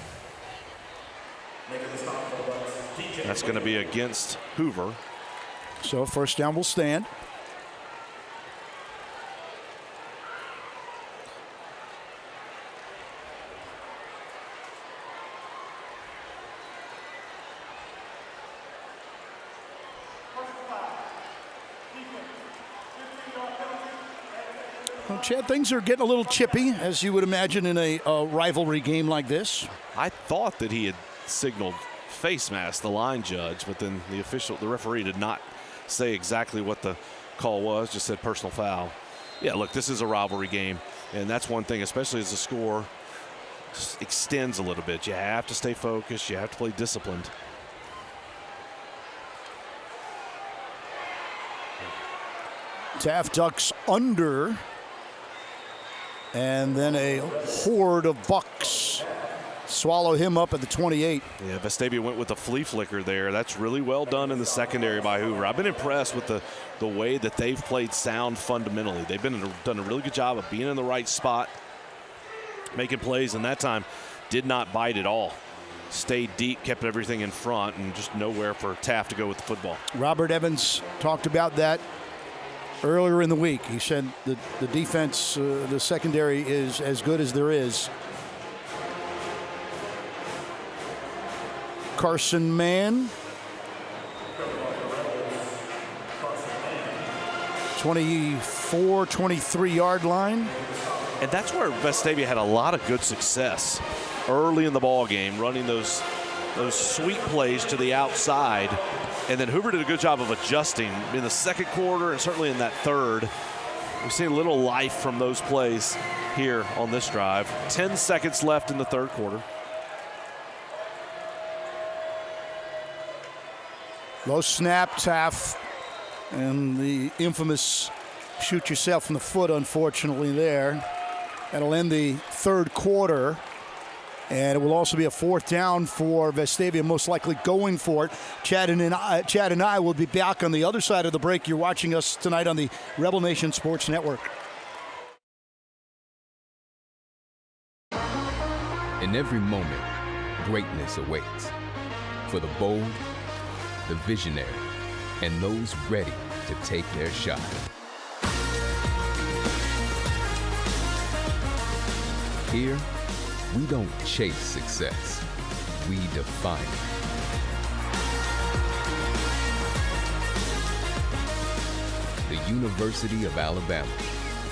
That's going to be against Hoover. So first down will stand. Chad, things are getting a little chippy, as you would imagine in a rivalry game like this. I thought that he had signaled face mask, the line judge, but then the referee did not say exactly what the call was, just said personal foul. Yeah, look, this is a rivalry game, and that's one thing, especially as the score extends a little bit. You have to stay focused. You have to play disciplined. Taft ducks under, and then a horde of Bucks swallow him up at the 28. Yeah, Vestavia went with the flea flicker there. That's really well done in the secondary by Hoover. I've been impressed with the way that they've played sound fundamentally. They've done a really good job of being in the right spot, making plays, and that time did not bite at all. Stayed deep, kept everything in front, and just nowhere for Taft to go with the football. Robert Evans talked about that earlier in the week. He said the defense, the secondary is as good as there is. Carson Mann, 24, 23-yard line. And that's where Vestavia had a lot of good success early in the ball game, running those sweet plays to the outside. And then Hoover did a good job of adjusting in the second quarter and certainly in that third. We see a little life from those plays here on this drive. 10 seconds left in the third quarter. Low snap, Taft, and the infamous shoot yourself in the foot, unfortunately, there. That'll end the third quarter. And it will also be a fourth down for Vestavia, most likely going for it. Chad and I will be back on the other side of the break. You're watching us tonight on the Rebel Nation Sports Network. In every moment, greatness awaits. For the bold, the visionary, and those ready to take their shot. Here, we don't chase success, we define it. The University of Alabama,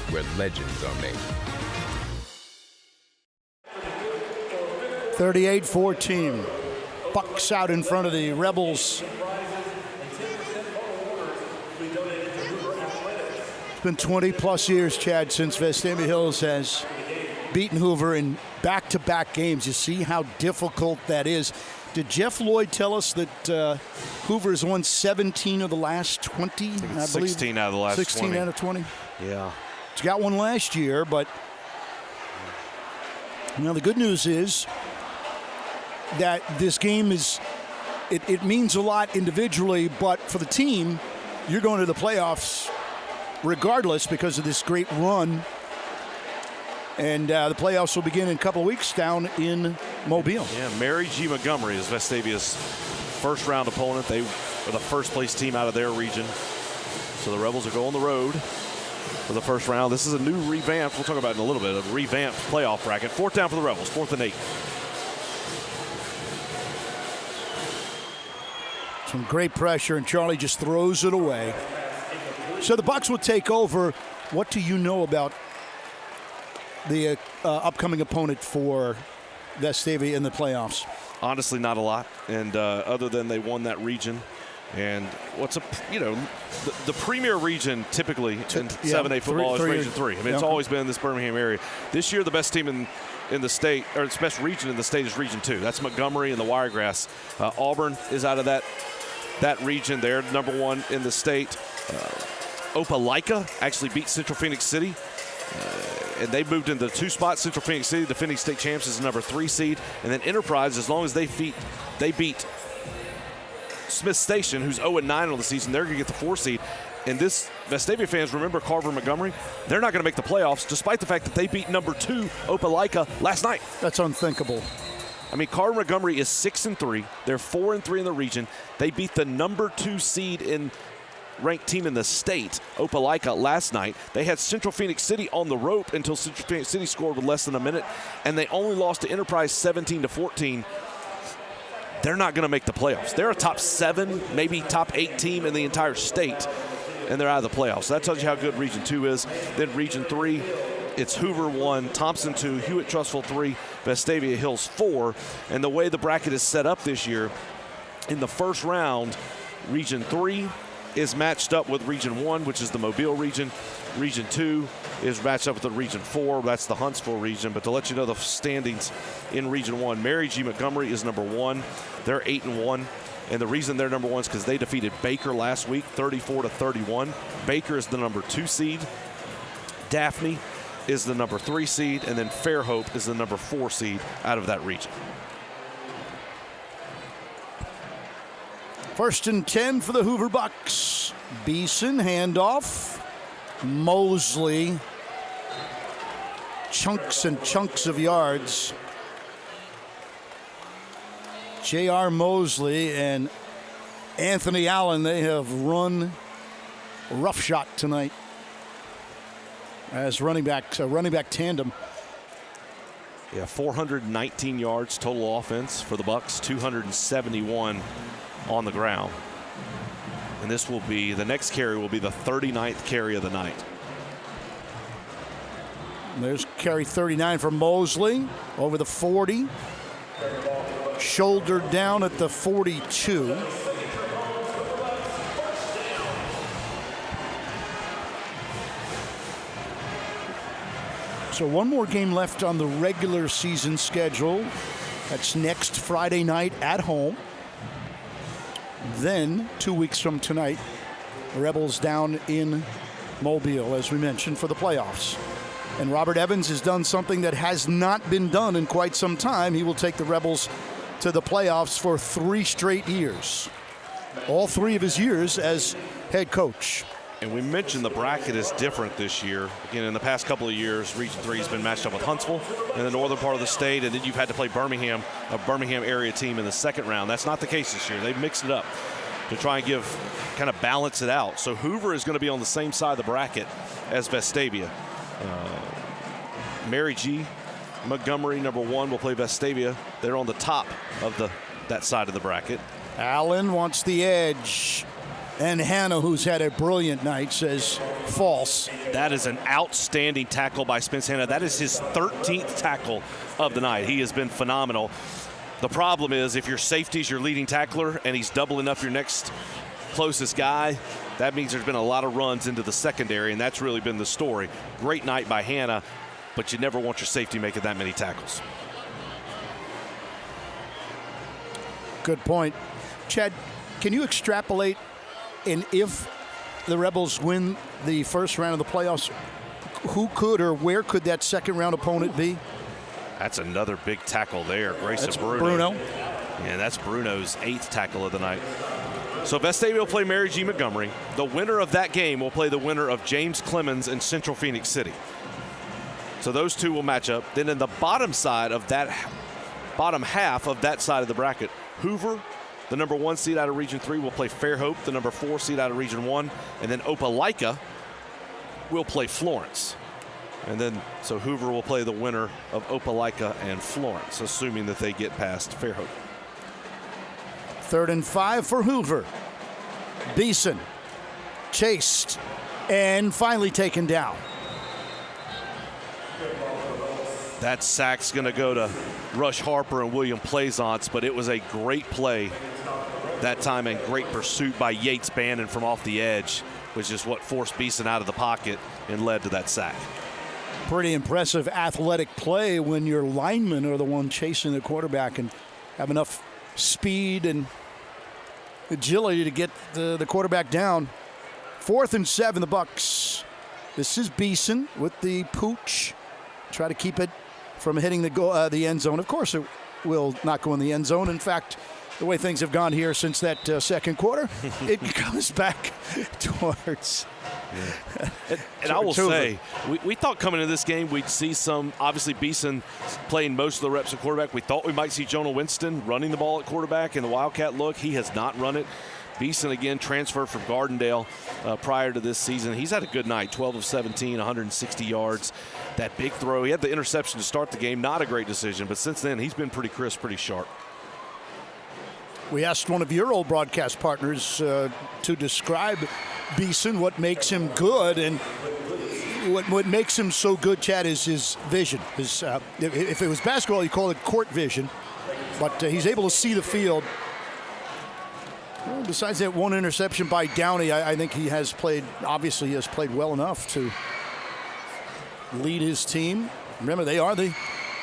where legends are made. 38-14. Bucks out in front of the Rebels. It's been 20-plus years, Chad, since Vestavia Hills has beaten Hoover in back-to-back games. You see how difficult that is. Did Jeff Lloyd tell us that Hoover has won 17 of the last 20? I believe 16 out of the last 16 20. Out of 20? Yeah. It's got one last year, but now the good news is that this game is, it means a lot individually, but for the team, you're going to the playoffs regardless because of this great run. And the playoffs will begin in a couple of weeks down in Mobile. Yeah, Mary G. Montgomery is Vestavia's first-round opponent. They are the first-place team out of their region. So the Rebels will go on the road for the first round. This is a new revamped, we'll talk about it in a little bit, a revamped playoff bracket. Fourth down for the Rebels, 4th and 8. Some great pressure, and Charlie just throws it away. So the Bucks will take over. What do you know about the upcoming opponent for Vestavia in the playoffs? Honestly, not a lot. And other than they won that region. And the premier region typically in 7A football is Region 3. I mean, it's always been in this Birmingham area. This year, the best team in the state, or its best region in the state, is Region 2. That's Montgomery and the Wiregrass. Auburn is out of that region. They're number 1 in the state. Opelika actually beat Central Phoenix City. And they moved into the 2 spot. Central Phoenix City, defending state champs, is the number 3 seed. And then Enterprise, as long as they beat Smith Station, who's 0-9 on the season, they're going to get the 4 seed. And this, Vestavia fans, remember Carver Montgomery? They're not going to make the playoffs, despite the fact that they beat number 2 Opelika last night. That's unthinkable. I mean, Carver Montgomery is 6-3. They're 4-3 in the region. They beat the number 2 seed in ranked team in the state, Opelika, last night. They had Central Phoenix City on the rope until Central Phoenix City scored with less than a minute, and they only lost to Enterprise 17-14. They're not going to make the playoffs. They're a top 7, maybe top 8 team in the entire state. and they're out of the playoffs. So that tells you how good Region 2 is. Then Region 3, it's Hoover 1, Thompson 2, Hewitt-Trussville 3, Vestavia Hills 4. And the way the bracket is set up this year, in the first round, Region 3 is matched up with Region 1, which is the Mobile region. Region 2 is matched up with the Region 4. That's the Huntsville region. But to let you know the standings in Region 1, Mary G. Montgomery is number 1. They're 8-1. And the reason they're number 1 is because they defeated Baker last week, 34-31. Baker is the number 2 seed. Daphne is the number 3 seed. And then Fairhope is the number 4 seed out of that region. 1st and 10 for the Hoover Bucks. Beeson, handoff. Mosley, chunks and chunks of yards. J.R. Mosley and Anthony Allen, they have run roughshod tonight as running back tandem. Yeah, 419 yards total offense for the Bucks, 271 on the ground. And this will be, the next carry will be the 39th carry of the night. There's carry 39 for Mosley over the 40. Shouldered down at the 42. So one more game left on the regular season schedule. That's next Friday night at home. Then 2 weeks from tonight, the Rebels down in Mobile, as we mentioned, for the playoffs. And Robert Evans has done something that has not been done in quite some time. He will take the Rebels to the playoffs for 3 straight years. All 3 of his years as head coach. And we mentioned the bracket is different this year. Again, in the past couple of years, Region 3 has been matched up with Huntsville in the northern part of the state, and then you've had to play Birmingham, a Birmingham area team in the second round. That's not the case this year. They've mixed it up to try and kind of balance it out. So Hoover is going to be on the same side of the bracket as Vestavia. Mary G. Montgomery, number 1, will play Vestavia. They're on the top of that side of the bracket. Allen wants the edge. And Hannah, who's had a brilliant night, says false. That is an outstanding tackle by Spence Hannah. That is his 13th tackle of the night. He has been phenomenal. The problem is if your safety's your leading tackler and he's doubling up your next closest guy, that means there's been a lot of runs into the secondary, and that's really been the story. Great night by Hannah, but you never want your safety making that many tackles. Good point. Chad, can you extrapolate? And if the Rebels win the first round of the playoffs, who could or where could that second round opponent be? That's another big tackle there. Grayson Bruno. Yeah, that's Bruno's 8th tackle of the night. So Vestavia will play Mary G. Montgomery. The winner of that game will play the winner of James Clemens and Central Phoenix City. So those two will match up. Then in the bottom side of that, bottom half of that side of the bracket, Hoover, the number 1 seed out of Region 3, will play Fairhope, the number 4 seed out of Region 1. And then Opelika will play Florence. And then, so Hoover will play the winner of Opelika and Florence, assuming that they get past Fairhope. 3rd and 5 for Hoover. Beeson chased and finally taken down. That sack's going to go to Rush Harper and William Plaisance, but it was a great play that time and great pursuit by Yates Bannon from off the edge, which is what forced Beeson out of the pocket and led to that sack. Pretty impressive athletic play when your linemen are the one chasing the quarterback and have enough speed and agility to get the quarterback down. 4th and 7, the Bucks. This is Beeson with the pooch. Try to keep it from hitting the end zone. Of course, it will not go in the end zone. In fact, the way things have gone here since that second quarter, it comes back towards. Yeah. And I will say, we thought coming into this game we'd see some, obviously Beeson playing most of the reps at quarterback. We thought we might see Jonah Winston running the ball at quarterback in the Wildcat look. He has not run it. Beeson, again, transferred from Gardendale prior to this season. He's had a good night, 12 of 17, 160 yards. That big throw, he had the interception to start the game, not a great decision, but since then he's been pretty crisp, pretty sharp. We asked one of your old broadcast partners to describe Beeson, what makes him good, and what makes him so good, Chad, is his vision. His, if it was basketball, you call it court vision, but he's able to see the field. Well, besides that one interception by Downey, I think he has played well enough to lead his team. Remember, they are the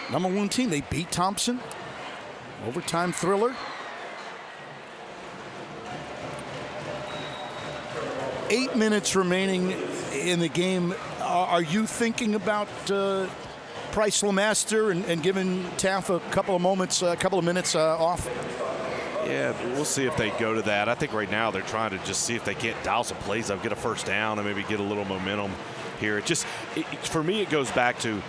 #1 team. They beat Thompson. Overtime thriller. 8 minutes remaining in the game. Are you thinking about Price Lemaster and giving Taft a couple of minutes off? Yeah, we'll see if they go to that. I think right now they're trying to just see if they can't dial some plays up, get a first down, and maybe get a little momentum here. For me, it goes back to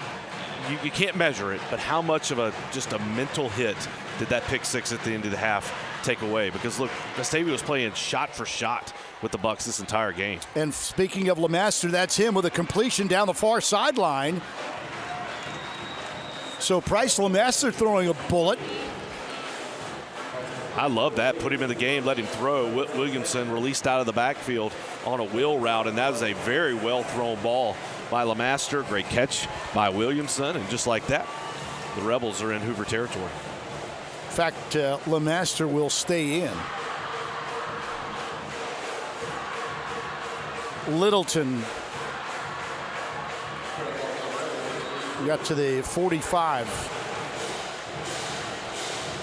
you can't measure it, but how much of just a mental hit did that pick six at the end of the half take away? Because look, Vestavia was playing shot for shot with the Bucks this entire game. And speaking of Lemaster, that's him with a completion down the far sideline. So Price Lemaster throwing a bullet. I love that. Put him in the game, let him throw. Williamson released out of the backfield on a wheel route, and that was a very well-thrown ball by Lemaster. Great catch by Williamson, and just like that, the Rebels are in Hoover territory. In fact, Lemaster will stay in. Littleton got to the 45.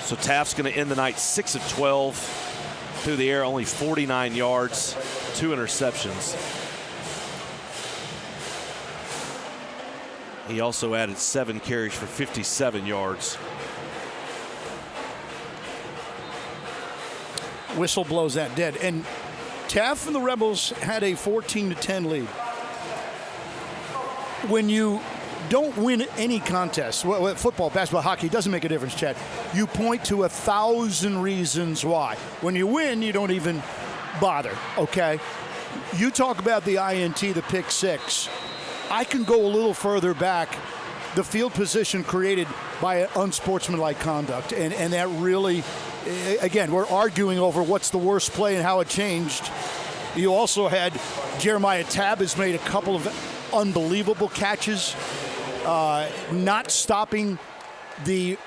So Taft's going to end the night 6 of 12 through the air, only 49 yards, 2 interceptions. He also added 7 carries for 57 yards. Whistle blows that dead. And Taft and the Rebels had a 14-10 lead. When you don't win any contest, football, basketball, hockey, doesn't make a difference, Chad. You point to 1,000 reasons why. When you win, you don't even bother, okay? You talk about the INT, the pick six. I can go a little further back. The field position created by unsportsmanlike conduct, and that really, again, we're arguing over what's the worst play and how it changed. You also had Jeremiah Tabb has made a couple of unbelievable catches, not stopping the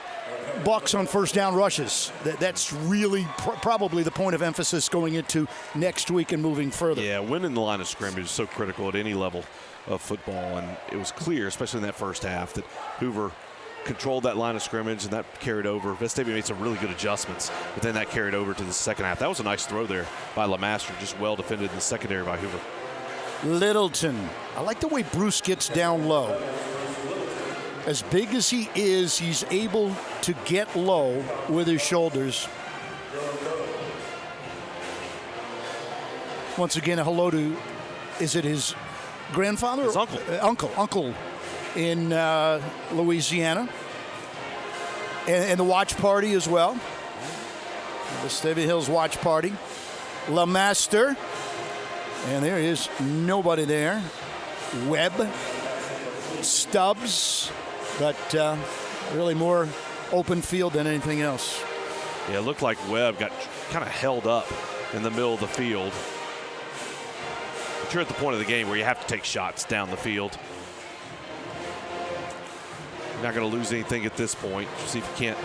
Bucks on first down rushes. That's really probably the point of emphasis going into next week and moving further. Yeah, winning the line of scrimmage is so critical at any level of football, and it was clear, especially in that first half, that Hoover controlled that line of scrimmage, and that carried over. Vestavia made some really good adjustments, but then that carried over to the second half. That was a nice throw there by Lemaster, just well defended in the secondary by Hoover. Littleton. I like the way Bruce gets down low. As big as he is, he's able to get low with his shoulders. Once again, a hello to, is it his grandfather? His uncle. Uncle in Louisiana. And the watch party as well. The Vestavia Hills watch party. Lemaster. And there is nobody there. Webb. Stubbs. But really more open field than anything else. Yeah, it looked like Webb got kind of held up in the middle of the field. But you're at the point of the game where you have to take shots down the field. You're not going to lose anything at this point. Just see if you can't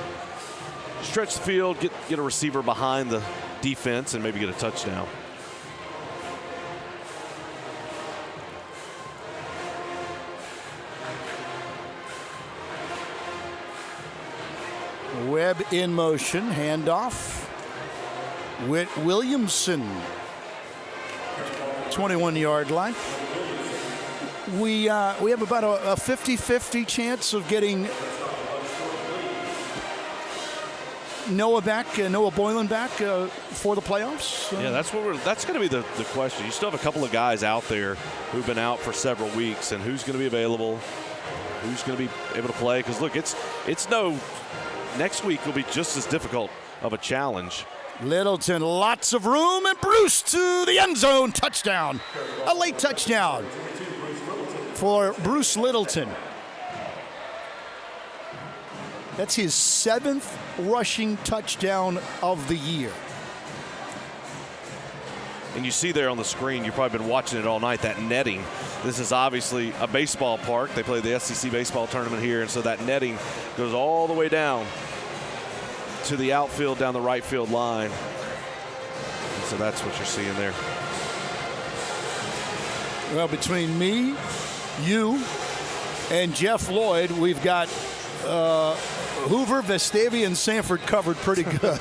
stretch the field, get a receiver behind the defense, and maybe get a touchdown. Webb in motion, handoff. Whit Williamson, 21-yard line. We have about a 50-50 chance of getting Noah Boylan back for the playoffs. Yeah, that's going to be the question. You still have a couple of guys out there who've been out for several weeks, and who's going to be available, who's going to be able to play? Because look, next week will be just as difficult of a challenge. Littleton, lots of room, and Bruce to the end zone, touchdown. A late touchdown for Bruce Littleton. That's his 7th rushing touchdown of the year. And you see there on the screen, you've probably been watching it all night, that netting. This is obviously a baseball park. They play the SEC baseball tournament here, and so that netting goes all the way down to the outfield, down the right field line. And so that's what you're seeing there. Well, between me, you, and Jeff Lloyd, we've got Hoover, Vestavia, and Sanford covered pretty good.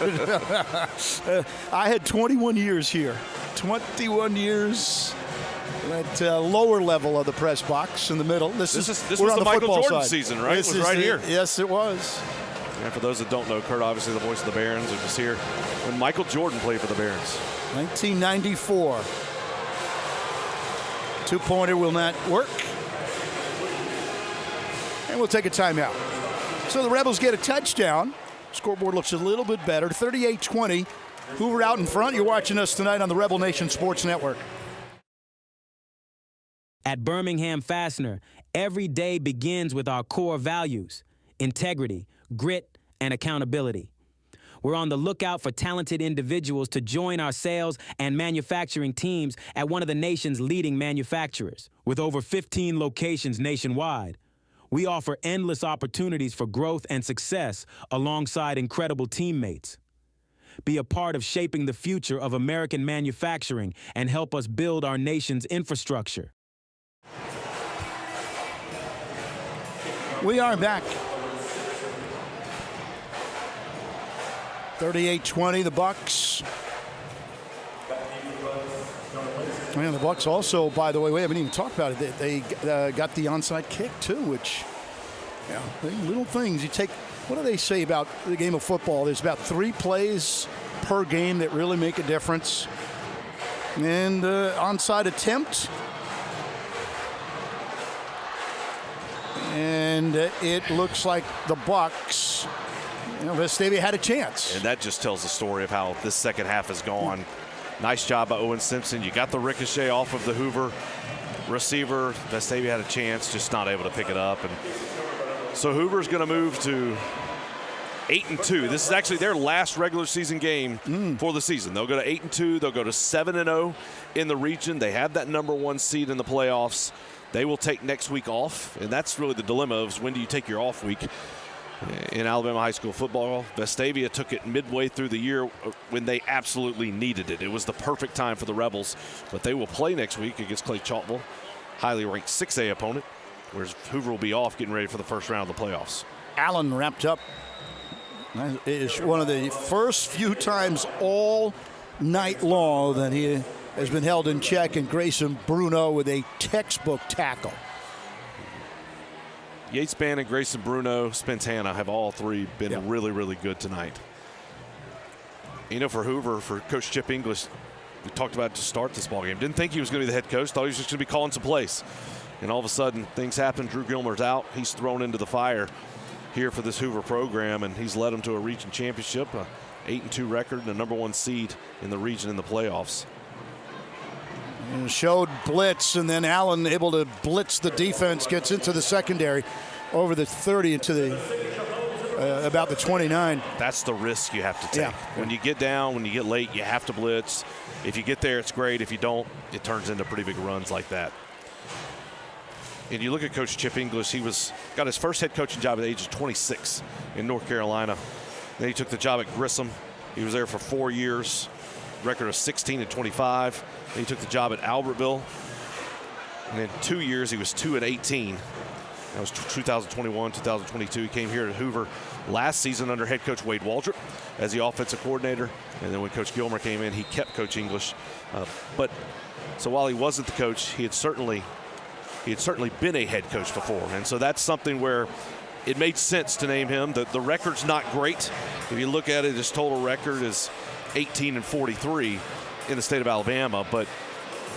I had 21 years here. 21 years at lower level of the press box in the middle. This was the Michael Jordan season, right? It was right here. Yes, it was. And for those that don't know, Kurt, obviously the voice of the Barons, was here when Michael Jordan played for the Barons. 1994. Two-pointer will not work. And we'll take a timeout. So the Rebels get a touchdown. Scoreboard looks a little bit better. 38-20. Hoover out in front. You're watching us tonight on the Rebel Nation Sports Network. At Birmingham Fastener, every day begins with our core values: integrity, grit, and accountability. We're on the lookout for talented individuals to join our sales and manufacturing teams at one of the nation's leading manufacturers. With over 15 locations nationwide, we offer endless opportunities for growth and success alongside incredible teammates. Be a part of shaping the future of American manufacturing and help us build our nation's infrastructure. We are back. 38-20, the Bucks. And the Bucks also, by the way, we haven't even talked about it. They got the onside kick too, which, yeah, little things. You take. What do they say about the game of football? There's about 3 plays per game that really make a difference. And onside attempt. And it looks like the Bucks, Vestavia had a chance. And that just tells the story of how this second half has gone. Nice job by Owen Simpson. You got the ricochet off of the Hoover receiver. Vestavia had a chance, just not able to pick it up. And so Hoover's going to move to 8-2. This is actually their last regular season game for the season. They'll go to 8-2. They'll go to 7-0 in the region. They have that #1 seed in the playoffs. They will take next week off, and that's really the dilemma of when do you take your off week in Alabama high school football. Vestavia took it midway through the year when they absolutely needed it. It was the perfect time for the Rebels, but they will play next week against Clay Chalkville, highly ranked 6A opponent, whereas Hoover will be off getting ready for the first round of the playoffs. Allen wrapped up. It is one of the first few times all night long that he has been held in check, and Grayson Bruno with a textbook tackle. Yates Bannon, Grayson Bruno, Spence Hanna have all three been really, really good tonight. For Hoover, for Coach Chip English, we talked about it to start this ballgame. Didn't think he was going to be the head coach. Thought he was just going to be calling some plays. And all of a sudden, things happen. Drew Gilmer's out. He's thrown into the fire here for this Hoover program, and he's led them to a region championship, a 8-2 record, and a #1 seed in the region in the playoffs. And showed blitz, and then Allen able to blitz the defense, gets into the secondary over the 30 into the about the 29. That's the risk you have to take. Yeah. When you get down, when you get late, you have to blitz. If you get there, it's great. If you don't, it turns into pretty big runs like that. And you look at Coach Chip English, he got his first head coaching job at the age of 26 in North Carolina. Then he took the job at Grissom. He was there for 4 years, record of 16-25. Then he took the job at Albertville. And in 2 years, he was 2-18. That was 2021, 2022. He came here to Hoover last season under head coach Wade Waldrop as the offensive coordinator. And then when Coach Gilmer came in, he kept Coach English. So while he wasn't the coach, he had certainly been a head coach before. And so that's something where it made sense to name him. The record's not great. If you look at it, his total record is 18-43 in the state of Alabama, but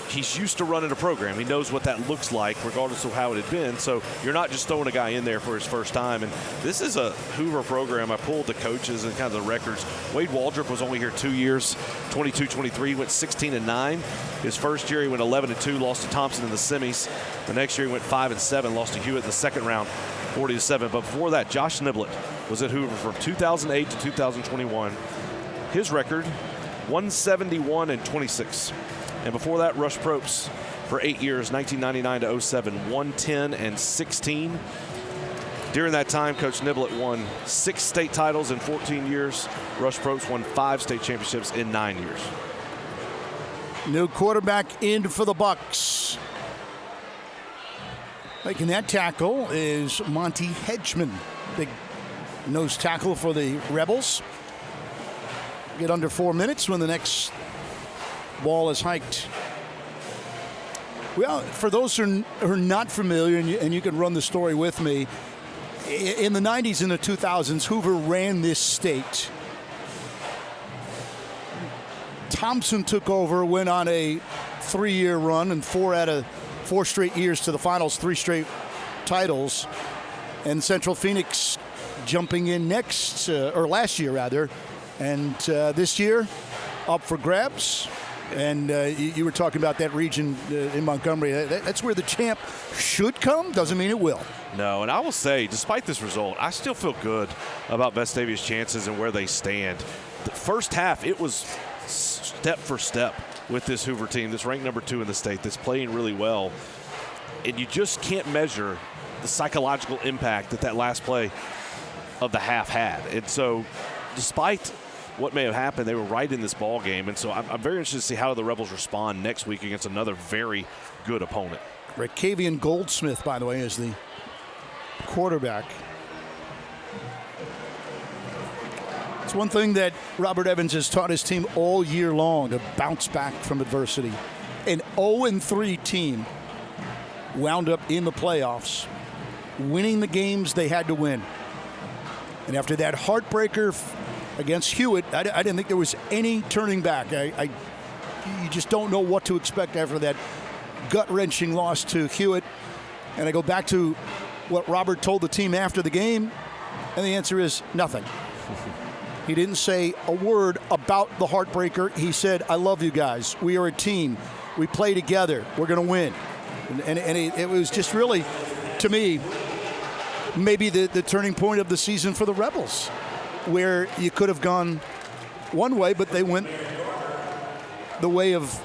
he's used to running a program. He knows what that looks like regardless of how it had been. So you're not just throwing a guy in there for his first time. And this is a Hoover program. I pulled the coaches and kind of the records. Wade Waldrop was only here 2 years, 22-23. He went 16-9. His first year he went 11-2, lost to Thompson in the semis. The next year he went 5-7, lost to Hewitt in the second round, 40-7. But before that, Josh Niblett was at Hoover from 2008 to 2021. His record, 171-26. And before that, Rush Propst for 8 years, 1999 to 07, 110 and 16. During that time, Coach Niblett won 6 state titles in 14 years. Rush Propst won 5 state championships in 9 years. New quarterback in for the Bucks. Making that tackle is Monty Hedgeman, big nose tackle for the Rebels. Get under 4 minutes when the next ball is hiked. Well, for those who are not familiar, and you can run the story with me, in the 90s and the 2000s, Hoover ran this state. Thompson took over, went on a 3-year run, and 4 out of 4 straight years to the finals, 3 straight titles. And Central Phoenix jumping in next, or last year rather, and this year up for grabs. And you were talking about that region in Montgomery. That's where the champ should come. Doesn't mean it will. No, and I will say, despite this result, I still feel good about Vestavia's chances and where they stand. The first half, it was step for step with this Hoover team, that's ranked number 2 in the state, that's playing really well. And you just can't measure the psychological impact that last play of the half had. And so, despite what may have happened, they were right in this ball game. And so I'm very interested to see how the Rebels respond next week against another very good opponent. Rickavian Goldsmith, by the way, is the quarterback. It's one thing that Robert Evans has taught his team all year long, to bounce back from adversity. An 0-3 team wound up in the playoffs, winning the games they had to win. And after that heartbreaker against Hewitt, I didn't think there was any turning back. You just don't know what to expect after that gut-wrenching loss to Hewitt. And I go back to what Robert told the team after the game, and the answer is nothing. He didn't say a word about the heartbreaker. He said, I love you guys. We are a team. We play together. We're going to win. And it was just really, to me, maybe the turning point of the season for the Rebels, where you could have gone one way, but they went the way of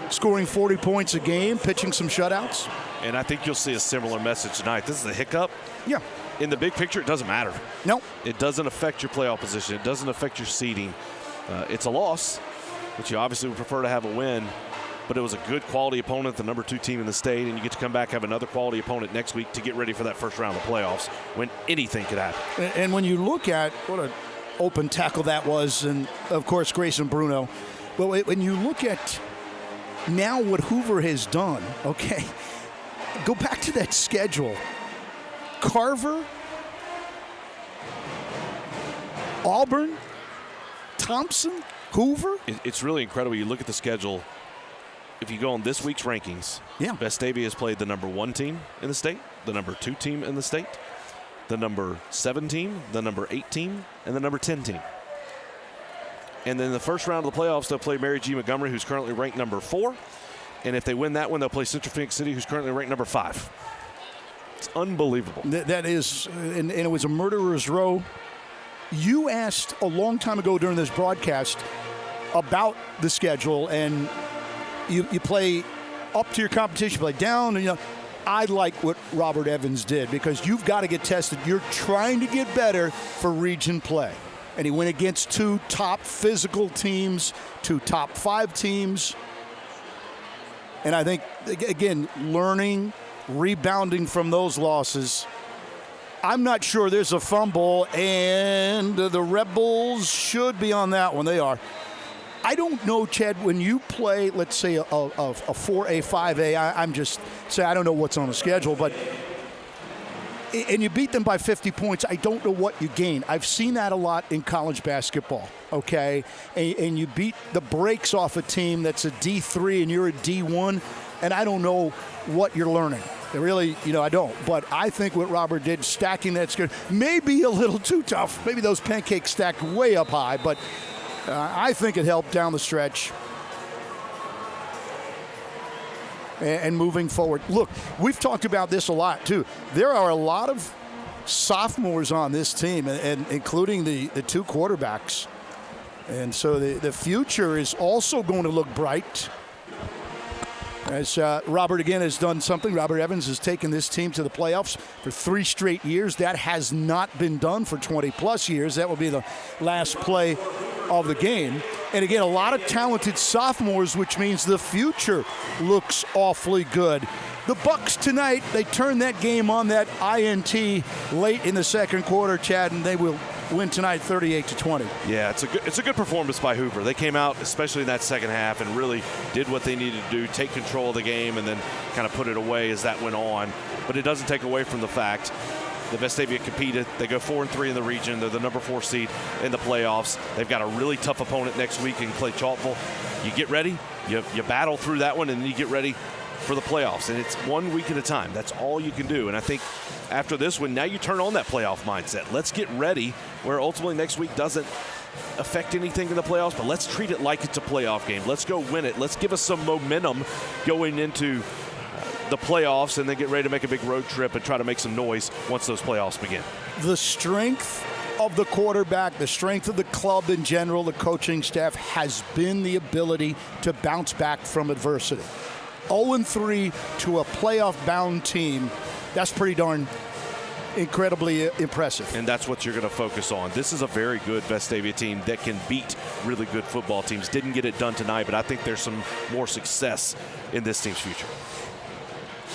scoring 40 points a game, pitching some shutouts. And I think you'll see a similar message tonight. This is a hiccup. Yeah. In the big picture, it doesn't matter. No. It doesn't affect your playoff position. It doesn't affect your seeding. It's a loss, which you obviously would prefer to have a win. But it was a good quality opponent, the number 2 team in the state, and you get to come back have another quality opponent next week to get ready for that first round of the playoffs when anything could happen. And when you look at what an open tackle that was, and of course Grayson Bruno, but when you look at now what Hoover has done, okay, go back to that schedule. Carver, Auburn, Thompson, Hoover. It's really incredible. You look at the schedule. If you go on this week's rankings, Vestavia has played the number 1 team in the state, the number 2 team in the state, the number 7 team, the number 8 team, and the number 10 team. And then the first round of the playoffs, they'll play Mary G. Montgomery, who's currently ranked number 4. And if they win that one, they'll play Central Phoenix City, who's currently ranked number 5. It's unbelievable. That is, and it was a murderer's row. You asked a long time ago during this broadcast about the schedule, and you play up to your competition, play down, and I like what Robert Evans did, because you've got to get tested. You're trying to get better for region play. And he went against 2 top physical teams, 2 top 5 teams. And I think, again, learning, rebounding from those losses. I'm not sure there's a fumble, and the Rebels should be on that one. They are. I don't know, Chad, when you play, let's say, a 4A, 5A, I'm just saying I don't know what's on the schedule, but and you beat them by 50 points, I don't know what you gain. I've seen that a lot in college basketball, okay? And you beat the brakes off a team that's a D3 and you're a D1, and I don't know what you're learning. Really, I don't. But I think what Robert did, stacking that schedule, may be a little too tough. Maybe those pancakes stacked way up high, but I think it helped down the stretch. And moving forward. Look, we've talked about this a lot, too. There are a lot of sophomores on this team, and including the 2 quarterbacks. And so the future is also going to look bright. As Robert again has done something. Robert Evans has taken this team to the playoffs for 3 straight years. That has not been done for 20-plus years. That will be the last play of the game. And again, a lot of talented sophomores, which means the future looks awfully good. The Bucks tonight, they turned that game on that INT late in the second quarter, Chad, and they will win tonight 38-20. Yeah, it's a good performance by Hoover. They came out, especially in that second half, and really did what they needed to do, take control of the game, and then kind of put it away as that went on. But it doesn't take away from the fact that Vestavia competed. They go 4-3 in the region. They're the number 4 seed in the playoffs. They've got a really tough opponent next week in Clay Chalkville. You get ready, you battle through that one, and then you get ready for the playoffs, and it's 1 week at a time. That's all you can do. And I think after this one, now you turn on that playoff mindset. Let's get ready, where ultimately next week doesn't affect anything in the playoffs, but let's treat it like it's a playoff game. Let's go win it. Let's give us some momentum going into the playoffs, and then get ready to make a big road trip and try to make some noise once those playoffs begin. The strength of the quarterback, the strength of the club in general, the coaching staff, has been the ability to bounce back from adversity. 0-3 to a playoff-bound team, that's pretty darn incredibly impressive. And that's what you're going to focus on. This is a very good Vestavia team that can beat really good football teams. Didn't get it done tonight, but I think there's some more success in this team's future.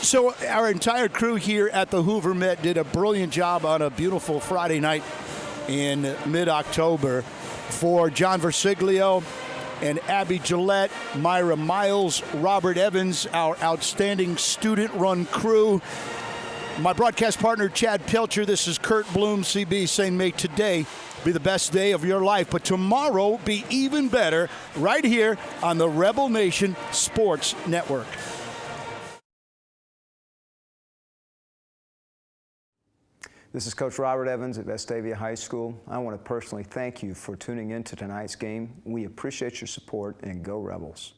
So our entire crew here at the Hoover Met did a brilliant job on a beautiful Friday night in mid-October. For John Versiglio and Abby Gillette, Myra Miles, Robert Evans, our outstanding student-run crew. My broadcast partner, Chad Pilcher, this is Kurt Bloom, CB, saying may today be the best day of your life, but tomorrow be even better right here on the Rebel Nation Sports Network. This is Coach Robert Evans at Vestavia High School. I want to personally thank you for tuning in to tonight's game. We appreciate your support, and go Rebels.